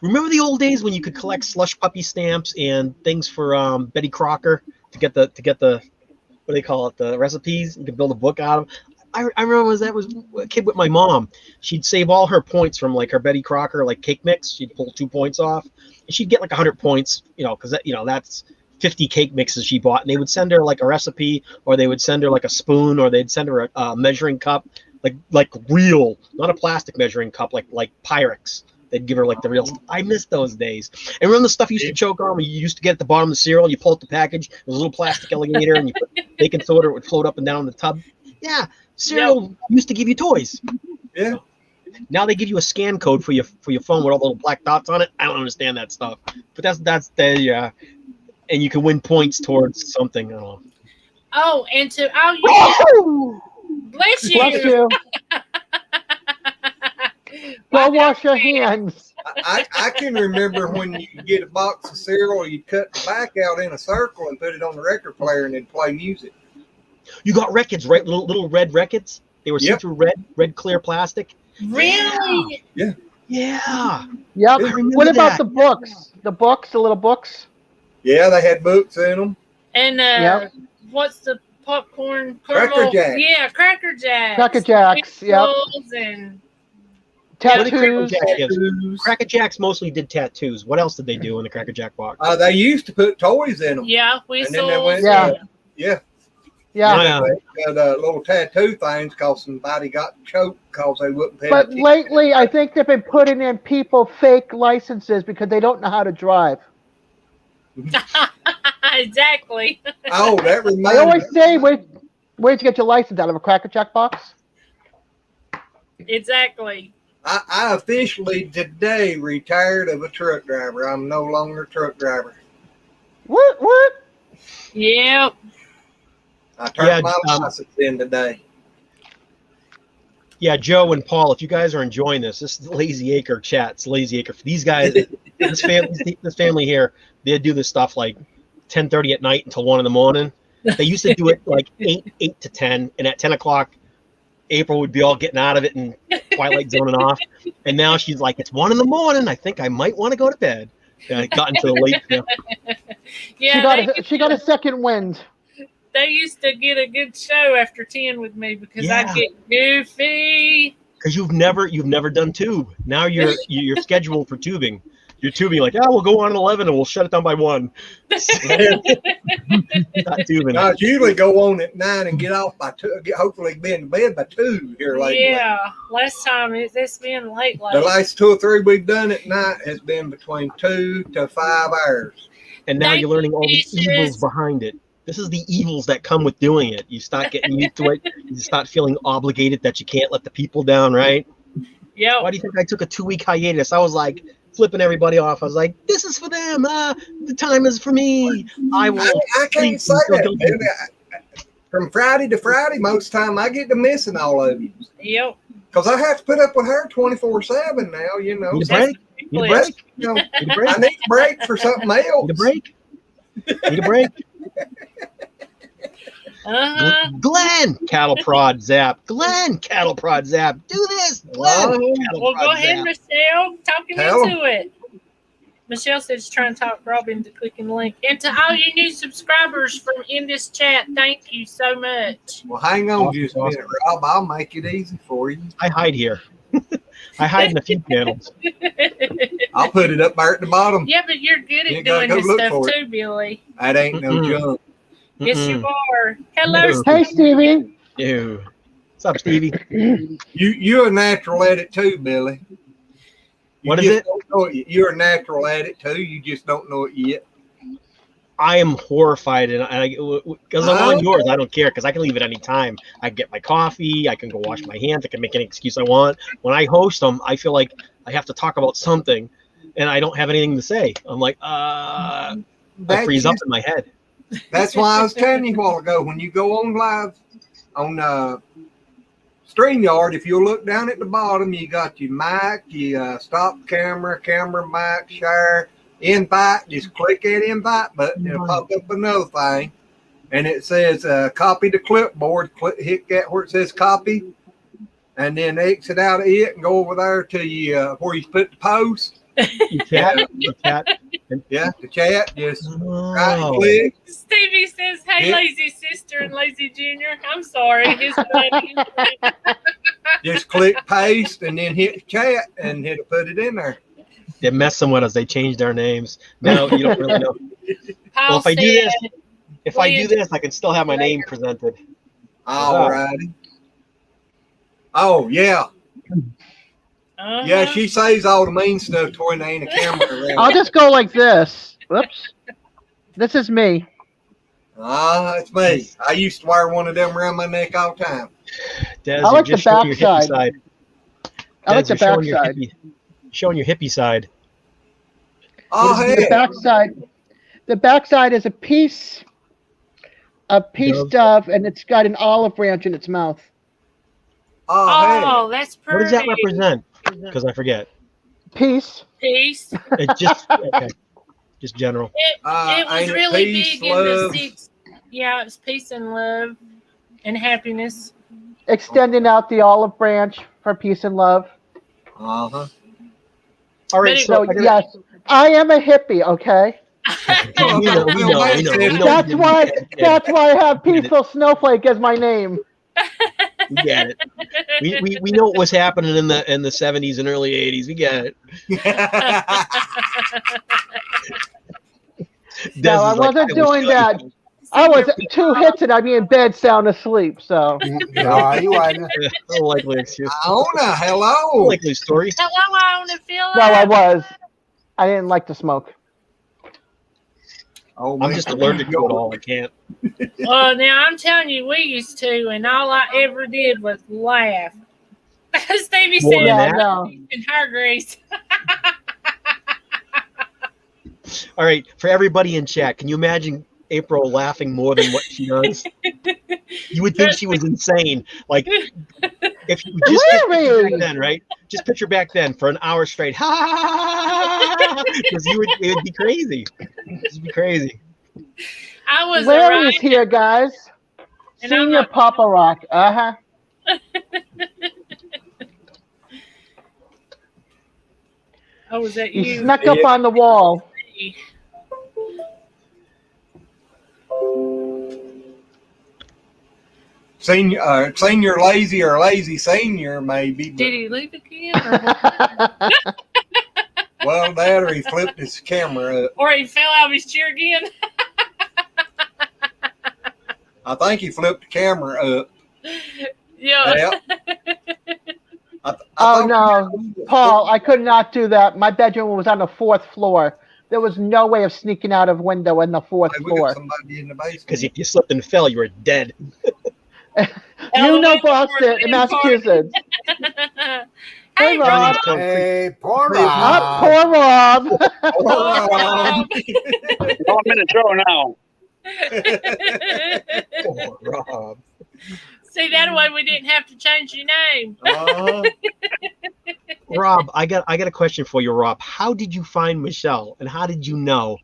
S3: Remember the old days when you could collect slush puppy stamps and things for Betty Crocker to get the what do they call it, the recipes? You could build a book out of. I remember that was a kid with my mom. She'd save all her points from like her Betty Crocker like cake mix. She'd pull 2 points off, and she'd get like 100 points. Because that's 50 cake mixes she bought, and they would send her like a recipe, or they would send her like a spoon, or they'd send her a measuring cup, like real, not a plastic measuring cup, like Pyrex. They'd give her like the real. I miss those days. And remember the stuff you used to choke on? You used to get at the bottom of the cereal. You pull out the package. It was a little plastic alligator, and you put baking soda. It would float up and down in the tub. Yeah, cereal used to give you toys.
S1: Yeah.
S3: Now they give you a scan code for your phone with all the little black dots on it. I don't understand that stuff. But that's the and you can win points towards something. I don't know.
S2: Oh, and bless you.
S7: Bless you. Go wash your hands.
S1: I can remember when you could get a box of cereal, you'd cut the back out in a circle and put it on the record player and then play music.
S3: You got records, right? Little red records. They were see-through red clear plastic.
S2: Really?
S1: Yeah.
S3: Yeah.
S7: Yep. What about the books? The little books?
S1: Yeah, they had books in them.
S2: And what's the popcorn?
S1: Cracker Jacks.
S2: Yeah, Cracker Jacks.
S7: Cracker Jacks, yep.
S2: And
S7: tattoos.
S3: Cracker Jacks mostly did tattoos. What else did they do in the Cracker Jack box?
S1: They used to put toys in them.
S2: Yeah, we
S1: and
S2: sold.
S1: Then they went,
S7: Yeah.
S1: They had little tattoo things because somebody got choked because they wouldn't pay.
S7: But lately, I think they've been putting in people fake licenses because they don't know how to drive.
S2: Exactly.
S1: Oh, that reminds me.
S7: I always say, where'd you get your license? Out of a Cracker Jack box?
S2: Exactly.
S1: I officially today retired of a truck driver. I'm no longer a truck driver.
S7: What?
S2: Yep.
S1: I turned my license in today.
S3: Yeah, Joe and Paul, if you guys are enjoying this is Lazy Acre chat. It's Lazy Acre. For these guys, this family here, they do this stuff like 10:30 at night until 1 in the morning. They used to do it like 8 to 10, and at 10 o'clock, April would be all getting out of it and Twilight zoning off. And now she's like, it's 1 in the morning. I think I might want to go to bed. And it got into the late shift.
S2: Yeah,
S7: she got a second wind.
S2: They used to get a good show after 10 with me because I get goofy.
S3: Because you've never done tube. Now you're scheduled for tubing. You're tubing like, we'll go on at 11 and we'll shut it down by 1. Not tubing.
S1: I usually go on at 9 and get off by 2. Hopefully be in bed by 2 here lately.
S2: Yeah, last time it's been late.
S1: The last 2 or 3 we've done at night has been between 2 to 5 hours.
S3: And now you're learning all the evils behind it. This is the evils that come with doing it. You start getting used to it. You start feeling obligated that you can't let the people down, right?
S2: Yeah.
S3: Why do you think I took a 2-week hiatus? I was like flipping everybody off. I was like, this is for them. The time is for me. I
S1: can't say that. From Friday to Friday, most of the time I get to missing all of you.
S2: Yep.
S1: Because I have to put up with her 24/7 now, you know.
S3: Need a break? Need a break?
S1: You know, I need a break for something else.
S3: Need a break? Need a break? Glenn, cattle prod zap. Glenn, cattle prod zap. Do this. Glenn,
S2: well, go ahead,
S3: zap.
S2: Michelle. Talk him into it. Michelle says trying to talk Robin to clicking the link. And to all you new subscribers from in this chat, thank you so much.
S1: Well, hang on just a minute, Rob. I'll make it easy for you.
S3: I hide here. I hide in a few channels.
S1: I'll put it up there at the bottom.
S2: Yeah, but you're good at doing this stuff too, Billy.
S1: That ain't no junk.
S2: Yes, you are. Hello,
S7: Hey, Stevie.
S3: Ew. What's up, Stevie?
S1: You're a natural at it too, Billy.
S3: What is it?
S1: You're a natural at it too. You just don't know it yet.
S3: I am horrified, and because I'm on yours, I don't care because I can leave at any time. I can get my coffee, I can go wash my hands, I can make any excuse I want. When I host them, I feel like I have to talk about something, and I don't have anything to say. I'm like, I freeze up in my head.
S1: That's why I was telling you a while ago, when you go on live on StreamYard, if you'll look down at the bottom, you got your mic, your stop camera, mic, share, invite. Just click that invite button. It'll pop up another thing, and it says copy to clipboard. Hit that where it says copy, and then exit out of it and go over there to you where you put the post.
S3: Chat.
S1: Yeah, the chat. Just right click.
S2: Stevie says, "Hey, lazy sister and lazy junior." I'm sorry, his buddy.
S1: Just click paste and then hit chat and it'll put it in there.
S3: They're messing with us. They changed our names. No, you don't really know. Well, if I do this, I can still have my name presented.
S1: All righty. Oh yeah. Yeah, she says all the mean stuff to when there ain't a camera around.
S7: I'll just go like this. Whoops. This is me.
S1: It's me. I used to wear one of them around my neck all the time.
S3: Des,
S7: I like the back side. I like the back side.
S3: Showing your hippie side.
S1: Oh, hey.
S7: The back side is a piece dove, and it's got an olive branch in its mouth.
S1: Oh,
S2: that's pretty.
S3: What does that represent? Because I forget.
S7: Peace.
S2: Peace.
S3: It's just okay. Just general.
S2: It was really big in the 60s. Yeah, it's peace and love and happiness.
S7: Extending out the olive branch for peace and love.
S1: Uh-huh.
S3: All right,
S7: so yes, I am a hippie, okay?
S3: We know.
S7: That's why I have Peaceful Snowflake as my name.
S3: We get it. We know what was happening in the 70s and early 80s. We get it.
S7: No, I wasn't doing that. I was 2 hits and I'd be in bed sound asleep. So
S8: no, you wasn't.
S3: Unlikely excuse.
S1: Iona, hello.
S3: Unlikely story.
S2: Hello, Iona, feel
S7: no, I was. I didn't like to smoke.
S1: Oh,
S3: I'm just allergic to it all. I can't.
S2: Well, now I'm telling you, we used to, and all I ever did was laugh. Stevie said, in hair grease.
S3: All right, for everybody in chat, can you imagine April laughing more than what she does? You would think she was insane. Like, if you just picture back then, right? Just picture back then for an hour straight. Because it would be crazy. It would be crazy.
S2: I was
S7: Larry's here, guys. Senior Papa Rock. Uh-huh.
S2: Oh, was that you?
S7: He snuck up on the wall.
S1: Senior lazy or lazy senior, maybe.
S2: Did he leave again? Or
S1: well, that or he flipped his camera up.
S2: Or he fell out of his chair again.
S1: I think he flipped the camera up.
S2: Yeah.
S7: Oh, no. Paul, I could not do that. My bedroom was on the 4th floor. There was no way of sneaking out of window in the 4th floor.
S1: Somebody in the basement.
S3: Because if you slipped and fell, you were dead.
S7: You know Boston, Massachusetts.
S2: Hey, Rob.
S8: Hey, poor Rob.
S7: Poor Rob.
S10: I'm in the show now.
S3: Poor Rob.
S2: See, that way we didn't have to change your name.
S3: Rob, I got a question for you, Rob. How did you find Michelle, and how did you know?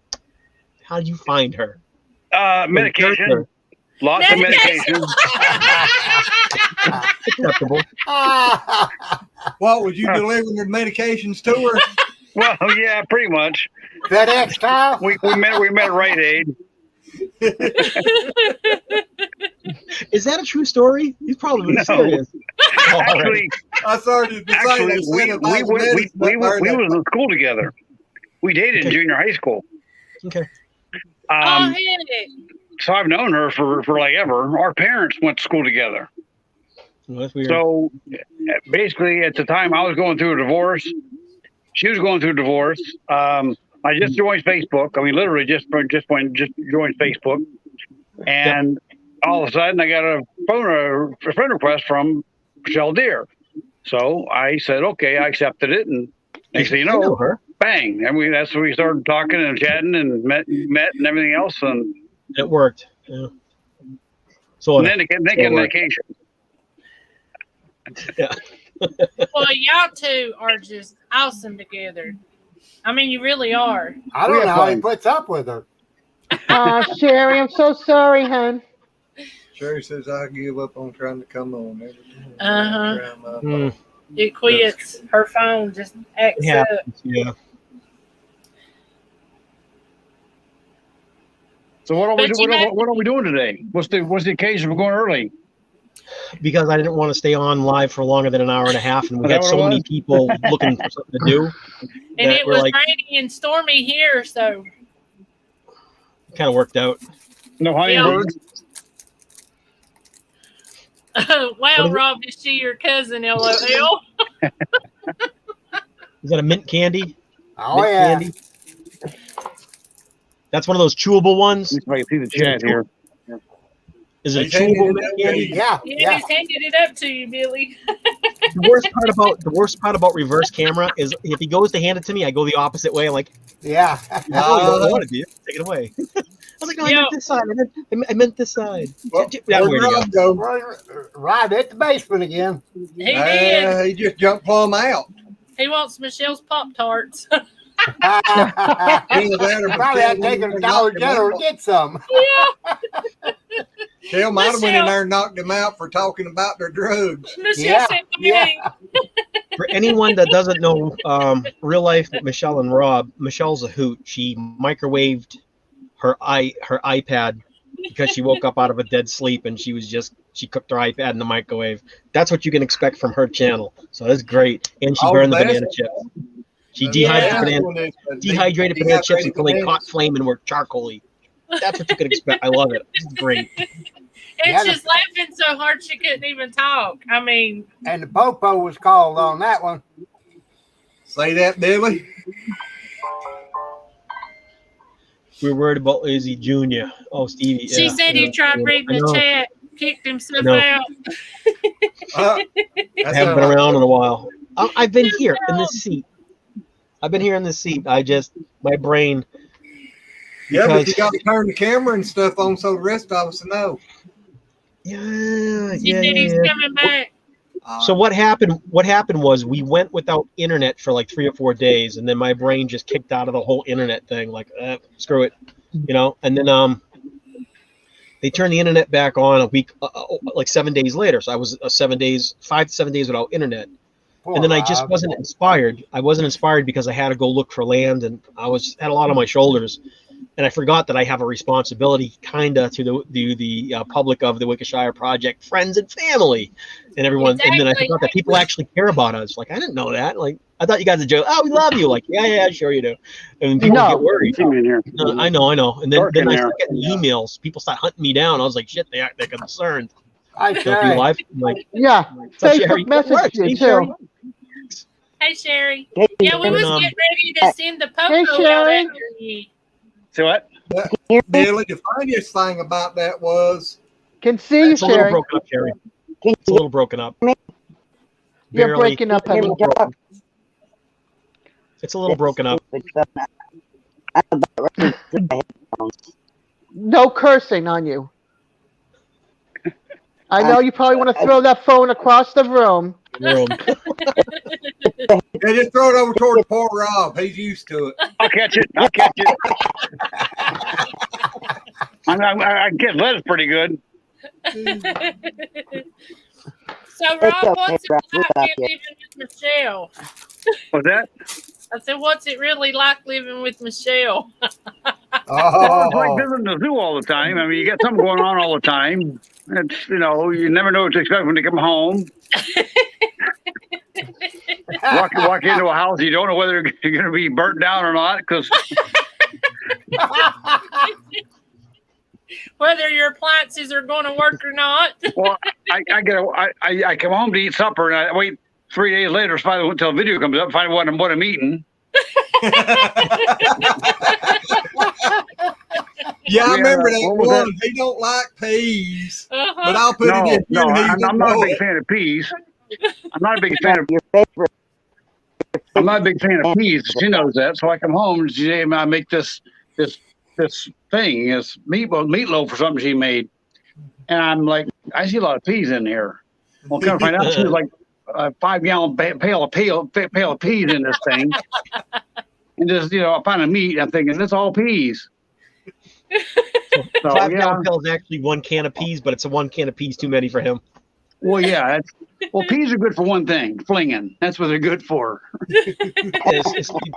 S3: How did you find her?
S10: Medication. Lots of medication.
S3: Acceptable.
S1: What, would you delivering your medications to her?
S10: Well, yeah, pretty much.
S8: FedEx style?
S10: We met at Rite Aid.
S3: Is that a true story? He's probably
S10: No.
S3: serious.
S10: Actually,
S1: I started to say
S10: we was in school together. We dated in junior high school.
S3: Okay.
S10: So I've known her for like ever. Our parents went to school together.
S3: Well, that's weird.
S10: So basically, at the time, I was going through a divorce. She was going through a divorce. I just joined Facebook. I mean, literally just joined Facebook, and all of a sudden, I got a friend request from Michelle Deere. So I said, okay, I accepted it, and next thing you know her. Bang! I mean, that's when we started talking and chatting and met and everything else, and
S3: it worked. Yeah. So
S10: and then again, medication.
S3: Yeah.
S2: Well, y'all two are just awesome together. I mean, you really are.
S8: I don't know how he puts up with her.
S7: Sherry, I'm so sorry, hon.
S1: Sherry says I give up on trying to come on every time.
S2: It quits. Her phone just acts up.
S3: Yeah.
S10: So what are we doing today? What's the occasion for going early?
S3: Because I didn't want to stay on live for longer than an hour and a half, and we had so many people looking for something to do.
S2: And it was rainy and stormy here, so
S3: kind of worked out.
S10: No hummingbirds.
S2: Wow, Rob, is she your cousin? LOL.
S3: Is that a mint candy?
S8: Oh,
S3: mint candy? That's one of those chewable ones.
S10: You can see the chat here.
S3: Is it chewable mint candy?
S8: Yeah.
S2: He's handed it up to you, Billy.
S3: The worst part about reverse camera is if he goes to hand it to me, I go the opposite way. I'm like,
S8: yeah.
S3: I don't want it, dude. Take it away. I was like, no, I meant this side. I meant this side.
S1: Well,
S8: right at the basement again.
S2: He did.
S1: He just jumped plumb out.
S2: He wants Michelle's Pop-Tarts.
S8: Probably had to take her to Dollar General to get some.
S2: Yeah.
S1: Michelle might have went in there and knocked him out for talking about their drugs.
S3: For anyone that doesn't know real life Michelle and Rob, Michelle's a hoot. She microwaved her iPad because she woke up out of a dead sleep and she cooked her iPad in the microwave. That's what you can expect from her channel. So that's great. And she burned the banana chips. She dehydrated banana chips until they caught flame and were charcoaly. That's what you can expect. I love it. It's great.
S2: And she's laughing so hard she couldn't even talk. I mean.
S8: And the popo was called on that one.
S1: Say that, Billy.
S3: We're worried about Izzy Jr. Oh, Stevie.
S2: She said he tried reading the chat, kicked himself out.
S3: I haven't been around in a while. I've been here in this seat. My brain.
S1: Yeah, but you got to turn the camera and stuff on so the rest of us know.
S2: He said he's coming back.
S3: So what happened was we went without internet for like 3 or 4 days, and then my brain just kicked out of the whole internet thing. Like, screw it, And then they turned the internet back on a week, like 7 days later. So I was 5 to 7 days without internet. And then I just wasn't inspired. I wasn't inspired because I had to go look for land, and I had a lot on my shoulders. And I forgot that I have a responsibility, kinda, to the public of the Wickeshire Project, friends and family, and everyone. Exactly. And then I forgot that people actually care about us. Like, I didn't know that. Like, I thought you guys would joke. Oh, we love you. Like, yeah, sure you do. And people get worried. I know. And then I start getting emails. People start hunting me down. I was like, shit, they're concerned.
S8: Hi, Sherry.
S3: Live? Like,
S7: yeah, Facebook message you too.
S2: Hey, Sherry. Yeah, we was getting ready to send the popo out after you.
S10: So what?
S1: Billy, the funniest thing about that was
S7: can see you,
S3: Sherry. It's a little broken up.
S7: You're breaking up.
S3: It's a little broken up.
S7: No cursing on you. I know you probably want to throw that phone across the room.
S1: Yeah, just throw it over toward poor Rob. He's used to it.
S10: I'll catch it. I get lettuce pretty good.
S2: So, Rob, what's it like living with Michelle?
S10: What's that?
S2: I said, what's it really like living with Michelle?
S10: Well, it's like visiting the zoo all the time. I mean, you got something going on all the time. It's, you never know what to expect when you come home. walk into a house, you don't know whether you're going to be burnt down or not, because
S2: whether your appliances are going to work or not.
S10: Well, I come home to eat supper, and I wait 3 days later until the video comes up, find what I'm eating.
S1: Yeah, I remember that one. He don't like peas, but I'll put it in here.
S10: No, I'm not a big fan of peas. I'm not a big fan of your favorite. I'm not a big fan of peas. She knows that. So I come home and she says, I make this thing, this meatloaf or something she made. And I'm like, I see a lot of peas in here. Well, come to find out, she was like a 5-gallon pail of peas in this thing. And just, a pound of meat, I'm thinking, that's all peas.
S3: So 5-gallon pail is actually 1 can of peas, but it's a 1 can of peas too many for him.
S10: Well, yeah. Peas are good for one thing, flinging. That's what they're good for.
S3: You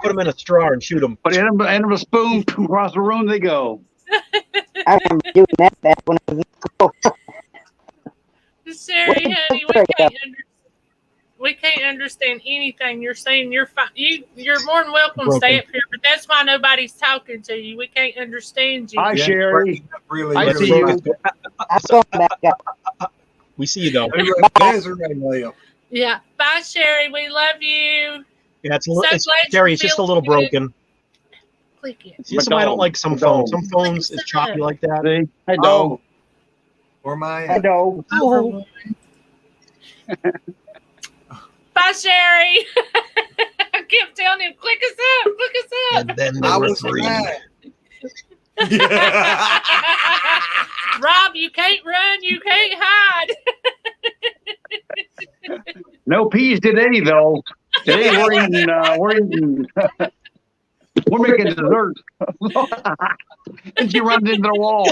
S3: put them in a straw and shoot them.
S10: But in a spoon, across the room they go.
S11: I remember doing that back when I was in school.
S2: Sherry, honey, we can't understand anything you're saying. You're fine. You're more than welcome to stay up here, but that's why nobody's talking to you. We can't understand you.
S10: Hi, Sherry.
S1: I see you.
S3: We see you though.
S2: Yeah. Bye, Sherry. We love you.
S3: Yeah, Sherry, it's just a little broken.
S2: Click it.
S3: This is why I don't like some phones. Some phones is choppy like that.
S10: See? I know.
S1: Or my.
S10: I know.
S2: Oh. Bye, Sherry. I kept telling him, click us up.
S3: And then there were 3.
S2: Rob, you can't run. You can't hide.
S10: No peas today, though. Today we're making dessert. And she runs into the wall.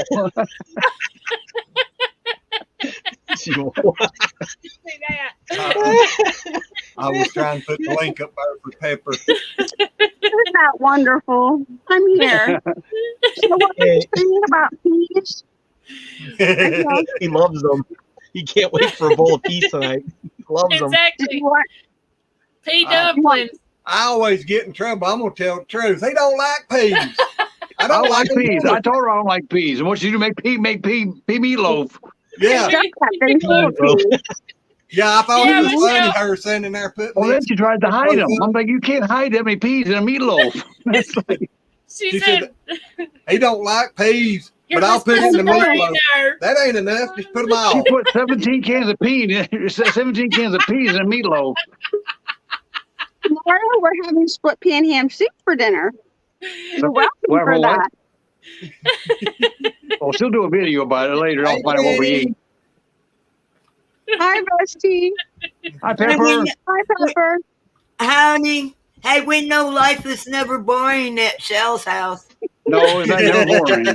S1: I was trying to put the link up there for Pepper.
S9: Isn't that wonderful? I'm here. So what are you saying about peas?
S3: He loves them. He can't wait for a bowl of peas tonight. He loves them.
S2: Exactly. Pea dumplings.
S1: I always get in trouble. I'm gonna tell the truth. They don't like peas.
S10: I don't like peas. I told her I don't like peas. And what you do, make pea meatloaf.
S1: Yeah. Yeah, I thought it was funny her sitting there putting.
S10: Well, then she tried to hide them. I'm like, you can't hide that many peas in a meatloaf.
S2: She said,
S1: he don't like peas, but I'll put it in the meatloaf. That ain't enough. Just put them all.
S10: She put 17 cans of peas in a meatloaf.
S9: Tomorrow we're having split pan ham soup for dinner. You're welcome for that.
S10: Well, she'll do a video about it later. I'll find out what we eat.
S9: Hi, Rusty.
S10: Hi, Pepper.
S9: Hi, Pepper.
S12: Honey, hey, we know life is never boring at Shell's house.
S10: No, it's never boring.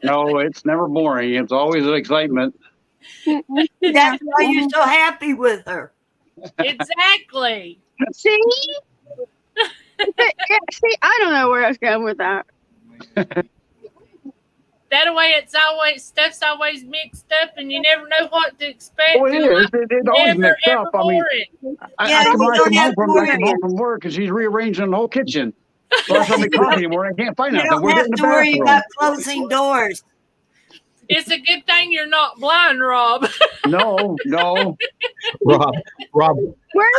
S10: No, it's never boring. It's always an excitement.
S12: That's why you're so happy with her.
S2: Exactly.
S9: See? See, I don't know where I was going with that.
S2: That way, stuff's always mixed up, and you never know what to expect.
S10: Oh, it is. It's always mixed up. I mean, I come home from work, and she's rearranging the whole kitchen. So I make coffee anymore. I can't find nothing.
S12: You don't have to worry about closing doors.
S2: It's a good thing you're not blind, Rob.
S10: No.
S3: Rob.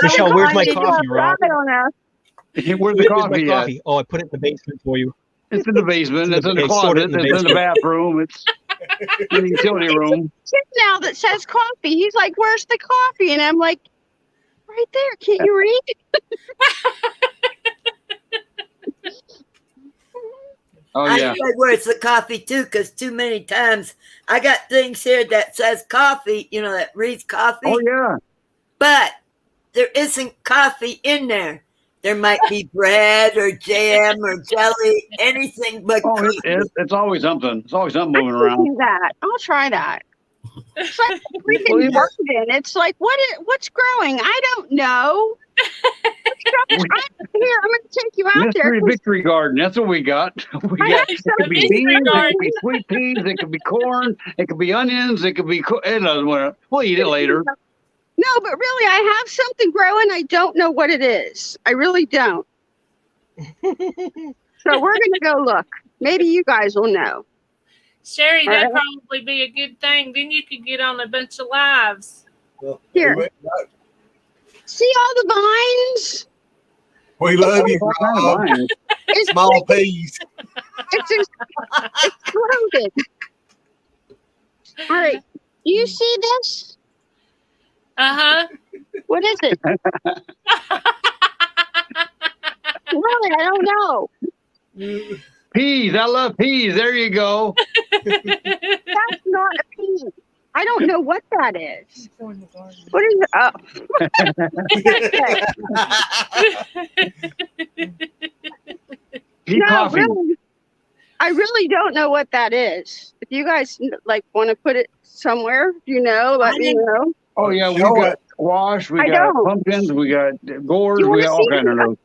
S3: Michelle, where's my coffee, Rob?
S10: Where's the coffee?
S3: Oh, I put it in the basement for you.
S10: It's in the basement. It's in the closet. It's in the bathroom. It's in the utility room.
S9: Now that says coffee. He's like, "Where's the coffee?" And I'm like, "Right there. Can't you read?"
S12: Oh yeah. I know where's the coffee too, because too many times I got things here that says coffee. That reads coffee.
S10: Oh yeah.
S12: But there isn't coffee in there. There might be bread or jam or jelly, anything but coffee.
S10: It's always something. It's always something moving around.
S9: I'll try that. It's like a freaking garden. It's like what's growing? I don't know. Here, I'm going to take you out there.
S10: Mystery Victory Garden. That's what we got. It could be beans, it could be sweet peas, it could be corn, it could be onions, it could be. It doesn't matter. We'll eat it later.
S9: No, but really, I have something growing. I don't know what it is. I really don't. So we're going to go look. Maybe you guys will know.
S2: Sherry, that'd probably be a good thing. Then you could get on a bunch of lives.
S9: Here. See all the vines?
S1: We love you, Rob. Small peas.
S9: It's loaded. All right. Do you see this?
S2: Uh-huh.
S9: What is it? Really, I don't know.
S10: Peas. I love peas. There you go.
S9: That's not a pea. I don't know what that is. What is it? Oh. No, really, I really don't know what that is. If you guys want to put it somewhere, let me know.
S10: Oh yeah, we got squash, we got pumpkins, we got gourds, we got all kind of those.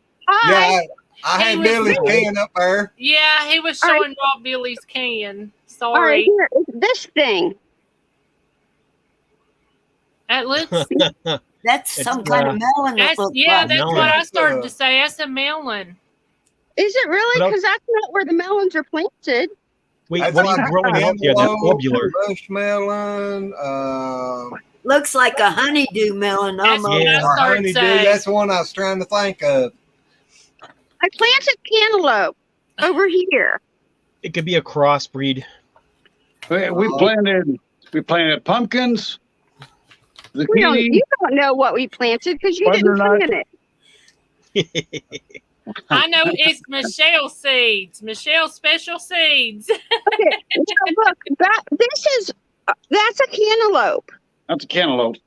S1: Yeah, I had Billy's can up there.
S2: Yeah, he was showing Rob Billy's can. Sorry.
S9: All right, here, this thing.
S2: That looks.
S12: That's some kind of melon.
S2: That's what I started to say. That's a melon.
S9: Is it really? Because that's not where the melons are planted.
S3: Wait, what are you growing up here? That globular.
S1: Mushmelon.
S12: Looks like a honeydew melon almost.
S1: Or honeydew. That's the one I was trying to think of.
S9: I planted cantaloupe over here.
S3: It could be a crossbreed.
S10: We planted pumpkins.
S9: You don't know what we planted because you didn't plant it.
S2: I know it's Michelle's seeds. Michelle's special seeds.
S9: Okay, look, that's a cantaloupe.
S10: That's a cantaloupe.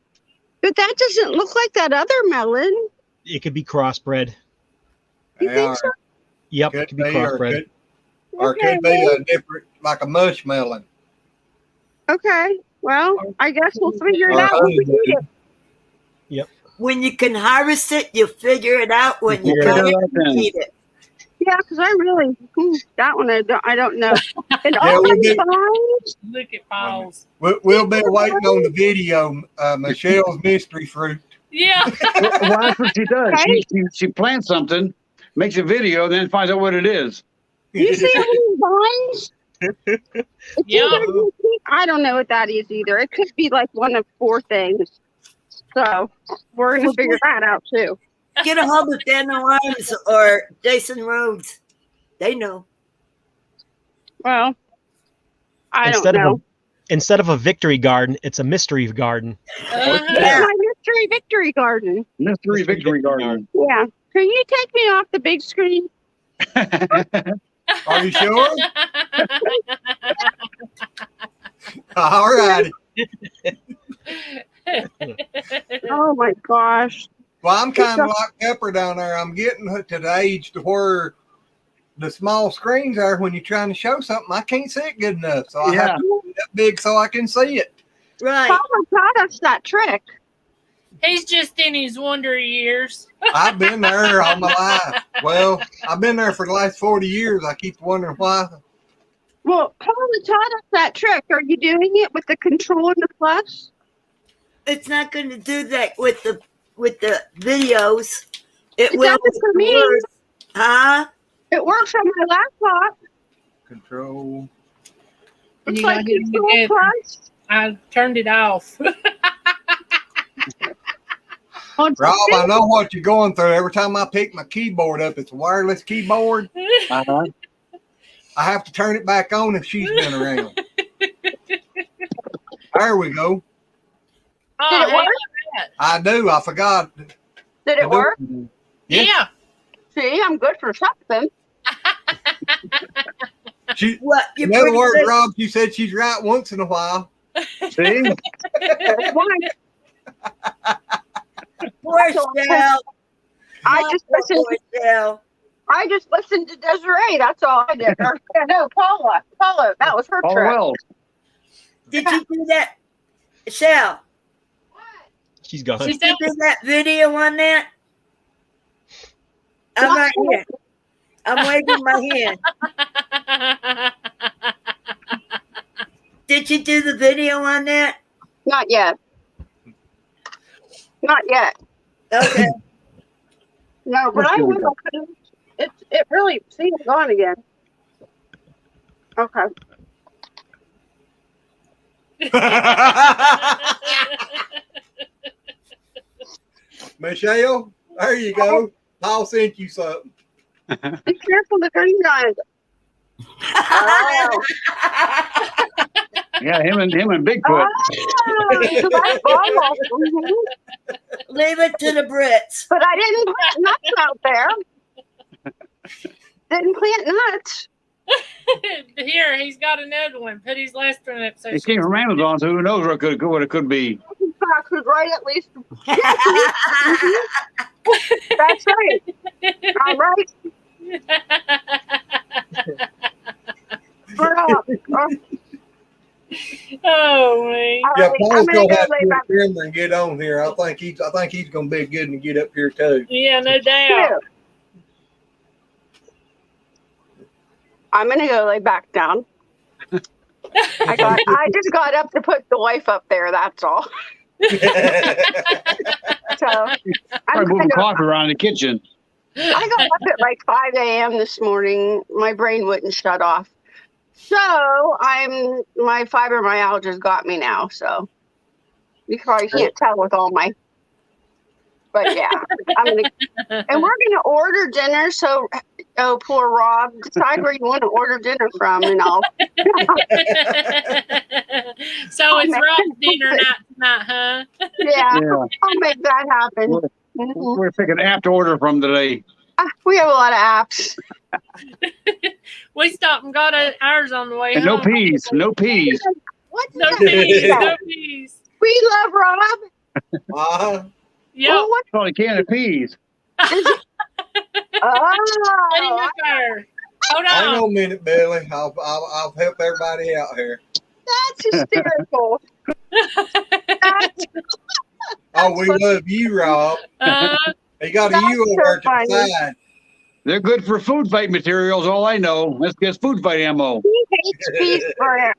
S9: But that doesn't look like that other melon.
S3: It could be crossbred.
S9: You think so?
S3: Yep, it could be crossbred.
S1: Or could be a different, like a mushmelon.
S9: Okay, well, I guess we'll figure it out when we need it.
S3: Yep.
S12: When you can harvest it, you figure it out when you can't eat it.
S9: Yeah, because I really, that one I don't know. And all the vines.
S2: Look at Paul's.
S1: We'll be waiting on the video, Michelle's mystery fruit.
S2: Yeah.
S10: Well, that's what she does. She plants something, makes a video, then finds out what it is.
S9: You see all these vines?
S2: Yeah.
S9: I don't know what that is either. It could be like one of 4 things. So we're going to figure that out too.
S12: Get a hold of Daniel Lyons or Jason Rhodes. They know.
S9: Well, I don't know.
S3: Instead of a victory garden, it's a mystery garden.
S9: It's my mystery victory garden.
S10: Mystery victory garden.
S9: Yeah. Can you take me off the big screen?
S1: Are you sure? All right.
S9: Oh my gosh.
S1: Well, I'm kind of like Pepper down there. I'm getting to the age to where the small screens are when you're trying to show something. I can't see it good enough. So I have to get that big so I can see it.
S12: Right.
S9: Papa taught us that trick.
S2: He's just in his wonder years.
S1: I've been there all my life. Well, I've been there for the last 40 years. I keep wondering why.
S9: Well, Paula taught us that trick. Are you doing it with the control and the plus?
S12: It's not going to do that with the videos. It will
S9: does for me.
S12: Huh?
S9: It works on my laptop.
S1: Control.
S9: It's like control plus.
S2: I turned it off.
S1: Rob, I know what you're going through. Every time I pick my keyboard up, it's a wireless keyboard. I have to turn it back on if she's been around. There we go.
S2: Oh,
S9: did it work?
S1: I do. I forgot.
S9: Did it work?
S2: Yeah.
S9: See, I'm good for something.
S1: In other words, Rob, she said she's right once in a while.
S10: See?
S12: Poor Shell.
S9: I just listened to Desiree. That's all I did. No, Paula. That was her trick.
S10: Well.
S12: Did you do that? Shell.
S3: She's gone.
S12: Did you do that video on that? I'm right here. I'm waving my hand. Did you do the video on that?
S9: Not yet. Not yet.
S12: Okay.
S9: No, but I will. It really seems gone again. Okay.
S1: Michelle, there you go. Paul sent you something.
S9: Be careful the green guys. Oh.
S10: Yeah, him and Bigfoot.
S12: Leave it to the Brits.
S9: But I didn't plant nuts out there. Didn't plant nuts.
S2: Here, he's got another one. Put his last one up. So
S10: It came from Amazon, so who knows what it could be.
S9: Right, at least. That's right. I'm right.
S2: Oh man.
S1: Yeah, Paul's gonna have to get a camera and get on here. I think he's gonna be good and get up here too.
S2: Yeah, no doubt.
S9: I'm gonna go lay back down. I just got up to put the wife up there. That's all. So
S10: I'm moving coffee around the kitchen.
S9: I got up at like 5 a.m. this morning. My brain wouldn't shut off. So my fibromyalgia's got me now. So you probably can't tell with all my. But yeah, and we're gonna order dinner. So, oh, poor Rob, decide where you want to order dinner from, and I'll.
S2: So it's Rob's dinner night, huh?
S9: Yeah, I'll make that happen.
S10: We're picking an app to order from today.
S9: We have a lot of apps.
S2: We stopped and got ours on the way
S10: And
S2: home.
S10: no peas.
S9: What's
S2: No
S9: that?
S2: peas. No peas.
S9: We love Rob.
S2: Yeah.
S9: Well, what?
S10: Probably a can of peas.
S9: Oh.
S2: Put him up there. Hold
S1: Hang
S2: on.
S1: on a minute, Billy. I'll help everybody out here.
S9: That's hysterical.
S1: Oh, we love you, Rob. He got a U over to the side.
S10: They're good for food fight materials. All I know. That's just food fight ammo.
S9: He hates peas.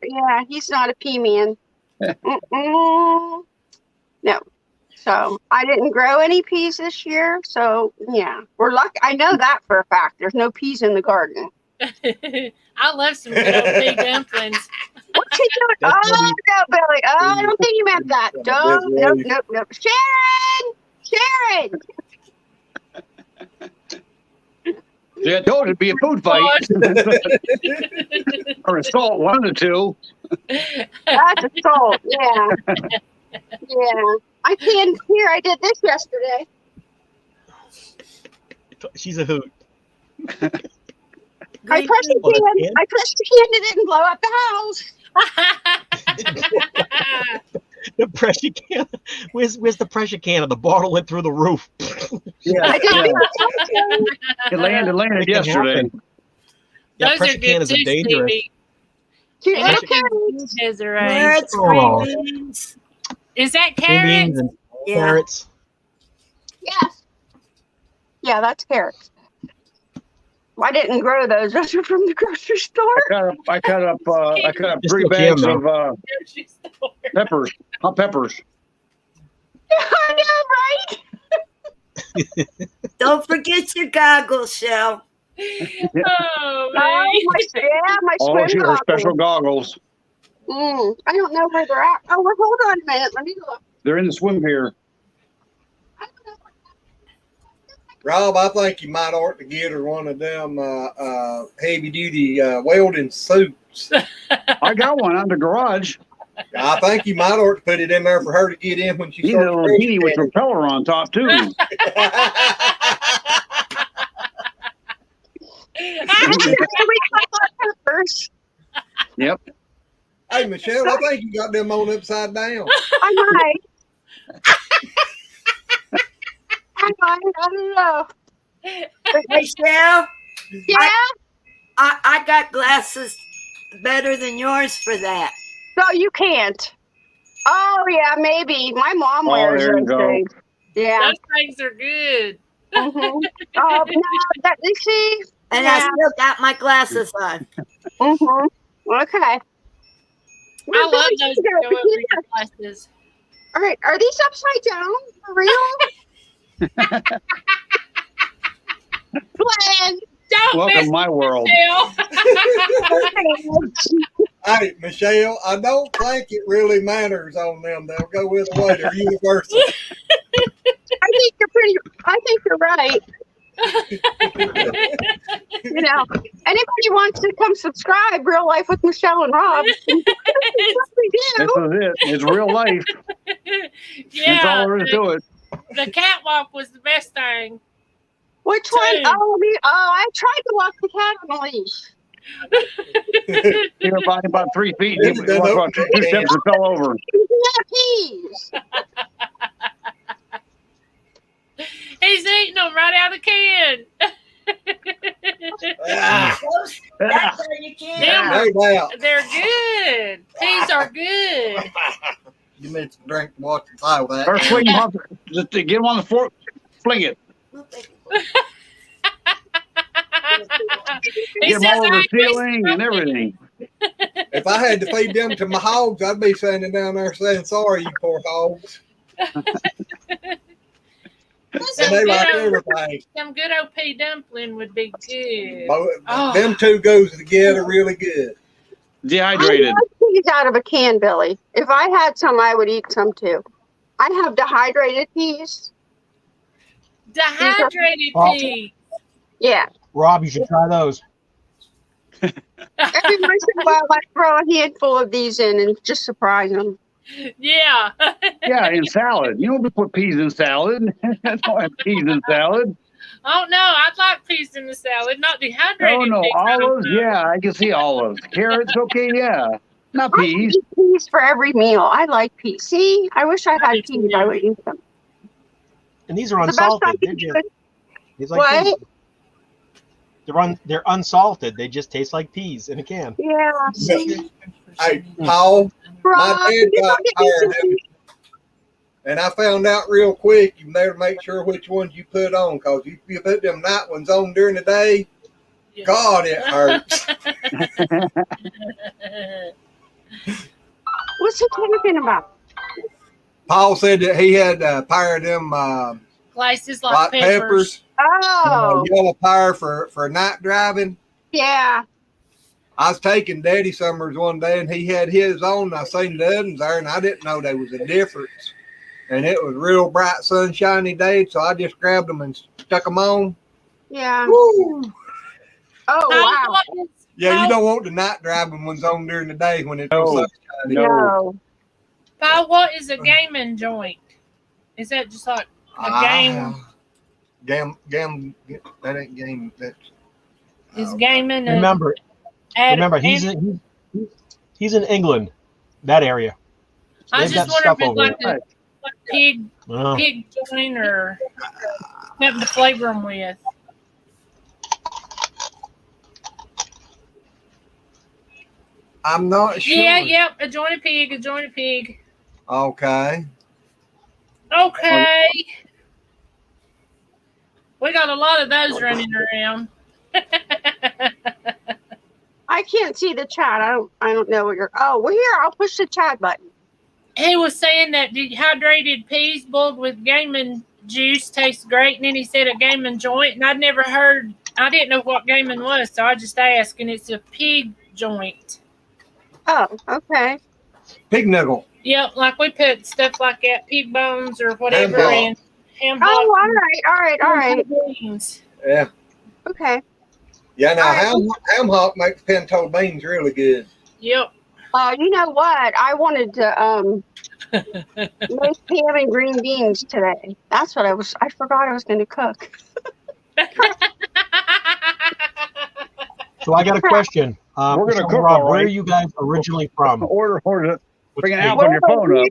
S9: Yeah, he's not a pea man. No. So I didn't grow any peas this year. So yeah, we're lucky. I know that for a fact. There's no peas in the garden.
S2: I love some good old pea dumplings.
S9: What's he doing? Oh, no, Billy. Oh, I don't think you meant that. Nope. Sharon!
S10: Yeah, I told you it'd be a food fight. Or assault, one of the two.
S9: That's assault, yeah. Yeah. I can't hear. I did this yesterday.
S3: She's a hoot.
S9: I pressed the can. It didn't blow up the house.
S3: The pressure can. Where's the pressure can? The bottle went through the roof.
S9: I didn't
S10: It landed yesterday.
S3: Yeah,
S2: Those
S3: pressure
S2: are
S3: can
S2: good
S3: is
S2: too,
S3: dangerous.
S2: Stevie.
S9: Cute
S2: And
S9: little
S2: that's
S9: carrots.
S12: Carrots,
S3: Oh.
S12: green beans.
S2: Is that
S3: Green
S2: carrots?
S3: beans and carrots.
S9: Yes. Yeah, that's carrots. I didn't grow those. Those are from the grocery store.
S10: I cut up
S3: Just
S10: 3
S3: a
S10: bags
S3: can,
S10: of peppers, hot peppers.
S9: I know, right?
S12: Don't forget your goggles, Shell.
S2: Oh,
S9: my
S10: Oh,
S9: swim
S10: she her
S9: goggles.
S10: special goggles.
S9: I don't know where they're at. Oh, well, hold on a minute. Let me look.
S10: They're in the swim pier.
S1: Rob, I think you might ought to get her one of them heavy-duty welding suits.
S10: I got one on the garage.
S1: I think you might ought to put it in there for her to get in when she
S10: He's a
S1: starts.
S10: little bikini with propeller on top, too. Yep.
S1: Hey, Michelle, I think you got them on upside down.
S9: I might. I don't know.
S12: Hey, Shell.
S9: Yeah?
S12: I got glasses better than yours for that.
S9: No, you can't. Oh yeah, maybe. My mom
S10: Oh,
S9: wears
S10: there you
S9: those
S10: go.
S9: things. Yeah.
S2: Those things are good.
S9: No, that you see.
S12: And
S9: Yeah.
S12: I still got my glasses on.
S9: Okay.
S2: I love those go over your glasses.
S9: All right, are these upside down for real? Glenn,
S2: don't
S10: Welcome
S2: miss
S10: to my world.
S1: Hey, Michelle, I don't think it really matters on them. They'll go with the way they're universal.
S9: I think you're right. You know, anybody wants to come subscribe, Real Life with Michelle and Rob?
S10: This is it. It's real life.
S2: Yeah,
S10: That's all there is to it.
S2: the catwalk was the best thing.
S9: Which one? I tried to walk the cat on a leash.
S10: He was about 3 feet. He walked about 2 steps and fell over.
S9: Peas.
S2: He's eating them right out of the can.
S12: That's how you can.
S2: They're good. Peas are good.
S1: You meant to drink water inside with that.
S10: Or fling him off. Just to get him on the fork. Fling it. Get him all over the ceiling and everything.
S1: If I had to feed them to my hogs, I'd be standing down there saying, sorry, you poor hogs. And they like everything.
S2: Some good OP dumpling would be good.
S1: Them two goes together really good.
S10: Dehydrated.
S9: I love peas out of a can, Billy. If I had some, I would eat some too. I have dehydrated peas.
S2: Dehydrated peas.
S9: Yeah.
S3: Rob, you should try those.
S9: Every once in a while, I throw a handful of these in and just surprise them.
S2: Yeah.
S10: Yeah, in salad. You don't put peas in salad. I don't have peas in salad.
S2: Oh no, I'd like peas in the salad, not dehydrated.
S10: Oh no,
S2: peas.
S10: olives. Yeah, I can see olives. Carrots. Okay, yeah, not peas.
S9: I eat peas for every meal. I like peas. See, I wish I had peas. I would eat them.
S3: And these are unsalted. They're like peas. They're unsalted. They just taste like peas in a can.
S9: Yeah.
S1: Hey, Paul, my dad got tired of them. And I found out real quick, you better make sure which ones you put on, because if you put them night ones on during the day, God, it hurts.
S9: What's he talking about?
S1: Paul said that he had a pair of them
S2: Slices like peppers.
S9: Oh.
S1: Yellow pair for night driving.
S9: Yeah.
S1: I was taking Daddy Summers one day, and he had his on. And I seen the others there, and I didn't know there was a difference. And it was real bright, sunshiny day, so I just grabbed them and stuck them on.
S9: Yeah.
S1: Woo!
S9: Oh, wow.
S1: Yeah, you don't want the night driving ones on during the day when it's sunshiny.
S9: No.
S2: Paul, what is a gaming joint? Is that just like a game?
S1: That ain't game. That's
S2: is gaming.
S3: Remember, he's in England, that area. So
S2: I just wonder if it's like a pig joint or something to flavor them with.
S1: I'm not sure.
S2: Yeah, a joint of pig.
S1: Okay.
S2: We got a lot of those running around.
S9: I can't see the chat. I don't know what you're. Oh, well, here, I'll push the chat button.
S2: He was saying that dehydrated peas boiled with gaming juice tastes great, and then he said a gaming joint, and I didn't know what gaming was, so I just asked, and it's a pig joint.
S9: Oh, okay.
S1: Pig nugget.
S2: Yep, like we put stuff like that, pig bones or whatever, and ham hock.
S9: Oh, all right.
S2: Beans.
S1: Yeah.
S9: Okay.
S1: Yeah, now ham hock makes pinto beans really good.
S2: Yep.
S9: You know what? I wanted to make ham and green beans today. That's what I forgot I was going to cook.
S3: So I got a question.
S10: We're going to cook,
S3: Rob,
S10: all right.
S3: where are you guys originally from?
S10: Order. Bring an app on your phone up.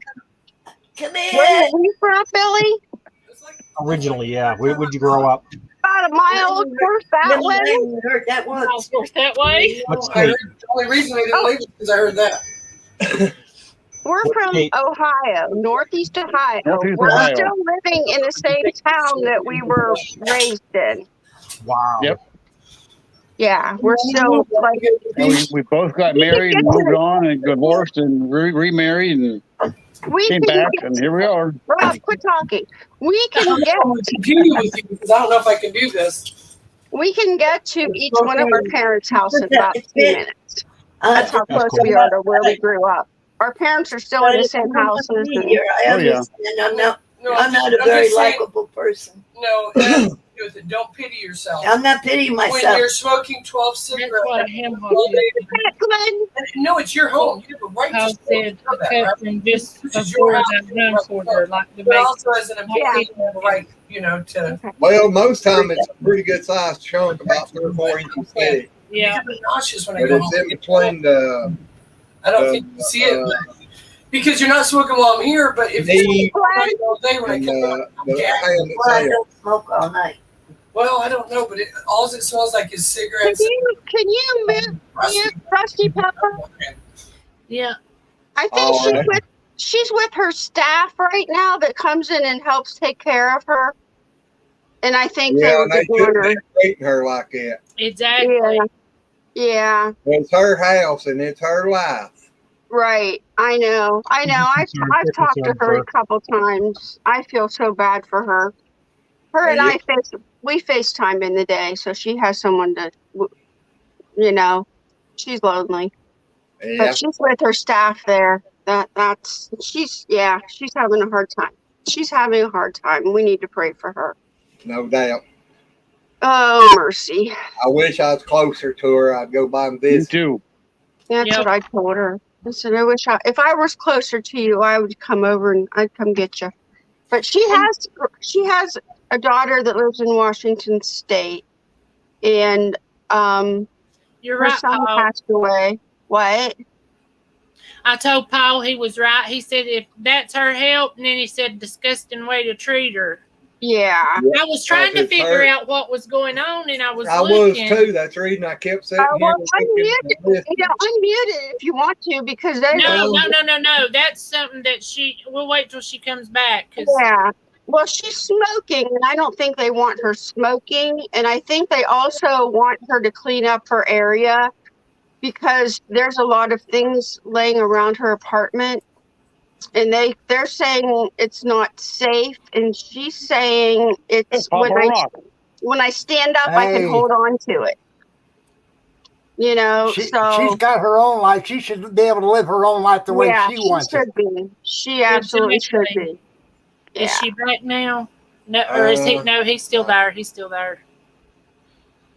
S12: Come here.
S9: Where are you from, Billy?
S3: Originally, yeah. Where would you grow up?
S9: About a mile north that way.
S12: Heard that once.
S2: That way.
S3: What state?
S13: The only reason I didn't leave is because I heard that.
S9: We're
S3: What
S9: from
S3: state?
S9: Ohio, Northeast Ohio.
S10: Northeast
S9: We're
S10: Ohio.
S9: still living in the same town that we were raised in.
S3: Wow.
S10: Yep.
S9: Yeah, we're still like.
S10: And we both got married and moved on and divorced and remarried and
S9: We
S10: came
S9: can
S10: back,
S9: get,
S10: and here we are.
S9: Rob, quit talking. We can get.
S13: I'm on the computer with you because I don't know if I can do this.
S9: We can get to each one of our parents' house in about 2 minutes. That's how close
S3: cool.
S9: we are to where we grew up. Our parents are still in the same houses. And,
S12: I
S10: Oh, yeah.
S12: understand. I'm not
S13: I'm
S12: a
S13: just
S12: very
S13: saying-
S12: likable person.
S13: No, it has to do with it. Don't pity yourself.
S12: I'm not pitying
S13: When
S12: myself.
S13: you're smoking 12 cigarettes,
S9: Glenn,
S13: no, it's your home. You have a right
S2: Paul
S13: to smoke.
S2: said
S13: You know
S2: the
S13: that, right?
S2: cousin just
S13: This is your
S2: before
S13: house.
S2: got done for her, like the
S13: But
S2: bacon.
S13: also as an employee, you have a right, to.
S1: Well, most time it's a pretty good sized chunk, about 3 or 4 inches thick.
S2: Yeah.
S13: You get nauseous when I
S1: But
S13: go
S1: it's
S13: home.
S1: in between the.
S13: I don't think you can see it, but because you're not smoking while I'm here. But if
S1: knee
S13: you smoke all day when I
S1: and
S13: come home,
S1: the
S13: gas.
S1: hand
S12: Well, I
S1: itself.
S12: don't smoke all night.
S13: Well, I don't know, but all it smells like is cigarettes.
S9: Can you mute Rusty Pepper?
S2: Yeah.
S9: I think she's with her staff right now that comes in and helps take care of her. And I think they
S1: Yeah,
S9: were
S1: and they
S9: ignoring her.
S1: shouldn't be treating her like that.
S2: Exactly.
S9: Yeah,
S1: It's her house and it's her life.
S9: right. I know. I've talked to her a couple times. I feel so bad for her. Her and I we FaceTime in the day, so she has someone to, she's lonely.
S1: Yeah.
S9: But she's with her staff there. She's having a hard time. She's having a hard time. We need to pray for her.
S1: No doubt.
S9: Oh, mercy.
S1: I wish I was closer to her. I'd go by and visit.
S10: Me too.
S9: That's what I told her. I said, if I was closer to you, I would come over and I'd come get you. But she has a daughter that lives in Washington State, and
S2: You're
S9: her
S2: right,
S9: son
S2: Paul.
S9: passed away. What?
S2: I told Paul he was right. He said if that's her help, and then he said disgusting way to treat her.
S9: Yeah.
S2: I was trying to figure out what was going on, and I was looking.
S1: too. That's the reason I kept sitting here.
S9: Well, unmute it if you want to, because they
S2: No. That's something that we'll wait till she comes back.
S9: Yeah. Well, she's smoking, and I don't think they want her smoking. And I think they also want her to clean up her area because there's a lot of things laying around her apartment. And they're saying it's not safe, and she's saying it's when I stand up, I can hold on to it.
S8: She's got her own life. She should be able to live her own life the way she wants
S9: it. She absolutely should be.
S2: Is she back now? No, or is he? No, he's still there. He's still there.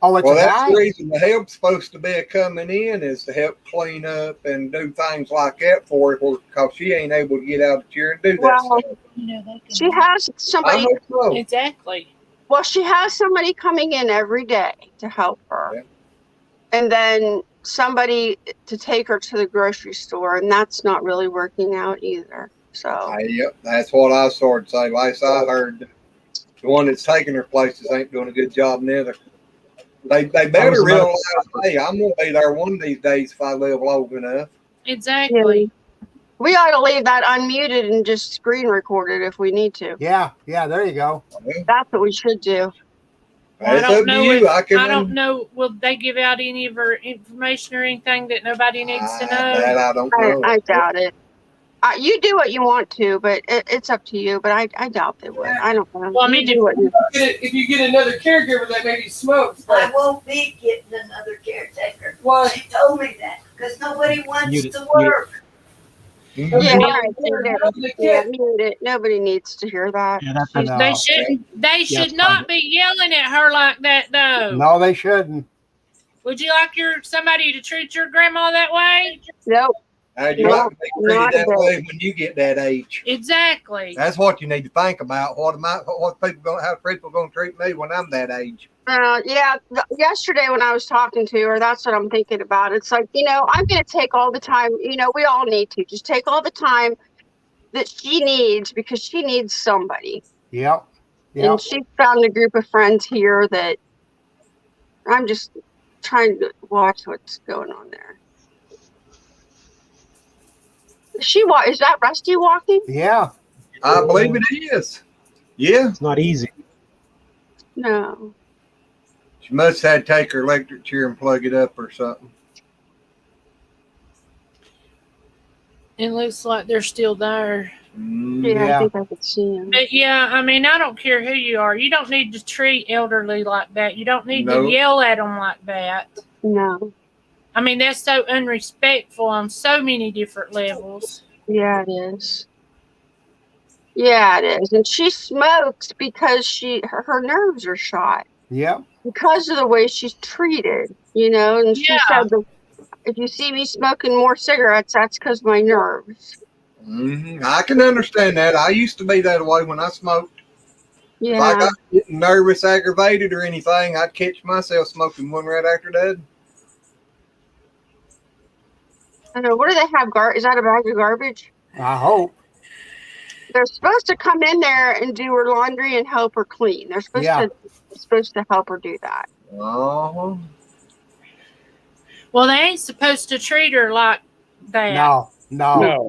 S8: Oh, it's
S1: that's the reason the help's supposed to be coming in is to help clean up and do things like that for her because she ain't able to get out of the chair and do that stuff.
S9: She has somebody.
S1: I hope so.
S2: Exactly.
S9: Well, she has somebody coming in every day to help her.
S1: Yeah.
S9: And then somebody to take her to the grocery store, and that's not really working out either. So
S1: yep, that's what I started to say. Last I heard, the one that's taking her places ain't doing a good job neither. They better realize, hey, I'm gonna be there one of these days if I live long enough.
S2: Exactly.
S9: We ought to leave that unmuted and just screen record it if we need to.
S8: Yeah, there you go.
S9: That's what we should do.
S2: I don't know. Will they give out any of her information or anything that nobody needs to know?
S1: That I don't know.
S9: I doubt it. You do what you want to, but it's up to you. But I doubt they would. I don't know.
S2: Well, I mean,
S13: if you get another caregiver that maybe smokes,
S12: I won't be getting another caretaker.
S13: Why?
S12: She told me that because nobody wants to work.
S9: Yeah, right. Mute it. Nobody needs to hear that.
S8: Yeah,
S2: They should not be yelling at her like that, though.
S8: No, they shouldn't.
S2: Would you like somebody to treat your grandma that way?
S9: Nope.
S1: You like to be treated that way when you get that age.
S2: Exactly.
S1: That's what you need to think about. How people going to treat me when I'm that age?
S9: Yesterday when I was talking to her, that's what I'm thinking about. It's like, I'm going to take all the time. We all need to just take all the time that she needs because she needs somebody.
S8: Yep.
S9: And she found a group of friends here that I'm just trying to watch what's going on there. Is that Rusty walking?
S8: Yeah.
S1: I believe it is. Yeah.
S3: It's not easy.
S9: No.
S1: She must have to take her electric chair and plug it up or something.
S2: It looks like they're still there.
S9: Yeah, I think I could see him.
S2: But yeah, I mean, I don't care who you are. You don't need to treat elderly like that. You don't need to yell at them like that.
S9: No.
S2: I mean, that's so unrespectful on so many different levels.
S9: Yeah, it is. Yeah, it is. And she smokes because her nerves are shot.
S8: Yep.
S9: Because of the way she's treated, and she said, if you see me smoking more cigarettes, that's because of my nerves.
S1: Mm-hmm. I can understand that. I used to be that way when I smoked.
S9: Yeah.
S1: If I got getting nervous, aggravated, or anything, I'd catch myself smoking one right after that.
S9: I don't know. What do they have? Is that a bag of garbage?
S8: I hope.
S9: They're supposed to come in there and do her laundry and help her clean. They're supposed to help her do that.
S1: Uh-huh.
S2: Well, they ain't supposed to treat her like that.
S8: No.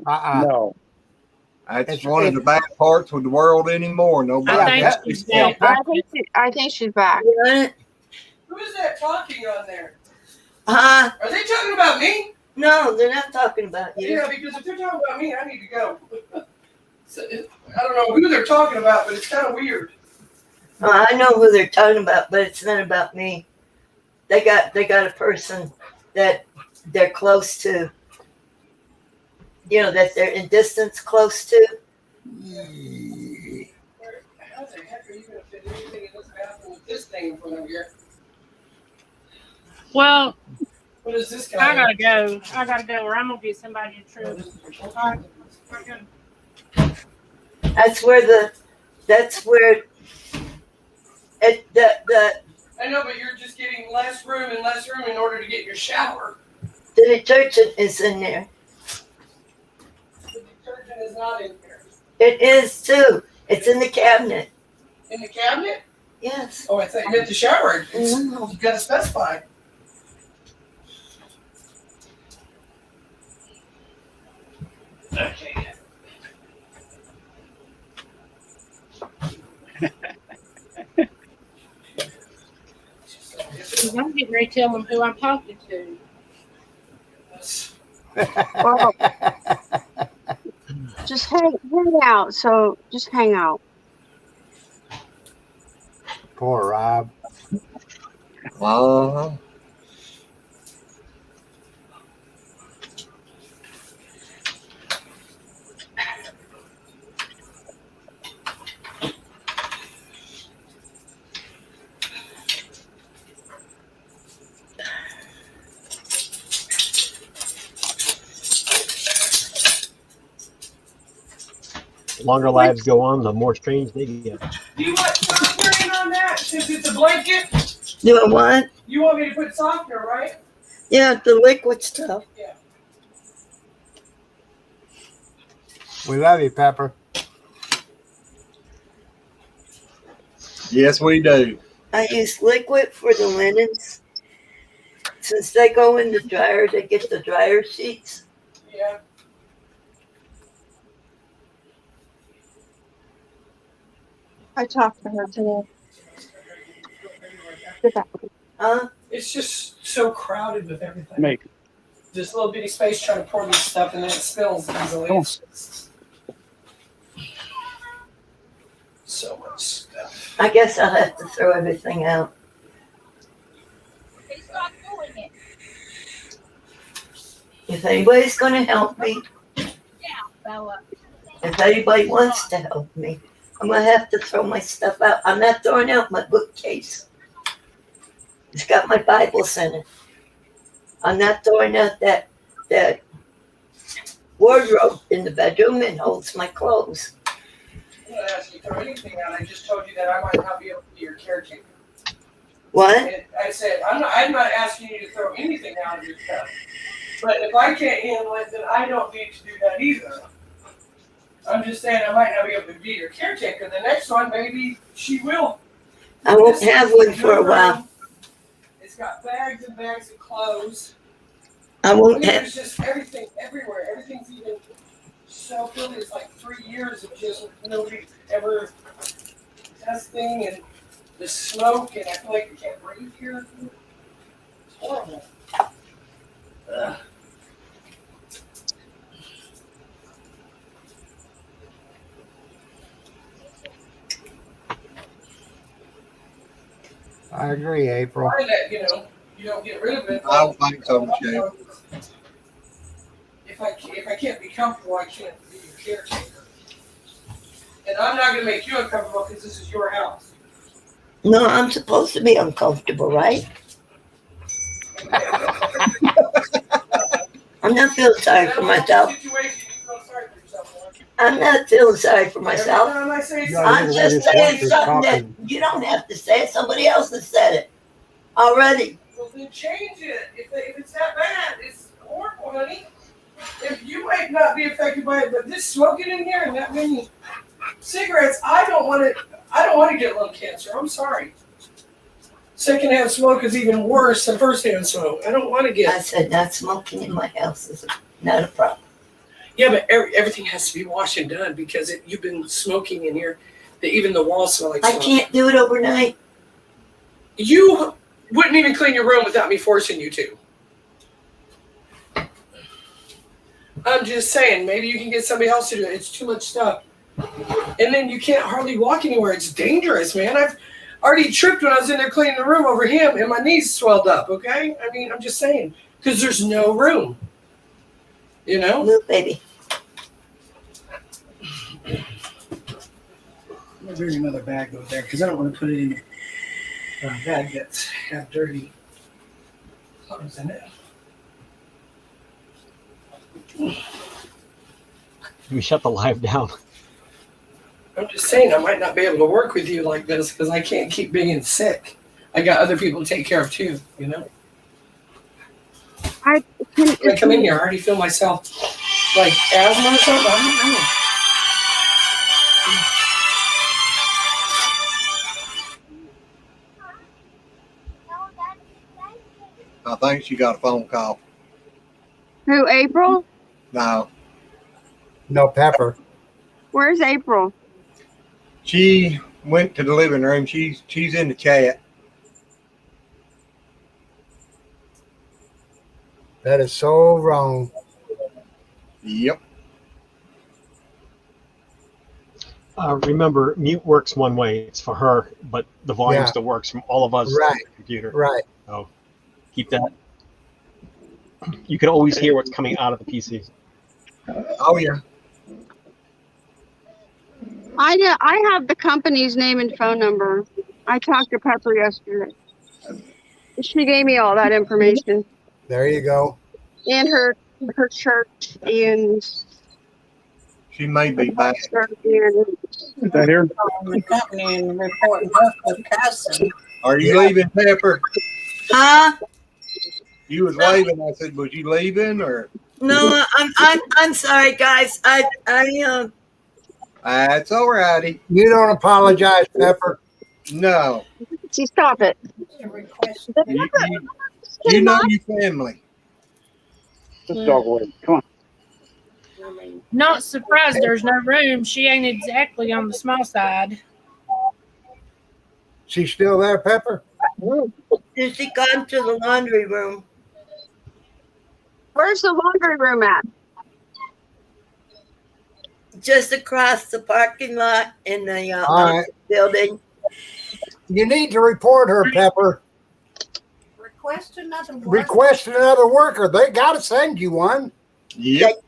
S1: That's one of the bad parts with the world anymore. Nobody.
S2: I think she's back.
S9: I think she's back.
S13: Who is that talking on there?
S12: Huh?
S13: Are they talking about me?
S12: No, they're not talking about you.
S13: Yeah, because if they're talking about me, I need to go. So, I don't know who they're talking about, but it's kind of weird.
S12: I know who they're talking about, but it's not about me. They got a person that they're close to. That they're in distance close to.
S13: How the heck are you going to fit anything in this bathroom with this thing in front of you?
S2: Well,
S13: what is this guy?
S2: I gotta go, or I'm gonna get somebody in trouble.
S12: That's where
S13: I know, but you're just getting less room and less room in order to get your shower.
S12: the detergent is in there.
S13: The detergent is not in here.
S12: It is too. It's in the cabinet.
S13: In the cabinet?
S12: Yes.
S13: Oh, I thought you had the shower.
S12: No.
S13: You gotta specify. Okay.
S2: I'm getting ready to tell them who I'm talking to.
S9: Well, just hang out. So just hang out.
S8: Poor Rob.
S1: Uh-huh.
S3: The longer lives go on, the more strange they get.
S13: Do you want softener in on that since it's a blanket?
S12: Do I want?
S13: You want me to put softener, right?
S12: Yeah, the liquid stuff.
S13: Yeah.
S8: We love you, Pepper.
S1: Yes, we do.
S12: I use liquid for the linens. Since they go in the dryer, they get the dryer sheets.
S13: Yeah.
S9: I talked to her today.
S13: It's just so crowded with everything. This little bitty space trying to pour this stuff and then it spills easily. It's just so much stuff.
S12: I guess I'll have to throw everything out. If anybody's going to help me, if anybody wants to help me, I'm going to have to throw my stuff out. I'm not throwing out my bookcase. It's got my Bibles in it. I'm not throwing out that wardrobe in the bedroom and holds my clothes.
S13: I'm not asking you to throw anything out. I just told you that I might not be able to be your caretaker.
S12: What?
S13: And I said, I'm not asking you to throw anything out of your stuff. But if I can't handle it, then I don't need to do that either. I'm just saying I might not be able to be your caretaker. The next one, maybe she will.
S12: I won't have one for a while.
S13: It's got bags and bags of clothes.
S12: I won't have.
S13: There's just everything everywhere. Everything's even South Philly is like 3 years of just nobody ever testing and the smoke, and I feel like we can't breathe here. It's horrible. Ugh.
S8: I agree, April.
S13: Part of that, you don't get rid of it.
S1: I don't think so, Michelle.
S13: If I can't be comfortable, I can't be your caretaker. And I'm not going to make you uncomfortable because this is your house.
S12: No, I'm supposed to be uncomfortable, right? I'm not feeling sorry for myself. I'm not feeling sorry for myself. I'm just saying something that you don't have to say it. Somebody else has said it already.
S13: Well, then change it. If it's that bad, it's horrible, honey. If you might not be affected by it, but this smoking in here and that many cigarettes, I don't want to get lung cancer. I'm sorry. Secondhand smoke is even worse than firsthand smoke. I don't want to get.
S12: I said not smoking in my house is not a problem.
S13: Yeah, but everything has to be washed and done because you've been smoking in here. That even the walls smell like smoke.
S12: I can't do it overnight.
S13: You wouldn't even clean your room without me forcing you to. I'm just saying, maybe you can get somebody else to do it. It's too much stuff. And then you can't hardly walk anywhere. It's dangerous, man. I've already tripped when I was in there cleaning the room over him, and my knees swelled up, okay? I mean, I'm just saying, because there's no room. You know?
S12: Move, baby.
S13: There's another bag over there, because I don't want to put it in a bag that's half dirty. Something's in it.
S3: We shut the live down.
S13: I'm just saying I might not be able to work with you like this because I can't keep being sick. I got other people to take care of too, you know? When I come in here, I already feel myself like asthma or something. I don't know.
S1: I think she got a phone call.
S9: Who, April?
S1: No.
S8: No, Pepper.
S9: Where's April?
S1: She went to the living room. She's in the chat.
S8: That is so wrong.
S1: Yep.
S3: Remember, mute works one way. It's for her, but the volume still works from all of us on the computer.
S8: Right.
S3: So keep that. You can always hear what's coming out of the PC.
S1: Oh, yeah.
S9: I have the company's name and phone number. I talked to Pepper yesterday. She gave me all that information.
S8: There you go.
S9: And her church and
S1: she may be back.
S10: Is that here?
S14: The company and reporting her for passing.
S1: Are you leaving, Pepper?
S12: Huh?
S1: You was waving. I said, was you leaving or?
S12: No, I'm sorry, guys.
S1: That's all righty.
S8: You don't apologize, Pepper.
S1: No.
S9: Stop it.
S1: You know your family.
S10: This dog away. Come on.
S2: Not surprised there's no room. She ain't exactly on the small side.
S8: She's still there, Pepper?
S12: Did she gone to the laundry room?
S9: Where's the laundry room at?
S12: Just across the parking lot in the
S8: right.
S12: building.
S8: You need to report her, Pepper.
S14: Request another worker.
S8: Request another worker. They got to send you one.
S1: Yep.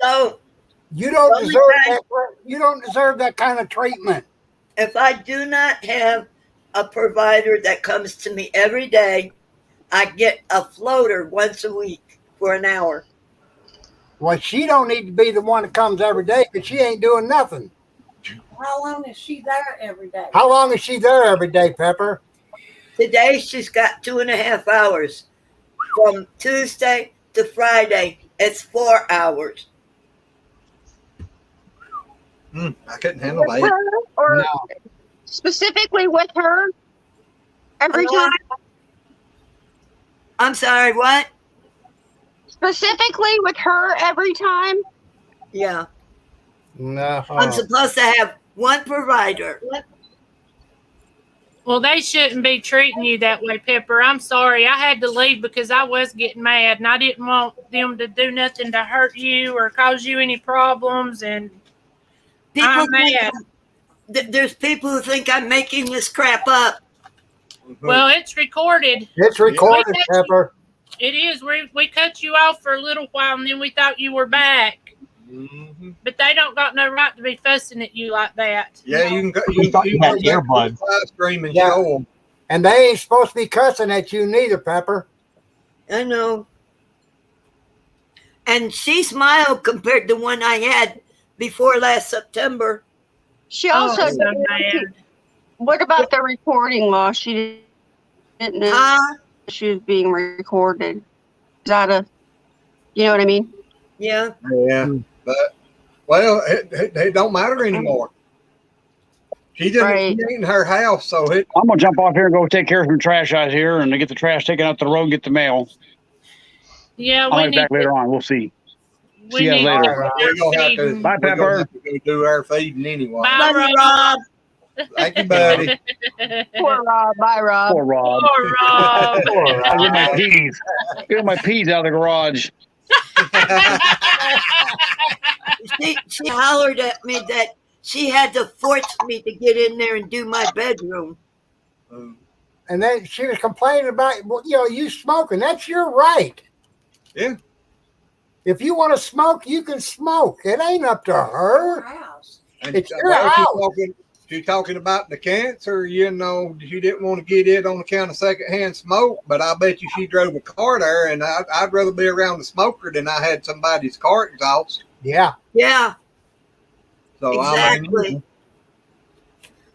S8: You don't deserve that. You don't deserve that kind of treatment.
S12: If I do not have a provider that comes to me every day, I get a floater once a week for an hour.
S8: Well, she don't need to be the one that comes every day because she ain't doing nothing.
S14: How long is she there every day?
S8: How long is she there every day, Pepper?
S12: Today she's got 2.5 hours. From Tuesday to Friday, it's 4 hours.
S1: I couldn't handle
S9: With
S1: that.
S9: her, or
S8: No.
S9: specifically with her every time?
S12: I'm sorry, what?
S9: Specifically with her every time?
S12: Yeah.
S8: No.
S12: I'm supposed to have one provider.
S2: Well, they shouldn't be treating you that way, Pepper. I'm sorry. I had to leave because I was getting mad, and I didn't want them to do nothing to hurt you or cause you any problems. And I'm mad.
S12: There's people who think I'm making this crap up.
S2: Well, it's recorded.
S8: It's recorded, Pepper.
S2: It is. We cut you off for a little while, and then we thought you were back.
S1: Mm-hmm.
S2: But they don't got no right to be fussing at you like that.
S1: Yeah, you can go.
S3: You thought you had earbuds.
S1: Stream and show them.
S8: And they ain't supposed to be cussing at you neither, Pepper.
S12: I know. And she's mild compared to one I had before last September.
S9: She also what about the recording law? She didn't know she was being recorded. Is that you know what I mean?
S12: Yeah.
S1: Yeah. But, well, it don't matter anymore. She ain't in her house, so
S10: I'm going to jump off here and go take care of some trash out here and get the trash taken out the road and get the mail.
S2: Yeah,
S10: I'll be back later on. We'll see. See you later. Bye, Pepper.
S1: Go do our feeding anyway.
S2: Bye, Rob.
S1: Thank you, buddy.
S9: Poor Rob. Bye, Rob.
S10: Poor Rob.
S2: Poor Rob.
S10: Poor Rob. I get my peas. Get my peas out of the garage.
S12: She hollered at me that she had to force me to get in there and do my bedroom.
S8: And then she was complaining about, well, you smoking. That's your right.
S1: Yeah.
S8: If you want to smoke, you can smoke. It ain't up to her.
S1: And
S8: it's your house.
S1: She's talking about the cancer, she didn't want to get it on account of secondhand smoke, but I bet you she drove a car there, and I'd rather be around the smoker than I had somebody's car exhaust.
S8: Yeah.
S12: Yeah.
S1: So
S12: exactly.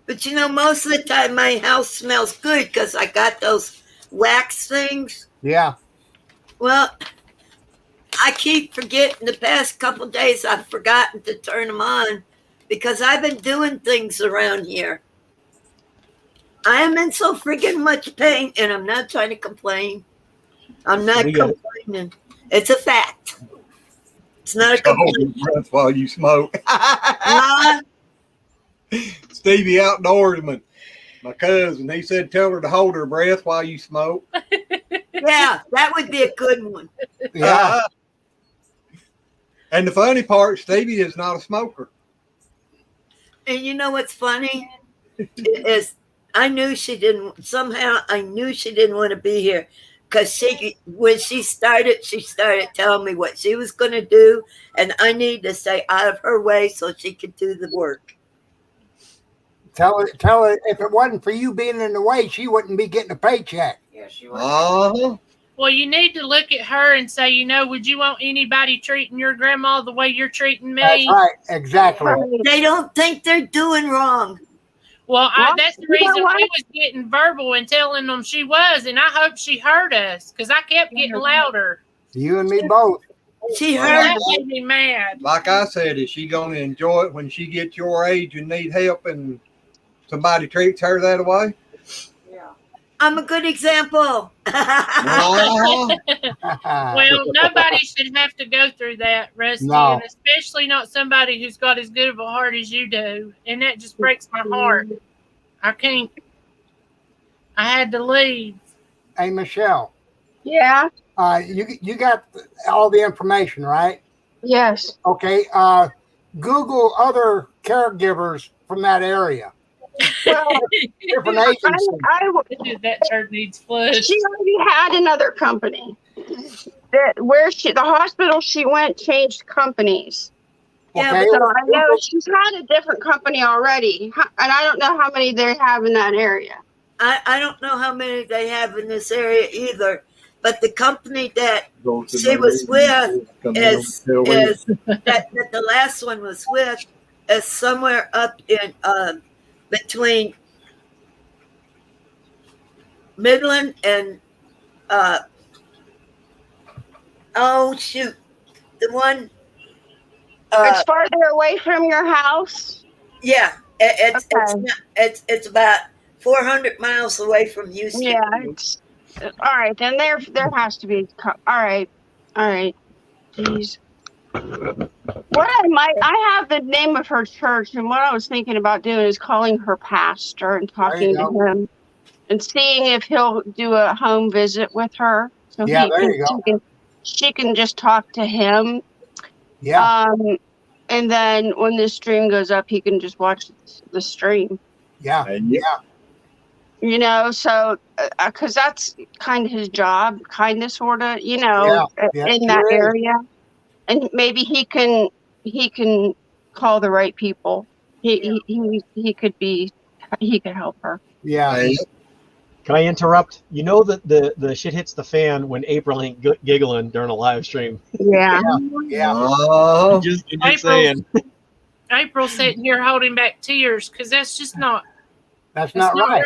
S12: But most of the time my house smells good because I got those wax things.
S8: Yeah.
S12: Well, I keep forgetting. The past couple days I've forgotten to turn them on because I've been doing things around here. I am in so freaking much pain, and I'm not trying to complain. I'm not complaining. It's a fact. It's not a complaint.
S1: Breath while you smoke. Stevie Outdoorsman, my cousin, he said, tell her to hold her breath while you smoke.
S12: Yeah, that would be a good one.
S8: Yeah.
S1: And the funny part, Stevie is not a smoker.
S12: And you know what's funny? Is I knew she didn't want to be here. Because when she started telling me what she was going to do, and I need to stay out of her way so she could do the work.
S8: Tell her if it wasn't for you being in the way, she wouldn't be getting a paycheck.
S12: Yeah, she
S1: would.
S2: Well, you need to look at her and say, would you want anybody treating your grandma the way you're treating me?
S8: That's right, exactly.
S12: They don't think they're doing wrong.
S2: Well, that's the reason we was getting verbal and telling them she was, and I hope she heard us because I kept getting louder.
S8: You and me both.
S12: She heard
S2: that made me mad.
S1: Like I said, is she going to enjoy it when she gets your age and need help and somebody treats her that way?
S12: I'm a good example.
S2: Well, nobody should have to go through that, Rusty, and especially not somebody who's got as good of a heart as you do. And that just breaks my heart. I can't. I had to leave.
S8: Hey, Michelle.
S9: Yeah.
S8: You got all the information, right?
S9: Yes.
S8: Okay. Google other caregivers from that area. Well, different agencies.
S2: That turd needs flush.
S9: She already had another company. The hospital she went changed companies.
S8: Okay.
S9: So I know she's had a different company already, and I don't know how many they have in that area.
S12: I don't know how many they have in this area either, but the company that she was with is that the last one was with is somewhere up in between Midland and the one
S9: it's farther away from your house.
S12: Yeah, it's about 400 miles away from Houston.
S9: Yeah. All right, then there has to be. All right. Jeez. I have the name of her church, and what I was thinking about doing is calling her pastor and talking to him and seeing if he'll do a home visit with her. So she can just talk to him.
S8: Yeah.
S9: And then when the stream goes up, he can just watch the stream.
S8: Yeah.
S9: You know, so because that's kind of his job, kind of, sort of, you know, in that area, and maybe he can call the right people. He could help her.
S8: Yeah.
S3: Can I interrupt? You know that the shit hits the fan when April ain't giggling during a live stream.
S9: Yeah.
S1: Oh.
S3: Just saying.
S2: April sitting here holding back tears because that's just not.
S8: That's not right.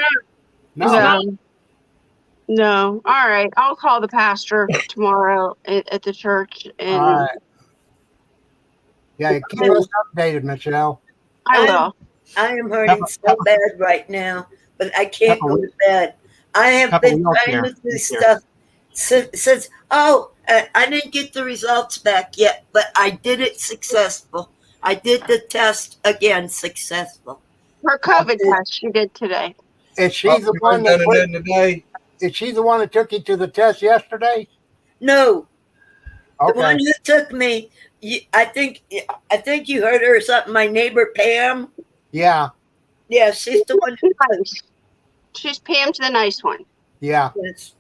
S9: No. All right. I'll call the pastor tomorrow at the church. And
S8: all right. Yeah, keep us updated, Michelle.
S9: I will.
S12: I am hurting so bad right now, but I can't go to bed. I have been trying to do stuff since I didn't get the results back yet, but I did it successful. I did the test again successful.
S9: Her COVID test she did today.
S8: Is she the one that
S1: today?
S8: Is she the one that took you to the test yesterday?
S12: No.
S8: Okay.
S12: The one who took me, I think you heard her or something. My neighbor Pam.
S8: Yeah.
S12: Yeah, she's the one.
S9: She's Pam's the nice one.
S8: Yeah.
S12: Yes.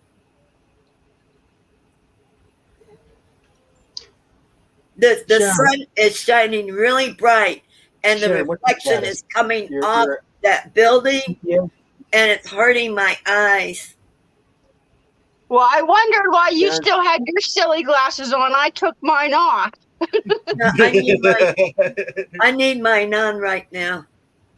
S12: The sun is shining really bright, and the reflection is coming off that building, and it's hurting my eyes.
S9: Well, I wondered why you still had your silly glasses on. I took mine off.
S12: No, I need mine on right now.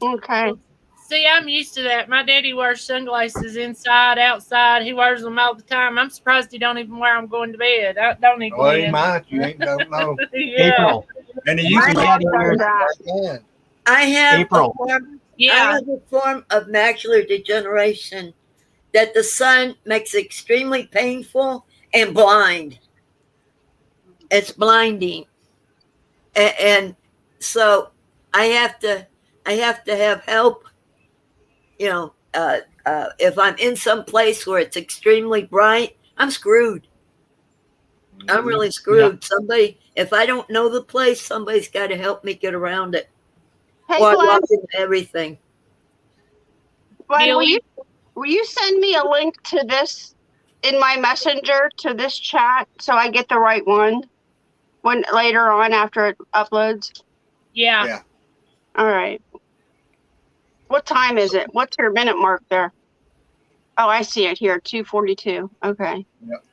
S9: Okay.
S2: See, I'm used to that. My daddy wears sunglasses inside, outside. He wears them all the time. I'm surprised he don't even wear them going to bed. I don't even.
S1: Well, he might. You ain't don't know.
S2: Yeah.
S3: April.
S1: And he used
S12: I have a form of macular degeneration that the sun makes extremely painful and blind. It's blinding, and so I have to have help. You know, if I'm in some place where it's extremely bright, I'm screwed. I'm really screwed. Somebody, if I don't know the place, somebody's got to help me get around it.
S9: Hey,
S12: or
S9: Glenn.
S12: lock into everything.
S9: Glenn, will you send me a link to this in my messenger to this chat so I get the right one when later on after it uploads?
S2: Yeah.
S9: All right. What time is it? What's your minute mark there? Oh, I see it here, 2:42. Okay.
S1: Yep.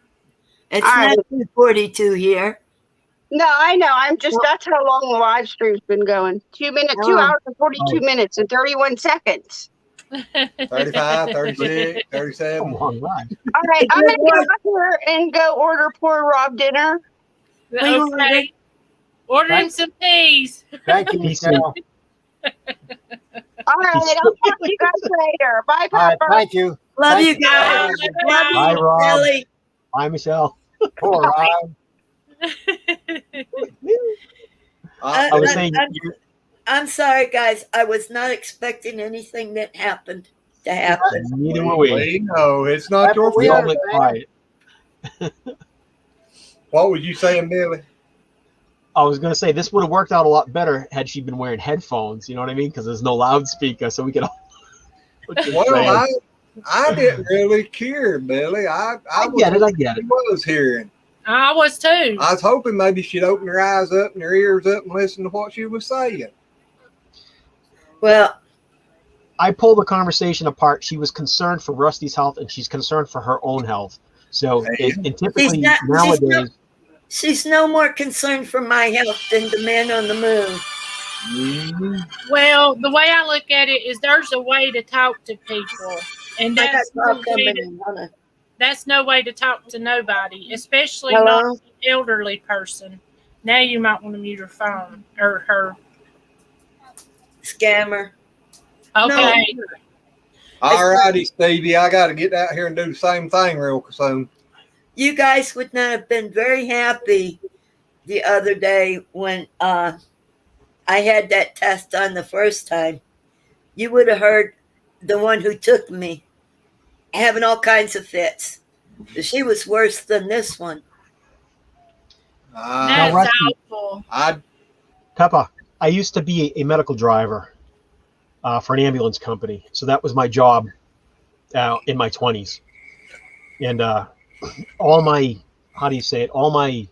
S12: It's not 2:42 here.
S9: No, I know. That's how long the live stream's been going. 2 hours and 42 minutes and 31 seconds.
S1: 35, 36, 37.
S9: All right, I'm going to go back here and go order poor Rob dinner.
S2: Okay. Order him some peas.
S8: Thank you, Michelle.
S9: All right, I'll talk to you guys later. Bye, Pepper.
S8: Thank you.
S12: Love you guys. Love
S3: Bye,
S12: you,
S3: Rob.
S12: Kelly.
S3: Bye, Michelle.
S8: Poor Rob.
S3: I was saying.
S12: I'm sorry, guys. I was not expecting anything that happened to happen.
S3: Neither were we.
S1: No, it's not your
S3: We all
S1: fault.
S3: went quiet.
S1: What was you saying, Billy?
S3: I was going to say this would have worked out a lot better had she been wearing headphones. You know what I mean? Because there's no loudspeaker, so we could all.
S1: Well, I didn't really care, Billy. I
S3: get it. I get it.
S1: Was hearing.
S2: I was too.
S1: I was hoping maybe she'd open her eyes up and her ears up and listen to what she was saying.
S12: Well,
S3: I pulled the conversation apart. She was concerned for Rusty's health, and she's concerned for her own health. So, and typically nowadays,
S12: she's no more concerned for my health than the man on the moon.
S2: Well, the way I look at it is there's a way to talk to people, and that's no way to talk to nobody, especially not an elderly person. Now you might want to mute her phone or her.
S12: Scammer.
S2: Okay.
S12: No.
S1: All righty, Stevie. I got to get out here and do the same thing real soon.
S12: You guys would not have been very happy the other day when I had that test done the first time, you would have heard the one who took me having all kinds of fits. She was worse than this one.
S3: Now,
S2: That's
S3: Rusty,
S2: awful.
S3: Peppa, I used to be a medical driver for an ambulance company. So that was my job in my 20s. And all my, how do you say it? All my,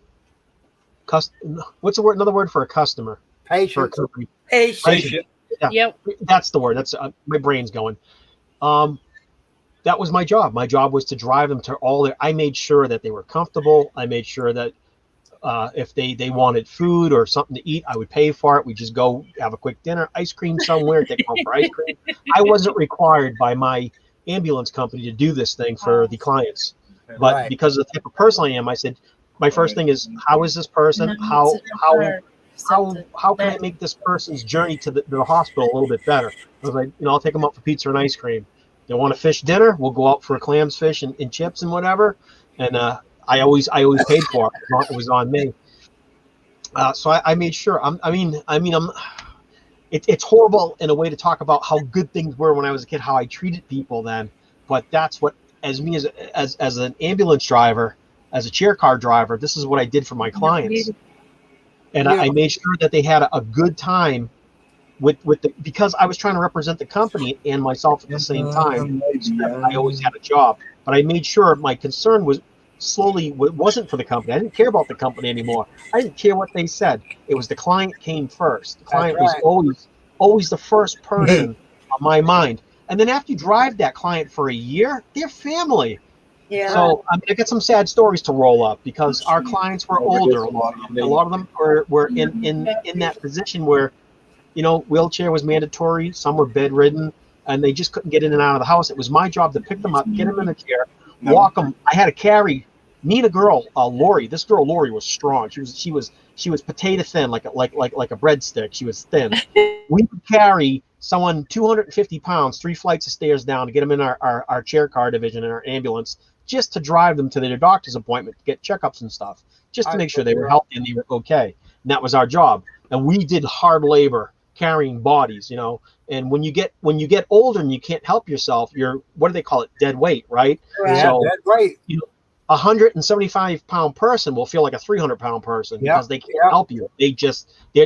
S3: what's the word? Another word for a customer? For a company.
S12: Patient.
S3: Yeah,
S2: Yep.
S3: That's the word. That's my brain's going. That was my job. My job was to drive them to all their. I made sure that they were comfortable. I made sure that if they wanted food or something to eat, I would pay for it. We just go have a quick dinner, ice cream somewhere, take them out for ice cream. I wasn't required by my ambulance company to do this thing for the clients, but because of the type of person I am, I said, my first thing is, how is this person? How can I make this person's journey to the hospital a little bit better? I was like, I'll take them out for pizza and ice cream. They want a fish dinner, we'll go out for clams, fish, and chips and whatever. And I always paid for it. It was on me. So I made sure. It's horrible in a way to talk about how good things were when I was a kid, how I treated people then. But that's what, as an ambulance driver, as a chair car driver, this is what I did for my clients. And I made sure that they had a good time because I was trying to represent the company and myself at the same time. I always had a job, but I made sure my concern was wasn't for the company. I didn't care about the company anymore. I didn't care what they said. It was the client came first. The client was always the first person on my mind. And then after you drive that client for a year, they're family.
S12: Yeah.
S3: So I got some sad stories to roll up because our clients were older. A lot of them were in that position where, wheelchair was mandatory. Some were bedridden, and they just couldn't get in and out of the house. It was my job to pick them up, get them in a chair, walk them. I had to carry. Meet a girl, Lori. This girl, Lori, was strong. She was potato thin, like a breadstick. She was thin. We would carry someone 250 pounds, 3 flights of stairs down to get them in our chair car division in our ambulance, just to drive them to their doctor's appointment, to get checkups and stuff, just to make sure they were healthy and they were okay. And that was our job. And we did hard labor carrying bodies, And when you get older and you can't help yourself, you're, what do they call it? Dead weight, right?
S8: Yeah, so, dead weight.
S3: 175-pound person will feel like a 300-pound person because they can't help you.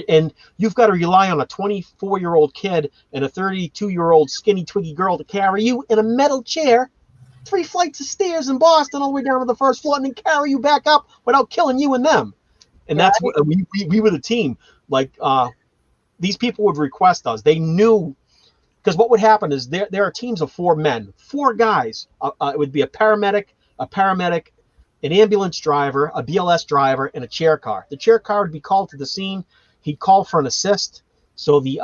S3: And you've got to rely on a 24-year-old kid and a 32-year-old skinny twiggy girl to carry you in a metal chair 3 flights of stairs in Boston all the way down to the first floor and then carry you back up without killing you and them. And that's what we were the team. Like these people would request us. They knew, because what would happen is there are teams of 4 men, 4 guys. It would be a paramedic, an ambulance driver, a BLS driver, and a chair car. The chair car would be called to the scene. He'd call for an assist. So the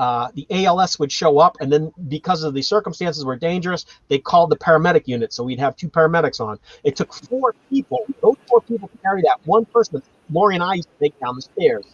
S3: ALS would show up, and then because of the circumstances were dangerous, they called the paramedic unit. So we'd have 2 paramedics on. It took 4 people. Those 4 people to carry that one person that Lori and I used to take down the stairs.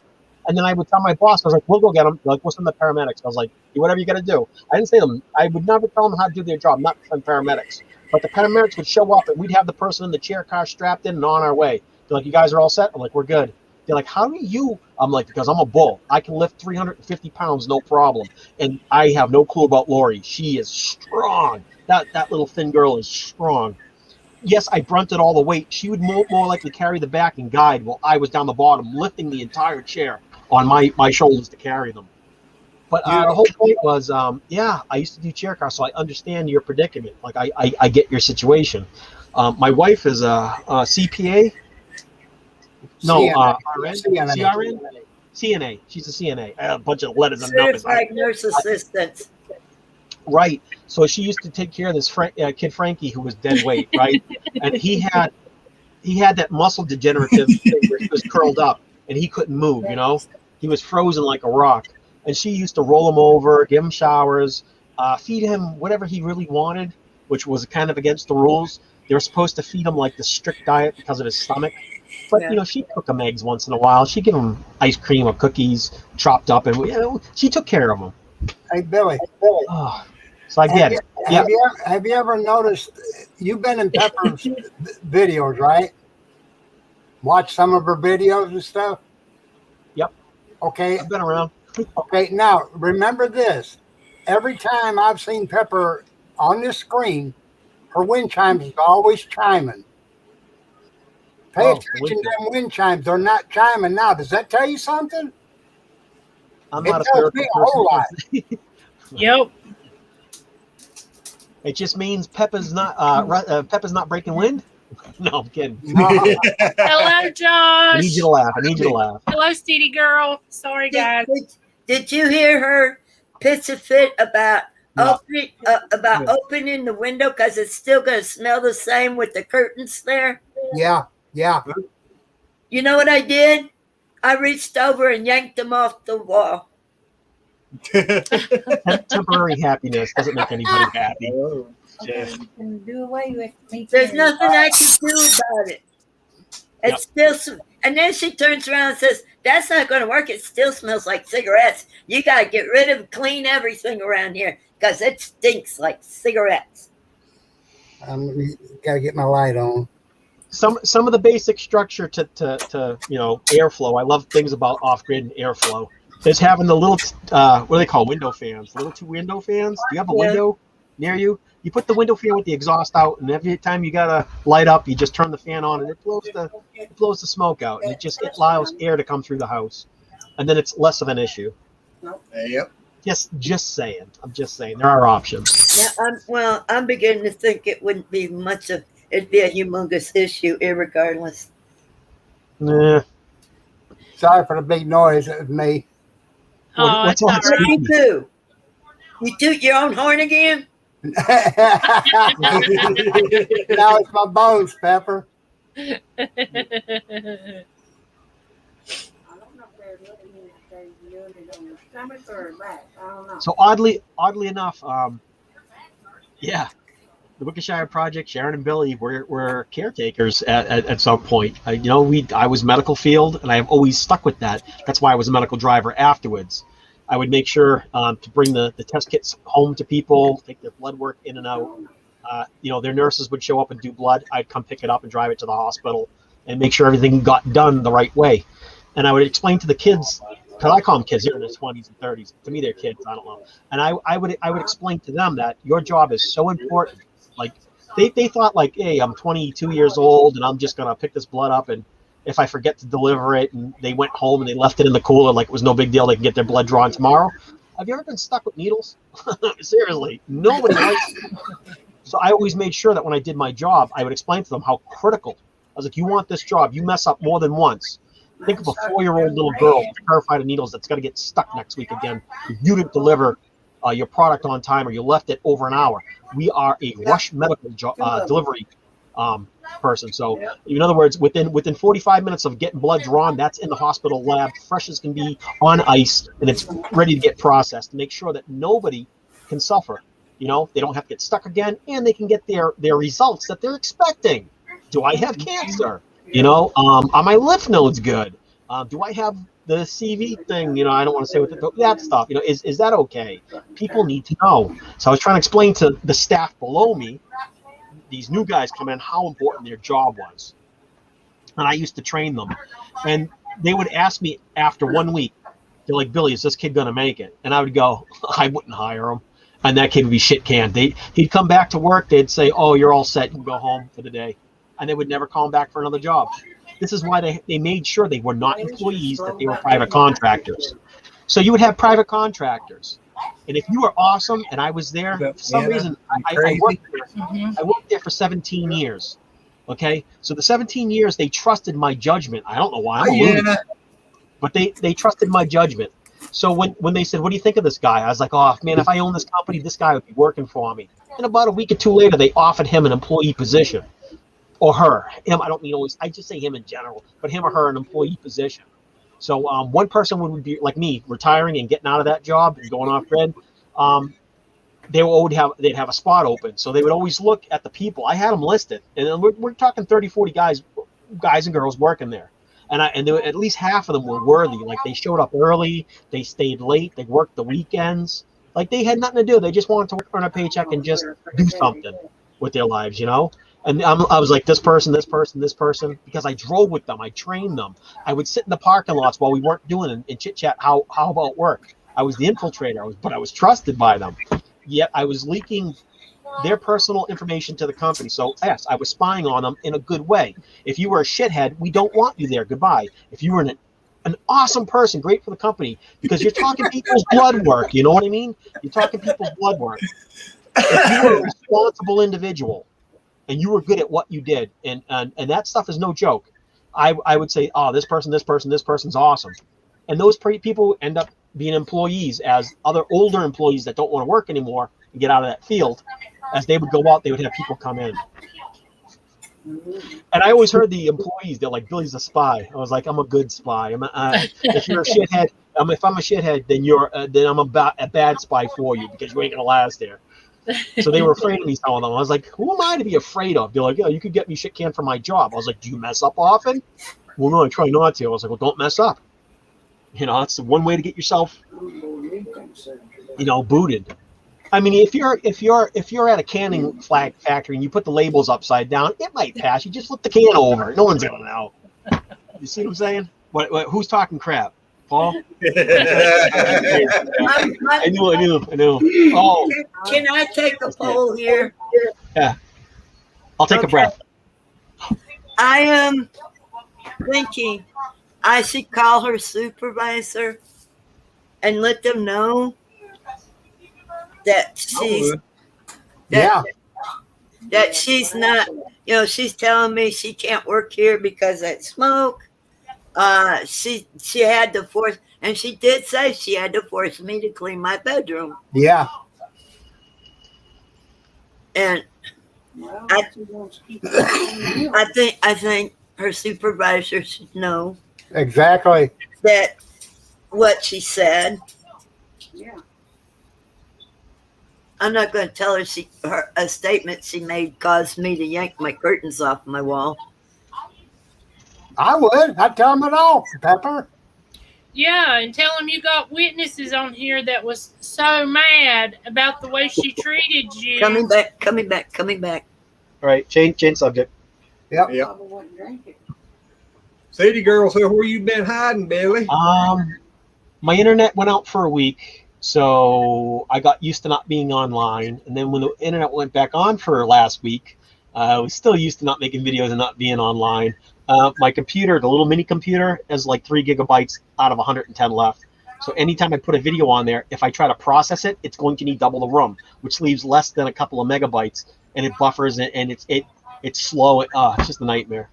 S3: And then I would tell my boss, I was like, we'll go get them. Like, we'll send the paramedics. I was like, do whatever you got to do. I didn't say them. I would never tell them how to do their job, not send paramedics. But the paramedics would show up, and we'd have the person in the chair car strapped in and on our way. They're like, you guys are all set? I'm like, we're good. They're like, how do you? I'm like, because I'm a bull. I can lift 350 pounds, no problem. And I have no clue about Lori. She is strong. That little thin girl is strong. Yes, I brunted all the weight. She would more likely carry the back and guide while I was down the bottom, lifting the entire chair on my shoulders to carry them. But the whole point was, I used to do chair car, so I understand your predicament. Like, I get your situation. My wife is a CPA. No, CRN? CNA. She's a CNA. A bunch of letters and numbers.
S12: Certified nurse assistant.
S3: Right. So she used to take care of this kid Frankie, who was dead weight, right? And he had that muscle degenerative thing where he was curled up and he couldn't move. He was frozen like a rock. And she used to roll him over, give him showers, feed him whatever he really wanted, which was kind of against the rules. They were supposed to feed him like the strict diet because of his stomach. But, she'd cook him eggs once in a while. She'd give him ice cream or cookies chopped up. And, she took care of him.
S8: Hey, Billy.
S3: Oh, so I get it.
S8: Have you ever noticed, you've been in Pepper's videos, right? Watch some of her videos and stuff? Okay.
S3: I've been around.
S8: Okay, now remember this. Every time I've seen Pepper on this screen, her wind chimes is always chiming. Pay attention to them wind chimes. They're not chiming now. Does that tell you something?
S3: I'm
S8: It
S3: not a
S8: tells
S3: spiritual
S8: me a whole lot.
S3: person.
S2: Yep.
S3: It just means Peppa's not breaking wind. No, I'm kidding.
S2: Hello, Josh.
S3: I need you to laugh.
S2: Hello, Steedy girl. Sorry, guys.
S12: Did you hear her pitch a fit about opening the window because it's still going to smell the same with the curtains there?
S8: Yeah.
S12: You know what I did? I reached over and yanked them off the wall.
S3: Temporary happiness doesn't make anybody happy.
S14: Do away with me.
S12: There's nothing I can do about it. It's still, and then she turns around and says, "That's not going to work. It still smells like cigarettes. You got to get rid of, clean everything around here because it stinks like cigarettes."
S8: Got to get my light on.
S3: Some of the basic structure to airflow. I love things about off-grid and airflow. Is having the little what do they call window fans? Little two window fans. Do you have a window near you? You put the window fan with the exhaust out, and every time you gotta light up, you just turn the fan on, and it blows the smoke out, and it allows air to come through the house, and then it's less of an issue.
S1: Yep.
S3: Just saying. I'm just saying there are options.
S12: Yeah, I'm beginning to think it wouldn't be much of. It'd be a humongous issue, irregardless.
S3: Nah.
S8: Sorry for the big noise. It was me.
S3: What's all that
S12: What do you do? You toot your own horn again?
S8: Now it's my bones, Pepper.
S3: So oddly enough, the Wickershire Project, Sharon and Billy were caretakers at some point. I was medical field, and I have always stuck with that. That's why I was a medical driver afterwards. I would make sure to bring the test kits home to people, take their blood work in and out. Their nurses would show up and do blood. I'd come pick it up and drive it to the hospital and make sure everything got done the right way. And I would explain to the kids, because I call them kids, they're in their 20s and 30s. To me, they're kids. I don't know. And I would explain to them that your job is so important. Like they thought like, hey, I'm 22 years old and I'm just gonna pick this blood up, and if I forget to deliver it, and they went home and they left it in the cooler like it was no big deal, they can get their blood drawn tomorrow. Have you ever been stuck with needles? Seriously, nobody likes it. So I always made sure that when I did my job, I would explain to them how critical. I was like, you want this job, you mess up more than once. Think of a 4-year-old little girl terrified of needles that's got to get stuck next week again. If you didn't deliver your product on time or you left it over an hour. We are a rush medical delivery person. So in other words, within 45 minutes of getting blood drawn, that's in the hospital lab, fresh as can be, on ice, and it's ready to get processed to make sure that nobody can suffer. They don't have to get stuck again, and they can get their results that they're expecting. Do I have cancer? Are my lymph nodes good? Do I have the CV thing? I don't want to say that stuff. Is that okay? People need to know. So I was trying to explain to the staff below me, these new guys come in, how important their job was. And I used to train them. And they would ask me after 1 week, they're like, Billy, is this kid going to make it? And I would go, I wouldn't hire him. And that kid would be shit canned. He'd come back to work. They'd say, oh, you're all set. You can go home for the day. And they would never call him back for another job. This is why they made sure they were not employees, that they were private contractors. So you would have private contractors. And if you were awesome, and I was there, for some reason, I worked there for 17 years. Okay? So the 17 years, they trusted my judgment. I don't know why. But they trusted my judgment. So when they said, what do you think of this guy? I was like, oh, man, if I own this company, this guy would be working for me. And about a week or two later, they offered him an employee position. Or her. Him, I don't mean always, I just say him in general, but him or her, an employee position. So one person would be like me, retiring and getting out of that job and going off grid. They'd have a spot open. So they would always look at the people. I had them listed. And we're talking 30, 40 guys and girls working there. And there were, at least half of them were worthy. Like they showed up early, they stayed late, they worked the weekends. Like they had nothing to do. They just wanted to work on a paycheck and just do something with their lives, And I was like, this person, because I drove with them. I trained them. I would sit in the parking lots while we weren't doing it and chit-chat how about work. I was the infiltrator, but I was trusted by them. Yet I was leaking their personal information to the company. So, yes, I was spying on them in a good way. If you were a shithead, we don't want you there. Goodbye. If you were an awesome person, great for the company, because you're talking people's blood work. You know what I mean? You're talking people's blood work. If you were a responsible individual, and you were good at what you did, and that stuff is no joke. I would say, oh, this person's awesome, and those people end up being employees as other older employees that don't want to work anymore and get out of that field. As they would go out, they would have people come in. And I always heard the employees, they're like, Billy's a spy. I was like, I'm a good spy. If you're a shithead, if I'm a shithead, then I'm a bad spy for you, because you ain't gonna last there. So they were afraid of me, some of them. I was like, who am I to be afraid of? They're like, yeah, you could get me shit canned for my job. I was like, do you mess up often? Well, no, I try not to. I was like, well, don't mess up. That's the one way to get yourself, booted. I mean, if you're at a canning flag factory and you put the labels upside down, it might pass. You just flip the can over. No one's gonna know. You see what I'm saying? What who's talking crap? Paul? I knew. Oh.
S12: Can I take a poll here?
S3: Yeah. I'll take a breath.
S12: I am thinking I should call her supervisor and let them know that she's not, she's telling me she can't work here because of smoke. She had to force, and she did say she had to force me to clean my bedroom.
S8: Yeah.
S12: And I think her supervisor should know
S8: exactly
S12: that what she said.
S9: Yeah.
S12: I'm not going to tell her a statement she made caused me to yank my curtains off my wall.
S8: I would. I'd tell them it all, Pepper.
S2: Yeah, and tell them you got witnesses on here that was so mad about the way she treated you.
S12: Coming back.
S3: All right, change subject.
S8: Yep.
S1: City girl, so where you been hiding, Billy?
S3: My internet went out for a week, so I got used to not being online. And then when the internet went back on for last week, I was still used to not making videos and not being online. My computer, the little mini computer, has like 3 gigabytes out of 110 left. So anytime I put a video on there, if I try to process it, it's going to need double the room, which leaves less than a couple of megabytes, and it buffers it, and it's slow. It's just a nightmare.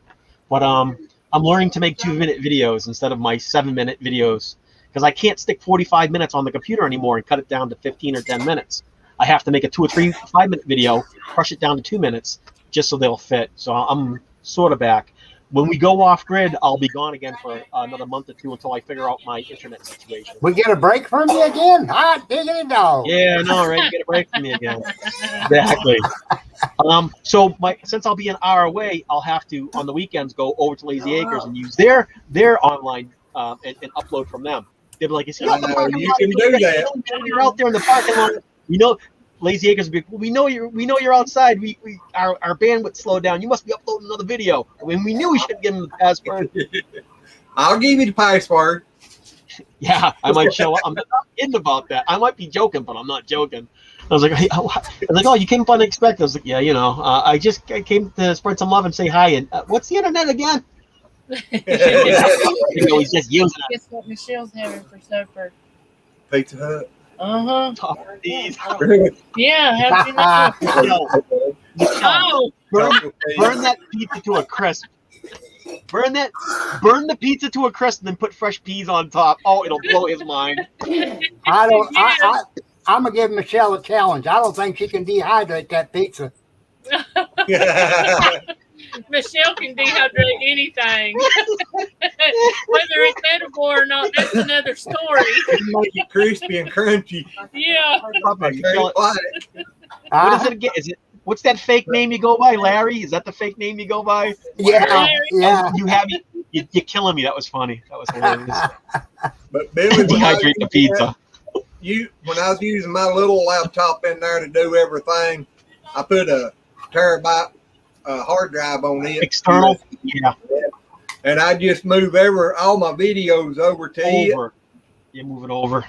S3: But I'm learning to make 2-minute videos instead of my 7-minute videos, because I can't stick 45 minutes on the computer anymore and cut it down to 15 or 10 minutes. I have to make a 2 or 3 5-minute video, crush it down to 2 minutes, just so they'll fit. So I'm sort of back. When we go off grid, I'll be gone again for another month or 2 until I figure out my internet situation.
S8: We get a break from you again? Hot diggity dog.
S3: Yeah, I know, right? You get a break from me again. Exactly. So since I'll be an hour away, I'll have to, on the weekends, go over to Lazy Acres and use their online and upload from them. They'll be like, you can do that. You're out there in the parking lot. Lazy Acres will be, we know you're outside. Our bandwidth slowed down. You must be uploading another video. When we knew we should give them the password.
S1: I'll give you the password.
S3: Yeah, I might show up. I'm not kidding about that. I might be joking, but I'm not joking. I was like, oh, you came up unexpected. I was like, yeah, I came to spread some love and say hi. And what's the internet again? He's just using it.
S2: Guess what Michelle's having for supper?
S1: Pizza Hut.
S2: Yeah, happy
S3: burn that pizza to a crisp. Burn the pizza to a crisp, and then put fresh peas on top. Oh, it'll blow his mind.
S8: I'm gonna give Michelle a challenge. I don't think she can dehydrate that pizza.
S2: Michelle can dehydrate anything. Whether it's edible or not, that's another story.
S1: Make it crispy and crunchy.
S2: Yeah.
S3: What is it again? What's that fake name you go by, Larry? Is that the fake name you go by?
S8: Yeah.
S3: You're killing me. That was funny. That was hilarious.
S1: But Billy,
S3: dehydrate the pizza.
S1: When I was using my little laptop in there to do everything, I put a terabyte hard drive on it.
S3: External? Yeah.
S1: And I just move all my videos over to it.
S3: You move it over.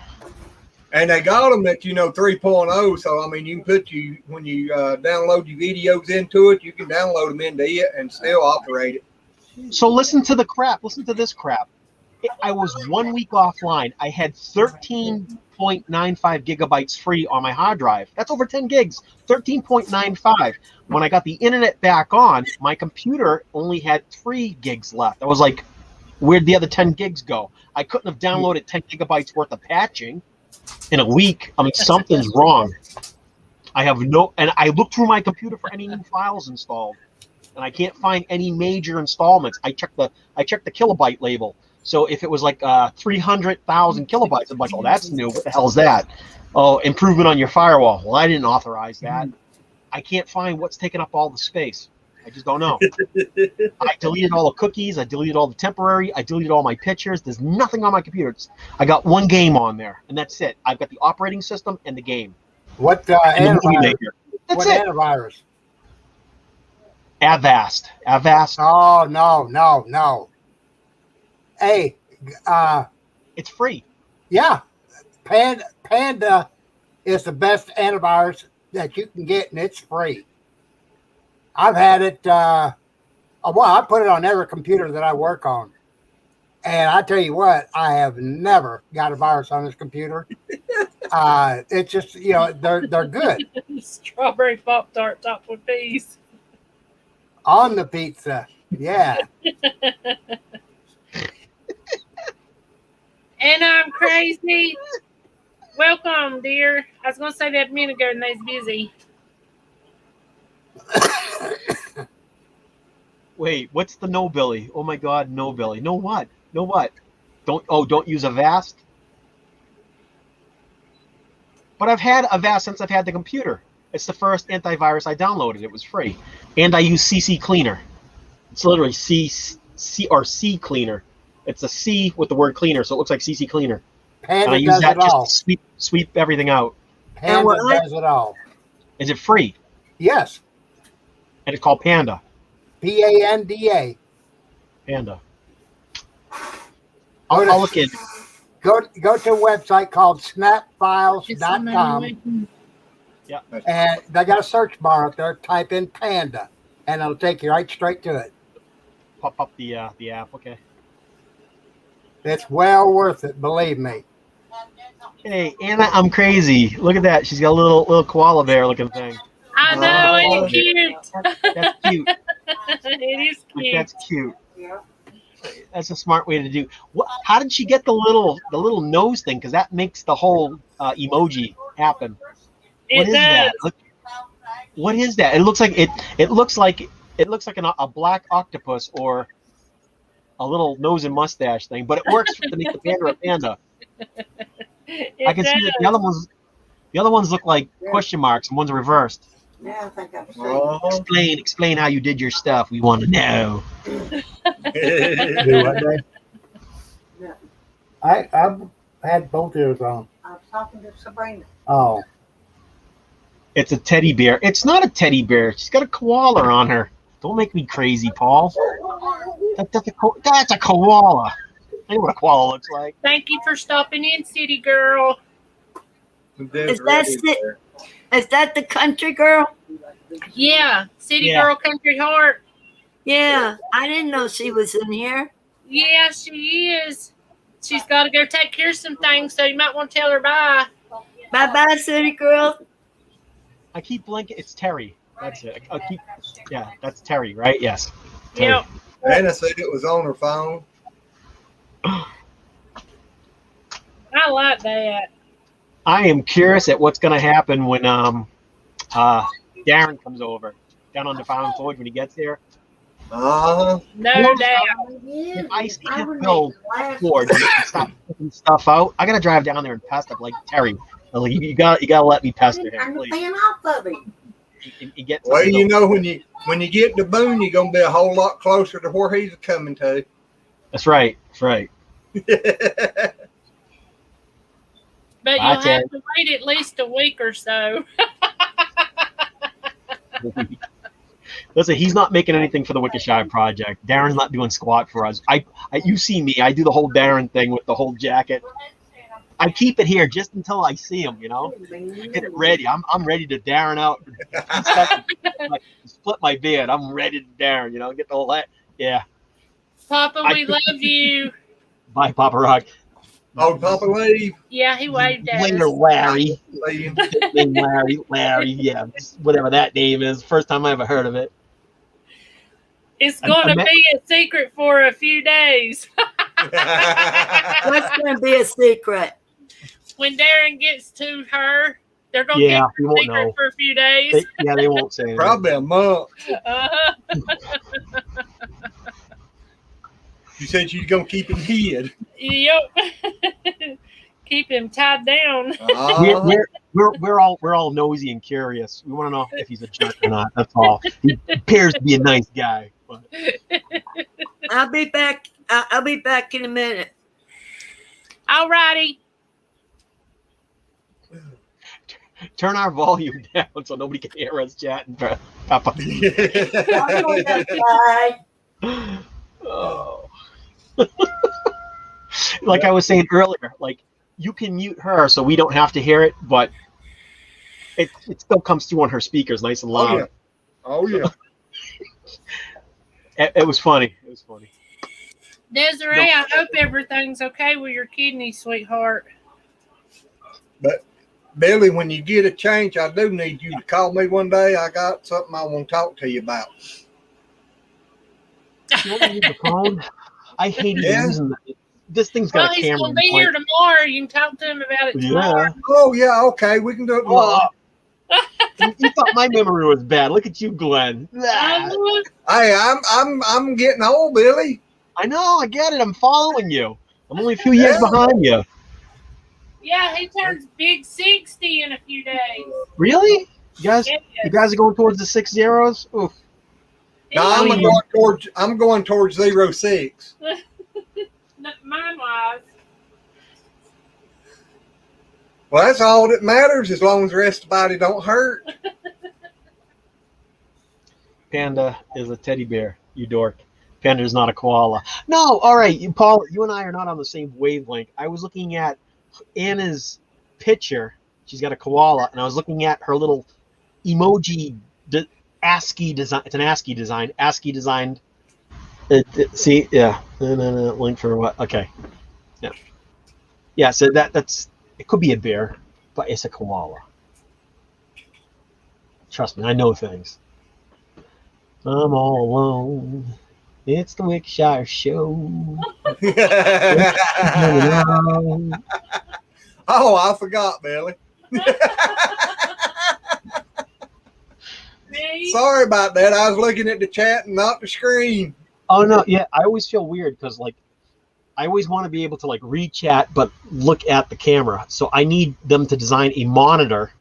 S1: And they got them at 3.0. So I mean, you can when you download your videos into it, you can download them into it and still operate it.
S3: So listen to the crap. Listen to this crap. I was 1 week offline. I had 13.95 gigabytes free on my hard drive. That's over 10 gigs. 13.95. When I got the internet back on, my computer only had 3 gigs left. I was like, where'd the other 10 gigs go? I couldn't have downloaded 10 gigabytes worth of patching in a week. I mean, something's wrong. And I looked through my computer for any new files installed, and I can't find any major installments. I checked the kilobyte label. So if it was like 300,000 kilobytes, I'm like, oh, that's new. What the hell is that? Oh, improvement on your firewall. Well, I didn't authorize that. I can't find what's taking up all the space. I just don't know. I deleted all the cookies. I deleted all the temporary. I deleted all my pictures. There's nothing on my computer. I got one game on there, and that's it. I've got the operating system and the game.
S8: What antivirus? What antivirus?
S3: Avast.
S8: Oh, no. Hey,
S3: it's free.
S8: Yeah, Panda is the best antivirus that you can get, and it's free. I've had it. I put it on every computer that I work on, and I tell you what, I have never got a virus on this computer. It's just they're good.
S2: Strawberry Pop-Tart topped with peas
S8: on the pizza. Yeah.
S2: And I'm crazy. Welcome, dear. I was going to say that a minute ago, and they's busy.
S3: Wait, what's the no Billy? Oh my God, no Billy. No what? No what? Don't use Avast. But I've had Avast since I've had the computer. It's the first antivirus I downloaded. It was free, and I use CC Cleaner. It's literally C Cleaner. It's a C with the word cleaner, so it looks like CC Cleaner.
S8: Panda
S3: and I use
S8: does
S3: that
S8: it
S3: just
S8: all.
S3: to sweep everything out.
S8: Panda does it all.
S3: Is it free?
S8: Yes.
S3: And it's called Panda.
S8: Panda.
S3: Panda. I'll look in.
S8: Go to a website called snapfiles.com.
S3: Yeah.
S8: And they got a search bar up there. Type in Panda, and it'll take you right straight to it.
S3: Pop up the app. Okay.
S8: It's well worth it, believe me.
S3: Hey, Anna, I'm crazy. Look at that. She's got a little koala bear looking thing.
S2: I know, it's cute.
S3: That's cute.
S2: It is cute.
S3: That's cute. That's a smart way to do. How did she get the little nose thing? Because that makes the whole emoji happen. What is that? What is that? It looks like a black octopus or a little nose and mustache thing, but it works to make the panda a panda. I can see that the other ones look like question marks and one's reversed.
S14: Yeah, I think I've seen
S3: Explain how you did your stuff. We want to know.
S8: Do what, Dave?
S14: Yeah.
S8: I've had both ears on.
S14: I was talking to Sabrina.
S8: Oh.
S3: It's a teddy bear. It's not a teddy bear. She's got a koala on her. Don't make me crazy, Paul. That's a koala. I know what a koala looks like.
S2: Thank you for stopping in, City Girl.
S12: Is that the country girl?
S2: Yeah, City Girl Country Heart.
S12: Yeah, I didn't know she was in here.
S2: Yeah, she is. She's got to go take care of some things, so you might want to tell her bye.
S12: Bye-bye, City Girl.
S3: I keep blinking. It's Terry. That's it. That's Terry, right? Yes. Terry.
S2: Yep.
S1: Anna said it was on her phone.
S2: I like that.
S3: I am curious at what's going to happen when Darren comes over down on the Found Forge when he gets there.
S1: Uh-huh.
S2: No doubt.
S3: If I see him build Forge and stop picking stuff out, I got to drive down there and pester him like Terry. Like, you got to let me pester him, please.
S14: I'm off of him.
S1: Well, you know, when you get to Boone, you're gonna be a whole lot closer to where he's coming to.
S3: That's right. That's right.
S2: But you'll have to wait at least a week or so.
S3: Listen, he's not making anything for the Wicked project. Darren's not doing squat for us. You see me. I do the whole Darren thing with the whole jacket. I keep it here just until I see him, you know. Get it ready. I'm ready to Darren out. Split my beard. I'm ready to Darren, you know. Get the whole that. Yeah.
S2: Papa, we love you.
S3: Bye, Papa Rock.
S1: Oh, Papa leave.
S2: Yeah, he waved at
S3: Later,
S2: us.
S3: Larry. Larry. Yeah, whatever that name is. First time I ever heard of it.
S2: It's going to be a secret for a few days.
S12: What's going to be a secret?
S2: When Darren gets to her, they're going to keep it a secret for a few days.
S3: They won't say anything.
S1: Probably a month. You said you're going to keep him hid.
S2: Yep. Keep him tied down.
S3: We're all nosy and curious. We want to know if he's a jerk or not. That's all. He appears to be a nice guy. But.
S12: I'll be back. I'll be back in a minute.
S2: All righty.
S3: Turn our volume down so nobody can hear us chatting, Papa. Oh. Like I was saying earlier, like you can mute her so we don't have to hear it, but it still comes through on her speakers nice and loud.
S1: Oh yeah.
S3: It was funny. It was funny.
S2: Desiree, I hope everything's okay with your kidney, sweetheart.
S1: But Billy, when you get a change, I do need you to call me one day. I got something I want to talk to you about.
S3: You want to use the phone? I hate using that. This thing's got a camera.
S2: He's going to be here tomorrow. You can talk to him about it tomorrow.
S3: Yeah.
S1: Oh, yeah, okay. We can do it tomorrow.
S3: You thought my memory was bad. Look at you, Glenn.
S1: Hey, I'm getting old, Billy.
S3: I know, I get it. I'm following you. I'm only a few years behind you.
S2: Yeah, he turns big 60 in a few days.
S3: Really? You guys are going towards the 6 zeros? Oof.
S1: No, I'm going towards 06.
S2: Mine was.
S1: Well, that's all that matters as long as the rest of the body don't hurt.
S3: Panda is a teddy bear, you dork. Panda is not a koala. No, all right, Paul, you and I are not on the same wavelength. I was looking at Anna's picture. She's got a koala, and I was looking at her little emoji ASCII design. It's an ASCII design. ASCII designed. See, yeah. Link for what? Okay. Yeah. Yeah. So that's it. Could be a bear, but it's a koala. Trust me, I know things. I'm all alone. It's the Wickshire Show.
S1: Oh, I forgot, Billy. Sorry about that. I was looking at the chat and not the screen.
S3: Oh no, yeah. I always feel weird because like I always want to be able to like read chat but look at the camera. So I need them to design a monitor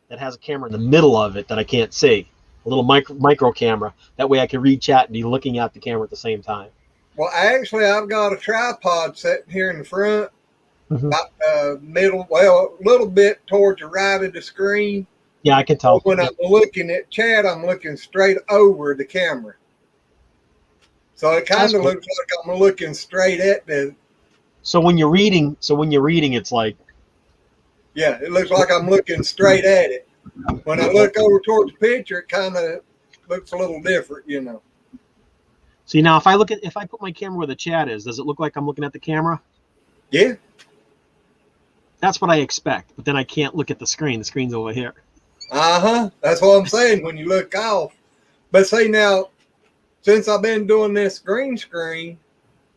S3: that has a camera in the middle of it that I can't see. A little micro camera. That way I can read chat and be looking at the camera at the same time.
S1: Well, actually, I've got a tripod sitting here in the front, about middle, well, a little bit towards the right of the screen.
S3: Yeah, I can tell.
S1: When I'm looking at chat, I'm looking straight over the camera. So it kind of looks like I'm looking straight at the.
S3: So when you're reading, it's like.
S1: Yeah, it looks like I'm looking straight at it. When I look over towards the picture, it kind of looks a little different, you know.
S3: See, now if I put my camera where the chat is, does it look like I'm looking at the camera?
S1: Yeah.
S3: That's what I expect, but then I can't look at the screen. The screen's over here.
S1: That's what I'm saying when you look off. But see now, since I've been doing this green screen,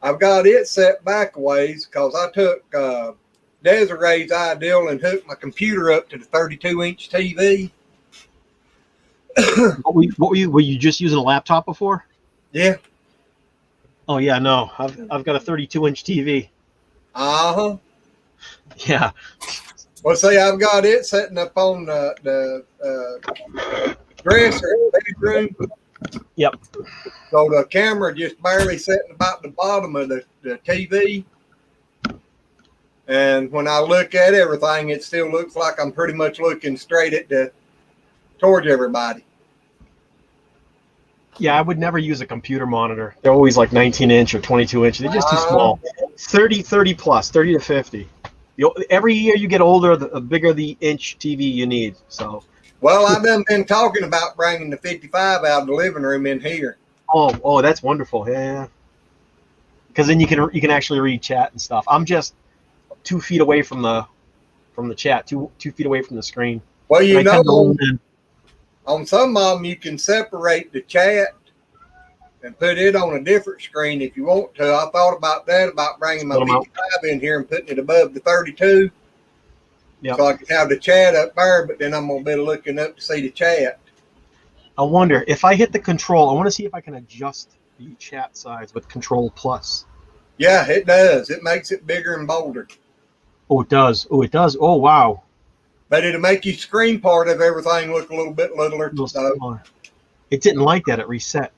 S1: I've got it set back a ways because I took Desiree's ideal and hooked my computer up to the 32-inch TV.
S3: Were you just using a laptop before?
S1: Yeah.
S3: Oh yeah, no. I've got a 32-inch TV. Yeah.
S1: Well, see, I've got it setting up on the dresser in the bedroom.
S3: Yep.
S1: So the camera just barely sitting about the bottom of the TV. And when I look at everything, it still looks like I'm pretty much looking straight at towards everybody.
S3: Yeah, I would never use a computer monitor. They're always like 19-inch or 22-inch. They're just too small. 30 plus, 30 to 50. Every year you get older, the bigger the inch TV you need. So.
S1: Well, I've been talking about bringing the 55 out of the living room in here.
S3: Oh, that's wonderful. Yeah. Because then you can actually read chat and stuff. I'm just 2 feet away from the chat, 2 feet away from the screen.
S1: Well, you know, on some of them you can separate the chat and put it on a different screen if you want to. I thought about that, about bringing my 55 in here and putting it above the 32. Yep. So I can have the chat up there, but then I'm going to be looking up to see the chat.
S3: I wonder, if I hit the control, I want to see if I can adjust the chat size with Control Plus.
S1: Yeah, it does. It makes it bigger and bolder.
S3: Oh, it does. Oh, wow.
S1: But it'll make your screen part of everything look a little bit littler. So.
S3: It didn't like that. It reset.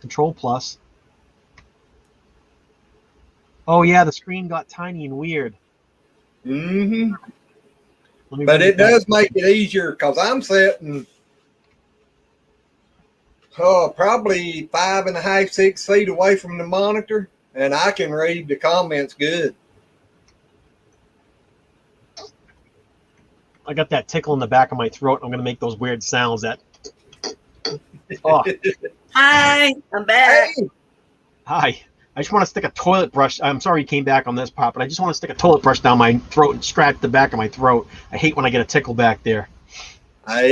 S3: Control Plus. Oh, yeah, the screen got tiny and weird.
S1: Mm-hmm. But it does make it easier because I'm sitting probably 5.5, 6 feet away from the monitor, and I can read the comments good.
S3: I got that tickle in the back of my throat. I'm going to make those weird sounds that. Oh.
S12: Hi, I'm back.
S1: Hey.
S3: Hi. I just want to stick a toilet brush. I'm sorry you came back on this part, but I just want to stick a toilet brush down my throat and scratch the back of my throat. I hate when I get a tickle back there.
S12: I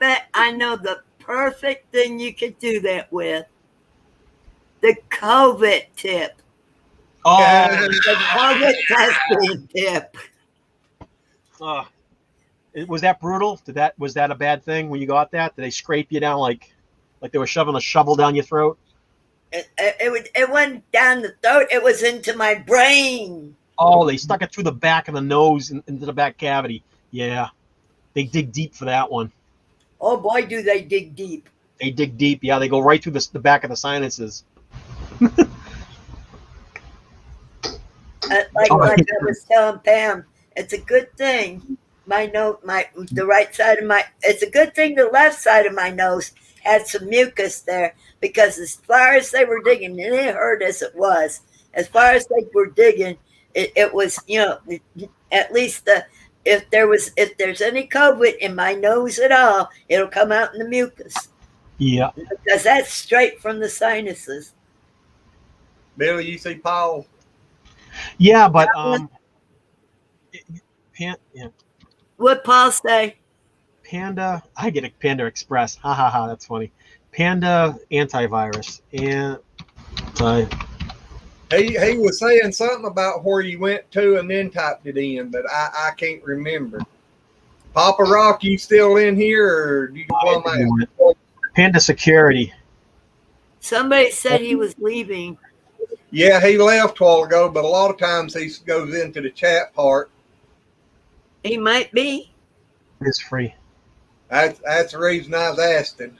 S12: bet I know the perfect thing you could do that with. The COVID tip.
S3: Oh,
S12: the COVID testing tip.
S3: Was that brutal? Was that a bad thing when you got that? Did they scrape you down like they were shoving a shovel down your throat?
S12: It went down the throat. It was into my brain.
S3: Oh, they stuck it through the back of the nose into the back cavity. Yeah, they dig deep for that one.
S12: Oh boy, do they dig deep!
S3: They dig deep. Yeah, they go right through the back of the sinuses.
S12: Like I was telling Pam, it's a good thing the right side of my. It's a good thing the left side of my nose had some mucus there, because as far as they were digging, and it hurt as it was, as far as they were digging, it was, at least if there's any COVID in my nose at all, it'll come out in the mucus.
S3: Yeah.
S12: Because that's straight from the sinuses.
S1: Billy, you see Paul?
S3: Yeah, but
S12: What Paul say?
S3: Panda, I get a Panda Express. Ha ha ha, that's funny. Panda antivirus.
S1: He was saying something about where you went to and then typed it in, but I can't remember. Papa Rock, you still in here, or do you plumb out?
S3: Panda Security.
S12: Somebody said he was leaving.
S1: Yeah, he left a while ago, but a lot of times he goes into the chat part.
S12: He might be.
S3: It's free.
S1: That's the reason I was asking.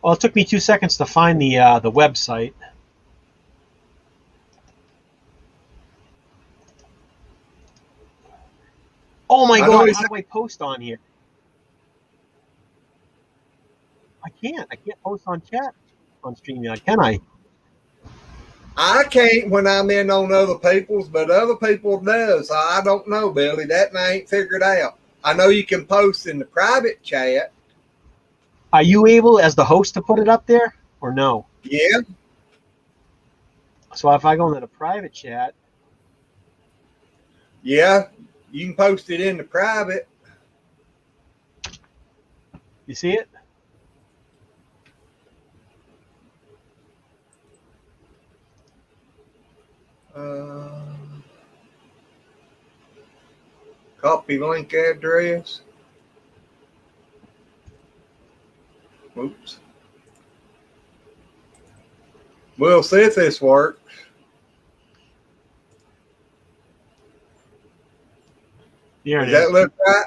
S3: Well, it took me 2 seconds to find the website. Oh my God! How do I post on here? I can't post on chat on StreamYard, can I?
S1: I can't when I'm in on other people's, but other people does. I don't know, Billy. That I ain't figured out. I know you can post in the private chat.
S3: Are you able, as the host, to put it up there, or no?
S1: Yeah.
S3: So if I go into the private chat.
S1: Yeah, you can post it in the private.
S3: You see it?
S1: Copy link address. Oops. We'll see if this works.
S3: Does
S1: that look right?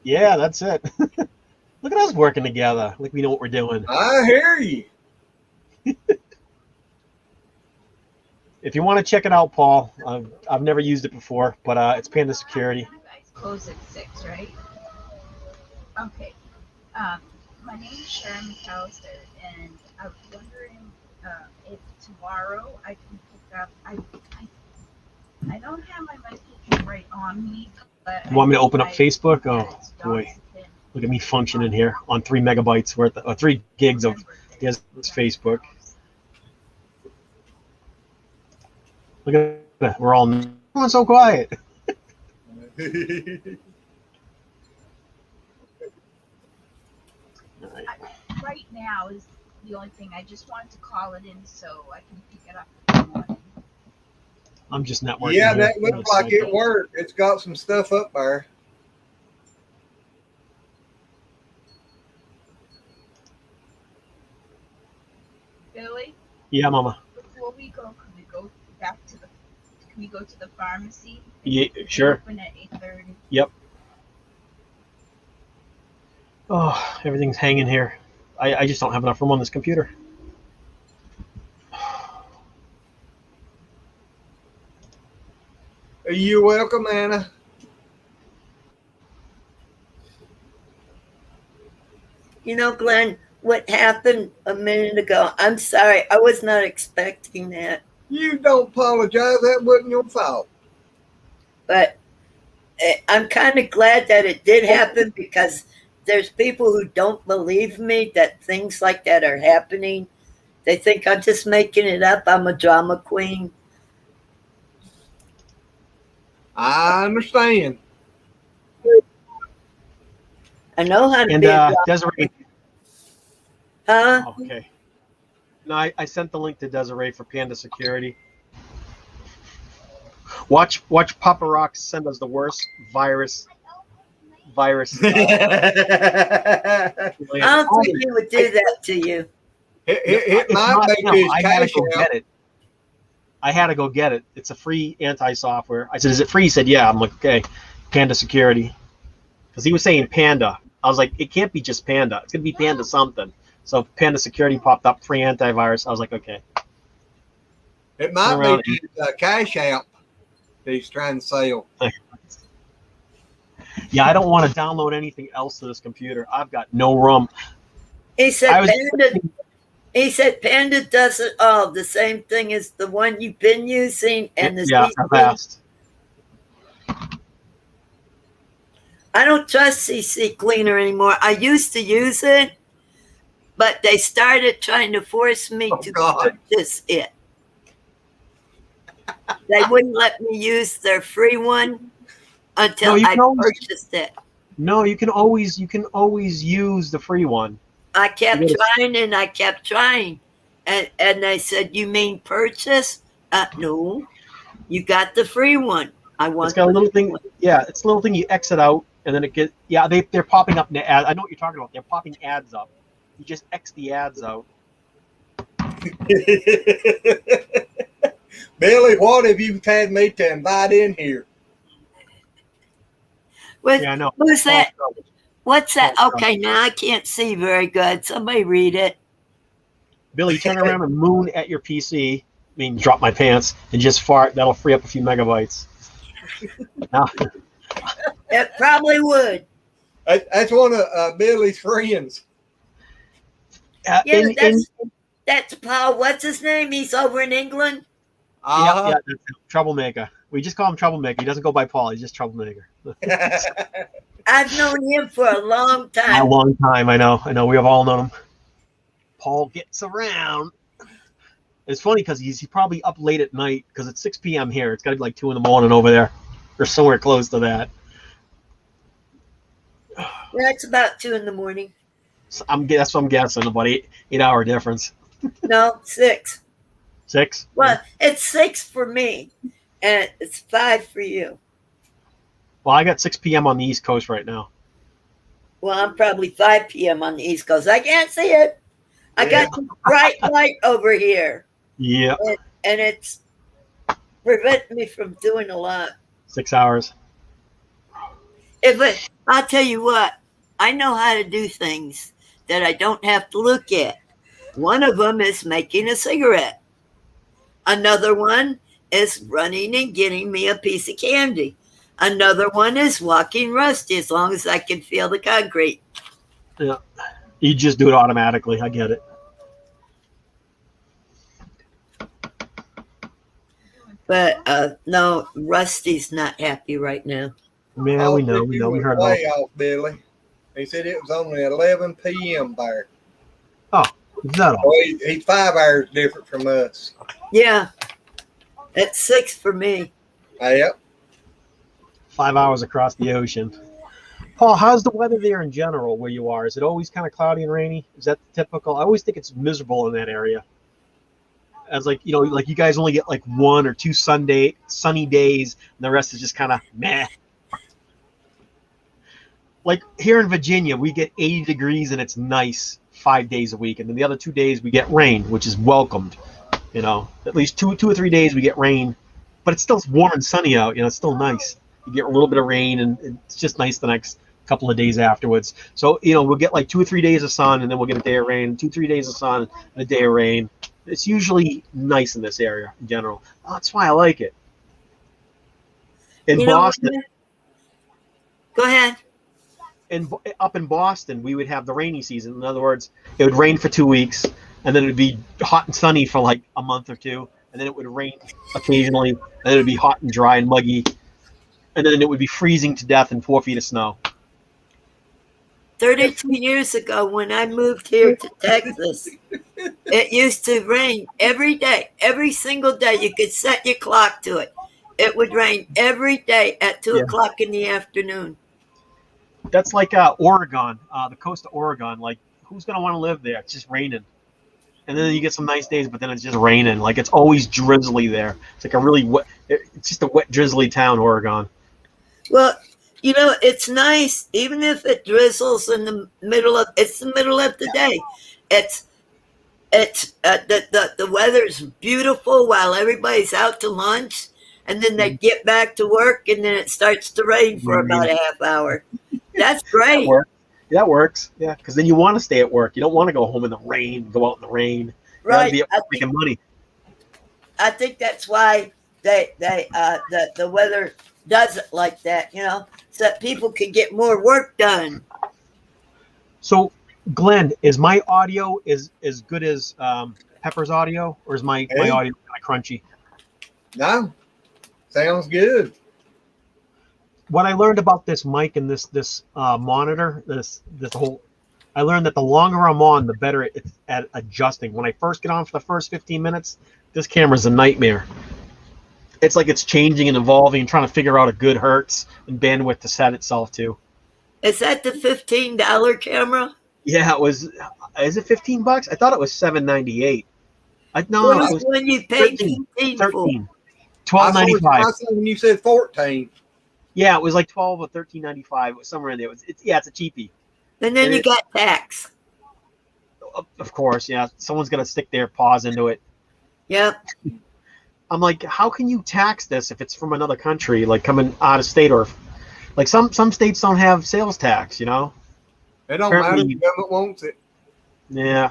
S3: Yeah, that's it. Look at us working together. Like we know what we're doing.
S1: I hear you.
S3: If you want to check it out, Paul, I've never used it before, but it's Panda Security.
S5: Close at 6, right? Okay. My name is Sharon McAllister, and I was wondering if tomorrow I can pick up. I don't have my medication right on me, but
S3: You want me to open up Facebook? Oh boy, look at me functioning here on 3 megabytes worth, 3 gigs of Facebook. Look at that. We're all everyone's so quiet.
S5: Right now is the only thing. I just wanted to call it in so I can pick it up in the morning.
S3: I'm just not working.
S1: Yeah,
S3: here.
S1: that looks like it worked. It's got some stuff up there.
S5: Billy?
S3: Yeah, Mama.
S5: Before we go, can we go back to the? Can we go to the pharmacy?
S3: Yeah, sure.
S5: Open at 8:30.
S3: Yep. Oh, everything's hanging here. I just don't have enough room on this computer.
S1: You're welcome, Anna.
S12: You know, Glenn, what happened a minute ago, I'm sorry. I was not expecting that.
S1: You don't apologize. That wasn't your fault.
S12: But I'm kind of glad that it did happen because there's people who don't believe me that things like that are happening. They think I'm just making it up. I'm a drama queen.
S1: I understand.
S12: I know how to
S3: And
S12: be a drama
S3: Desiree.
S12: queen. Huh?
S3: Okay. No, I sent the link to Desiree for Panda Security. Watch Papa Rock send us the worst virus.
S12: I don't think he would do that to you.
S1: It might be his
S3: I had to
S1: cash
S3: go
S1: out.
S3: get it. I had to go get it. It's a free anti-software. I said, "Is it free?" He said, "Yeah." I'm like, "Okay, Panda Security," because he was saying Panda. I was like, "It can't be just Panda. It's gonna be Panda something." So Panda Security popped up, free antivirus. I was like, "Okay."
S1: It might be his cash out that he's trying to sell.
S3: Yeah, I don't want to download anything else to this computer. I've got no room.
S12: He said Panda does it all. The same thing as the one you've been using and the
S3: Yeah,
S12: CC.
S3: fast.
S12: I don't trust CC Cleaner anymore. I used to use it, but they started trying to force me to purchase it. They wouldn't let me use their free one until I purchased it.
S3: No, you can always use the free one.
S12: I kept trying and I kept trying. And they said, "You mean purchase?" No, you got the free one. I want
S3: It's got a little thing. Yeah, it's a little thing you exit out, and then it gets. Yeah, they're popping up. I know what you're talking about. They're popping ads up. You just X the ads out.
S1: Billy, what have you had me to invite in here?
S12: Yeah, I know. Who's that? What's that? Okay, now I can't see very good. Somebody read it.
S3: Billy, turn around and moon at your PC. I mean, drop my pants and just fart. That'll free up a few megabytes.
S12: It probably would.
S1: That's one of Billy's friends.
S12: Yeah, that's Paul. What's his name? He's over in England.
S3: Yeah, that's Troublemaker. We just call him Troublemaker. He doesn't go by Paul. He's just Troublemaker.
S12: I've known him for a long time.
S3: A long time, I know. We have all known him. Paul gets around. It's funny because he's probably up late at night because it's 6 p.m. here. It's got to be like 2 in the morning over there, or somewhere close to that.
S12: Yeah, it's about 2 in the morning.
S3: So that's what I'm guessing. About 8-hour difference.
S12: No, 6.
S3: 6?
S12: Well, it's 6 for me, and it's 5 for you.
S3: Well, I got 6 p.m. on the East Coast right now.
S12: Well, I'm probably 5 p.m. on the East Coast. I can't see it. I got the bright light over here.
S3: Yeah.
S12: And it's preventing me from doing a lot.
S3: 6 hours.
S12: I'll tell you what, I know how to do things that I don't have to look at. One of them is making a cigarette. Another one is running and getting me a piece of candy. Another one is walking Rusty as long as I can feel the concrete.
S3: Yeah. You just do it automatically. I get it.
S12: But no, Rusty's not happy right now.
S3: Yeah, we know. We heard about
S1: way off, Billy. He said it was only 11 p.m. there.
S3: Oh, is that all?
S1: Well, he's 5 hours different from us.
S12: Yeah. It's 6 for me.
S1: Yep.
S3: 5 hours across the ocean. Paul, how's the weather there in general where you are? Is it always kind of cloudy and rainy? Is that typical? I always think it's miserable in that area. As like you guys only get like 1 or 2 sunny days, and the rest is just kind of meh. Like here in Virginia, we get 80 degrees and it's nice 5 days a week, and then the other 2 days we get rain, which is welcomed. At least two or 3 days we get rain, but it's still warm and sunny out. It's still nice. You get a little bit of rain, and it's just nice the next couple of days afterwards. So we'll get like 2 or 3 days of sun, and then we'll get a day of rain. 2 or 3 days of sun and a day of rain. It's usually nice in this area in general. That's why I like it. In Boston.
S12: Go ahead.
S3: Up in Boston, we would have the rainy season. In other words, it would rain for 2 weeks, and then it would be hot and sunny for like a month or two, and then it would rain occasionally, and then it would be hot and dry and muggy, and then it would be freezing to death and 4 feet of snow.
S12: 32 years ago, when I moved here to Texas, it used to rain every day, every single day. You could set your clock to it. It would rain every day at 2 o'clock in the afternoon.
S3: That's like Oregon, the coast of Oregon. Like, who's going to want to live there? It's just raining. And then you get some nice days, but then it's just raining. Like, it's always drizzly there. It's like a really wet, it's just a wet, drizzly town, Oregon.
S12: Well, it's nice, even if it drizzles in the middle of the day. It's the weather's beautiful while everybody's out to lunch, and then they get back to work, and then it starts to rain for about a half hour. That's great.
S3: That works. Yeah, because then you want to stay at work. You don't want to go home in the rain, go out in the rain.
S12: Right.
S3: Be making money.
S12: I think that's why the weather does it like that, so that people can get more work done.
S3: So, Glenn, is my audio as good as Pepper's audio, or is my audio kind of crunchy?
S1: No, sounds good.
S3: What I learned about this mic and this monitor, I learned that the longer I'm on, the better it's at adjusting. When I first get on for the first 15 minutes, this camera's a nightmare. It's like it's changing and evolving and trying to figure out a good hertz and bandwidth to set itself to.
S12: Is that the $15 camera?
S3: Yeah, it was. Is it $15? I thought it was $7.98.
S12: No, it was when you paid 13.
S3: $12.95.
S1: I saw when you said 14.
S3: Yeah, it was like 12 or $13.95. It was somewhere in there. It's a cheapie.
S12: And then you got tax.
S3: Of course, yeah. Someone's gonna stick their paws into it.
S12: Yep.
S3: I'm like, how can you tax this if it's from another country, like coming out of state, or like some states don't have sales tax, It don't
S1: matter. The government wants it.
S3: Yeah.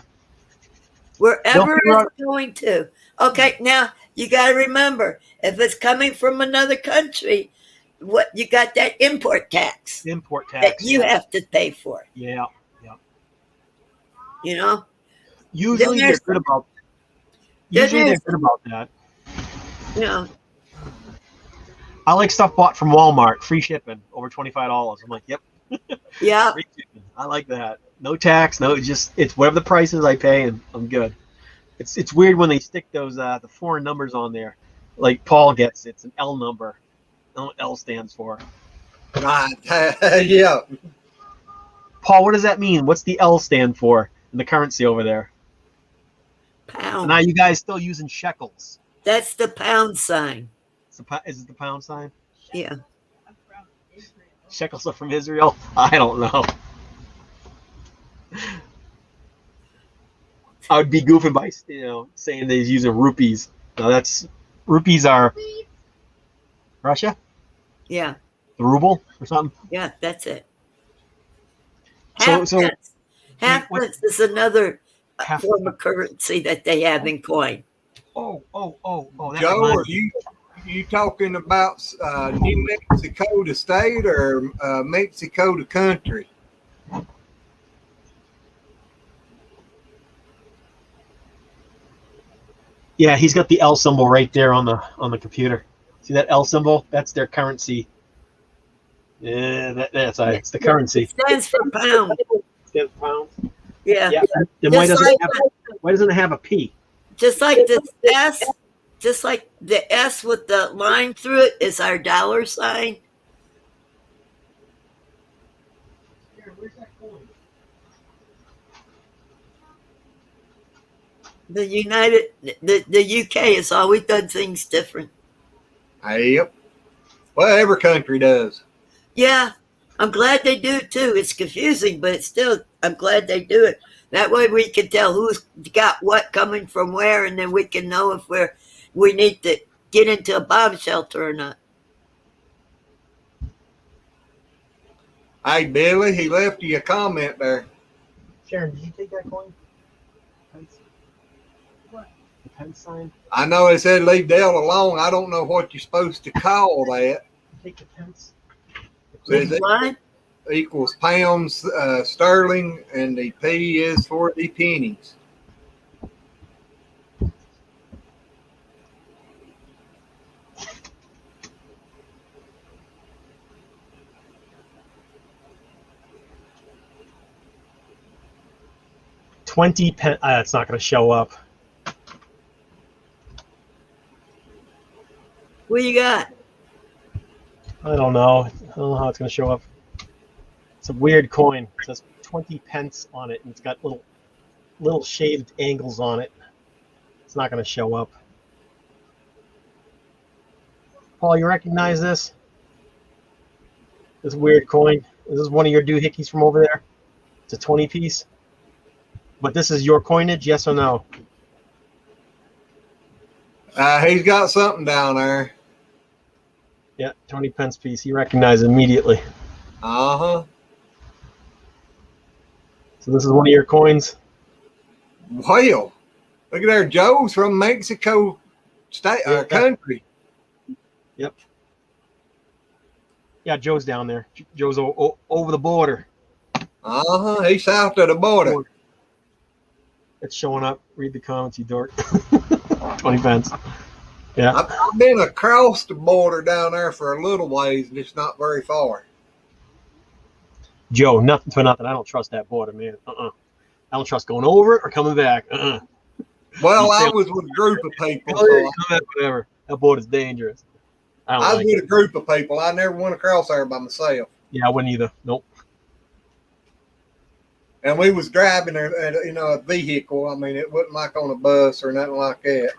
S12: Wherever it's going to. Okay, now you got to remember, if it's coming from another country, what you got that import tax.
S3: Import tax
S12: that you have to pay for.
S3: Yeah.
S12: Usually
S3: they're good about. Usually they're good about that.
S12: Yeah.
S3: I like stuff bought from Walmart, free shipping, over $25. I'm like, yep.
S12: Yeah.
S3: I like that. No tax, it's whatever the price is I pay, and I'm good. It's weird when they stick those the foreign numbers on there. Like Paul gets it's an L number. I don't know what L stands for.
S1: Right. Yeah.
S3: Paul, what does that mean? What's the L stand for in the currency over there?
S12: Pound.
S3: Now you guys still using shekels.
S12: That's the pound sign.
S3: Is it the pound sign?
S12: Yeah.
S3: Shekels are from Israel? I don't know. I would be goofing by saying that he's using rupees. No, rupees are Russia?
S12: Yeah.
S3: The ruble or something?
S12: Yeah, that's it.
S3: Half
S12: pence is another form of currency that they have in coin.
S3: Oh, that
S1: Joe,
S3: reminds
S1: are
S3: me.
S1: you talking about New Mexico to state or Mexico to country?
S3: Yeah, he's got the L symbol right there on the computer. See that L symbol? That's their currency. Yeah, that's it's the currency.
S12: It stands for pound.
S3: Stands for pounds.
S12: Yeah.
S3: Yeah. Then why doesn't it have a P?
S12: Just like this S, just like the S with the line through it is our dollar sign. The UK has always done things different.
S1: Yep. Well, every country does.
S12: Yeah, I'm glad they do it too. It's confusing, but it's still, I'm glad they do it. That way we can tell who's got what coming from where, and then we can know if we need to get into a bomb shelter or not.
S1: Hey, Billy, he left you a comment there.
S3: Sharon, did you take that coin? What? The pen sign?
S1: I know it said leave Dale alone. I don't know what you're supposed to call that.
S3: Take the pence.
S1: Says it equals pounds sterling, and the P is for the pennies.
S3: $20. It's not going to show up.
S12: What you got?
S3: I don't know. I don't know how it's going to show up. It's a weird coin. It says 20 pence on it, and it's got little shaved angles on it. It's not going to show up. Paul, you recognize this? This weird coin? Is this one of your doohickeys from over there? It's a 20 piece. But this is your coinage, yes or no?
S1: He's got something down there.
S3: Yeah, 20 pence piece. He recognized it immediately.
S1: Uh-huh.
S3: So this is one of your coins?
S1: Well, look at there. Joe's from Mexico state or country.
S3: Yep. Yeah, Joe's down there. Joe's over the border.
S1: Uh-huh. He's south of the border.
S3: It's showing up. Read the comments, you dork. 20 pence. Yeah.
S1: I've been across the border down there for a little ways, and it's not very far.
S3: Joe, nothing for nothing. I don't trust that border, man. I don't trust going over it or coming back.
S1: Well, I was with a group of people.
S3: Whatever. That border's dangerous.
S1: I was with a group of people. I never went across there by myself.
S3: Yeah, I wouldn't either. Nope.
S1: And we was driving a vehicle. I mean, it wasn't like on a bus or nothing like that.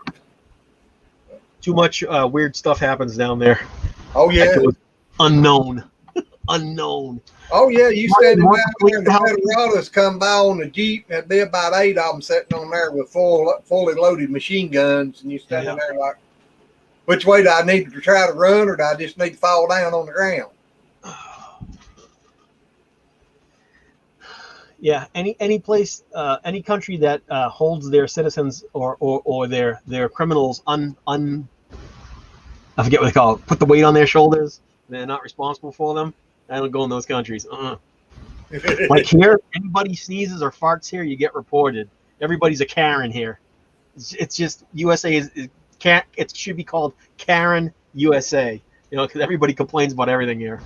S3: Too much weird stuff happens down there.
S1: Oh, yeah.
S3: Like it was unknown. Unknown.
S1: Oh, yeah. You standing down there and the Federados come by on the Jeep, and there'd be about 8 of them sitting on there with fully loaded machine guns, and you standing there like, which way do I need to try to run, or do I just need to fall down on the ground?
S3: Yeah, any place, any country that holds their citizens or their criminals I forget what they call it, put the weight on their shoulders, they're not responsible for them, I don't go in those countries. Like here, anybody sneezes or farts here, you get reported. Everybody's a Karen here. It's just USA it should be called Karen USA, because everybody complains about everything here.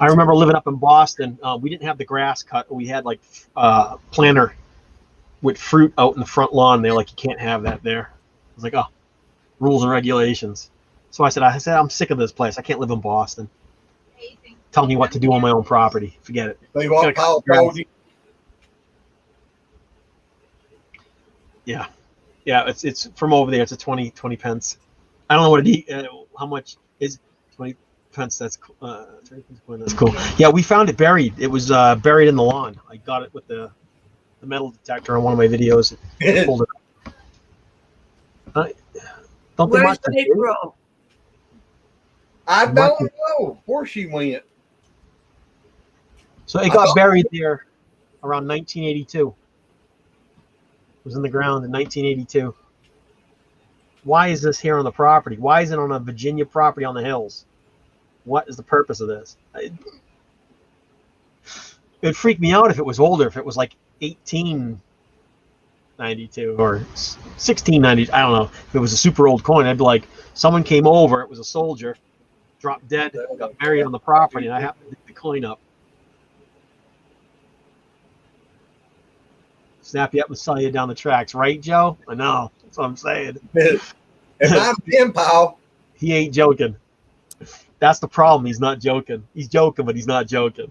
S3: I remember living up in Boston. We didn't have the grass cut. We had like planter with fruit out in the front lawn. They're like, you can't have that there. I was like, oh, rules and regulations. So I said, I'm sick of this place. I can't live in Boston. Tell me what to do on my own property. Forget it.
S1: They want Paul told you.
S3: Yeah, it's from over there. It's a 20 pence. I don't know what how much is 20 pence. That's cool. Yeah, we found it buried. It was buried in the lawn. I got it with the metal detector on one of my videos. Pulled it up. Don't they must
S12: April?
S1: I don't know where she went.
S3: So it got buried there around 1982. was in the ground in 1982. Why is this here on the property? Why is it on a Virginia property on the hills? What is the purpose of this? It'd freak me out if it was older, if it was like 1892 or 1690. I don't know. If it was a super old coin, I'd be like, someone came over, it was a soldier, dropped dead, got buried on the property, and I happened to dig the coin up. Snap you up and sell you down the tracks, right, Joe? I know. That's what I'm saying.
S1: If I'm pen pal,
S3: he ain't joking. That's the problem. He's not joking. He's joking, but he's not joking.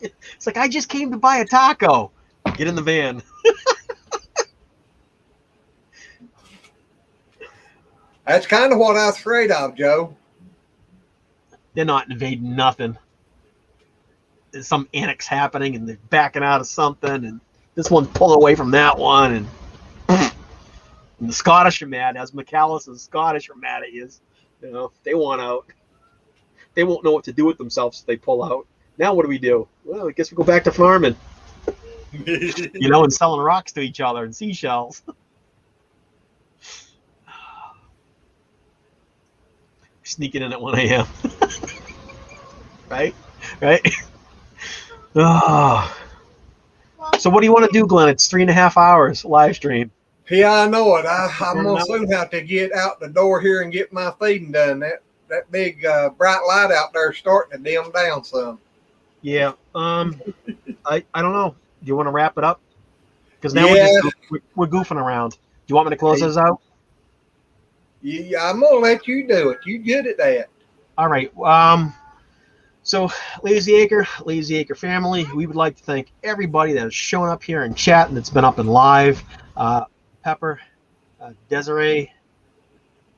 S3: It's like, I just came to buy a taco. Get in the van.
S1: That's kind of what I was afraid of, Joe.
S3: They're not invading nothing. There's some annex happening, and they're backing out of something, and this one's pulling away from that one, and the Scottish are mad. As McAllis and Scottish are mad at you. You know, they want out. They won't know what to do with themselves if they pull out. Now what do we do? Well, I guess we go back to farming. You know, and selling rocks to each other and seashells. Sneaking in at 1 a.m. Right? Oh. So what do you want to do, Glenn? It's 3.5 hours live stream.
S1: Yeah, I know it. I'm going to soon have to get out the door here and get my feeding done. That big bright light out there is starting to dim down some. Yeah. I don't know. Do you want to wrap it up? Because now we're goofing around. Do you want me to close this out? Yeah, I'm gonna let you do it. You good at that. All right. So Lazy Acre family, we would like to thank everybody that has shown up here and chat and that's been up and live. Pepper, Desiree,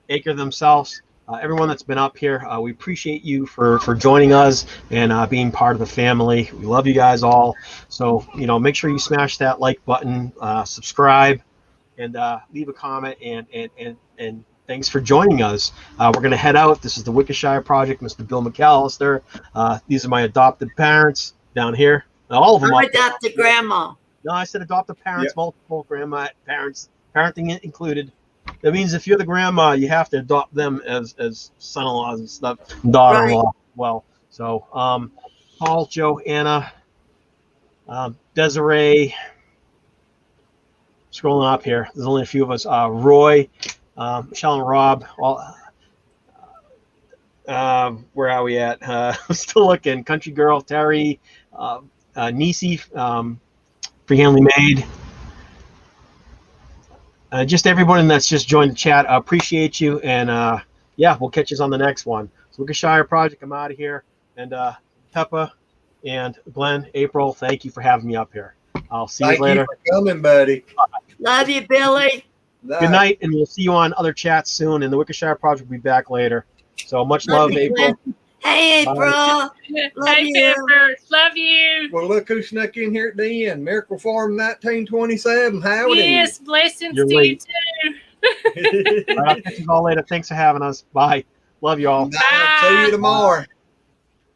S1: Acre themselves, everyone that's been up here. We appreciate you for joining us and being part of the family. We love you guys all. So, you know, make sure you smash that like button, subscribe, and leave a comment and thanks for joining us. We're going to head out. This is the Wickershire Project, Mr. Bill McAllister. These are my adopted parents down here. All of them.
S12: I'm adopted grandma.
S3: No, I said adopted parents, multiple grandma parents, parenting included. That means if you're the grandma, you have to adopt them as son-in-laws and stuff, daughter-in-law. Right. Well, so Paul, Joe, Anna, Desiree. Scrolling up here, there's only a few of us. Roy, Michelle and Rob. Where are we at? I'm still looking. Country Girl, Terry, Nisi, Freehandly Maid. Just everyone that's just joined the chat. I appreciate you. And yeah, we'll catch you on the next one. So Wickershire Project, I'm out of here. And Peppa and Glenn, April, thank you for having me up here. I'll see you later.
S1: Thank you for coming, buddy.
S12: Love you, Billy.
S3: Good night, and we'll see you on other chats soon. And the Wickershire Project will be back later. So much love, April.
S12: Hey, April. Love
S2: you. Pepper. Love you.
S1: Well, look who snuck in here at the end. Miracle Farm 1927. Howdy.
S2: Yes, blessings to you too.
S3: All right, I'll catch you all later. Thanks for having us. Bye. Love you all.
S1: Bye. See you tomorrow.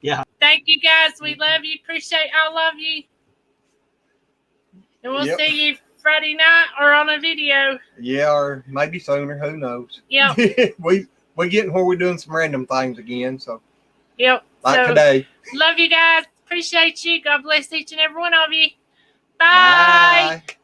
S3: Yeah.
S2: Thank you, guys. We love you. Appreciate all of you. And we'll see you Friday night or on a video. Yeah, or maybe sooner. Who knows? Yep. We're getting where we're doing some random things again. So. Yep. Like today. Love you guys. Appreciate you. God bless each and every one of you. Bye. Bye.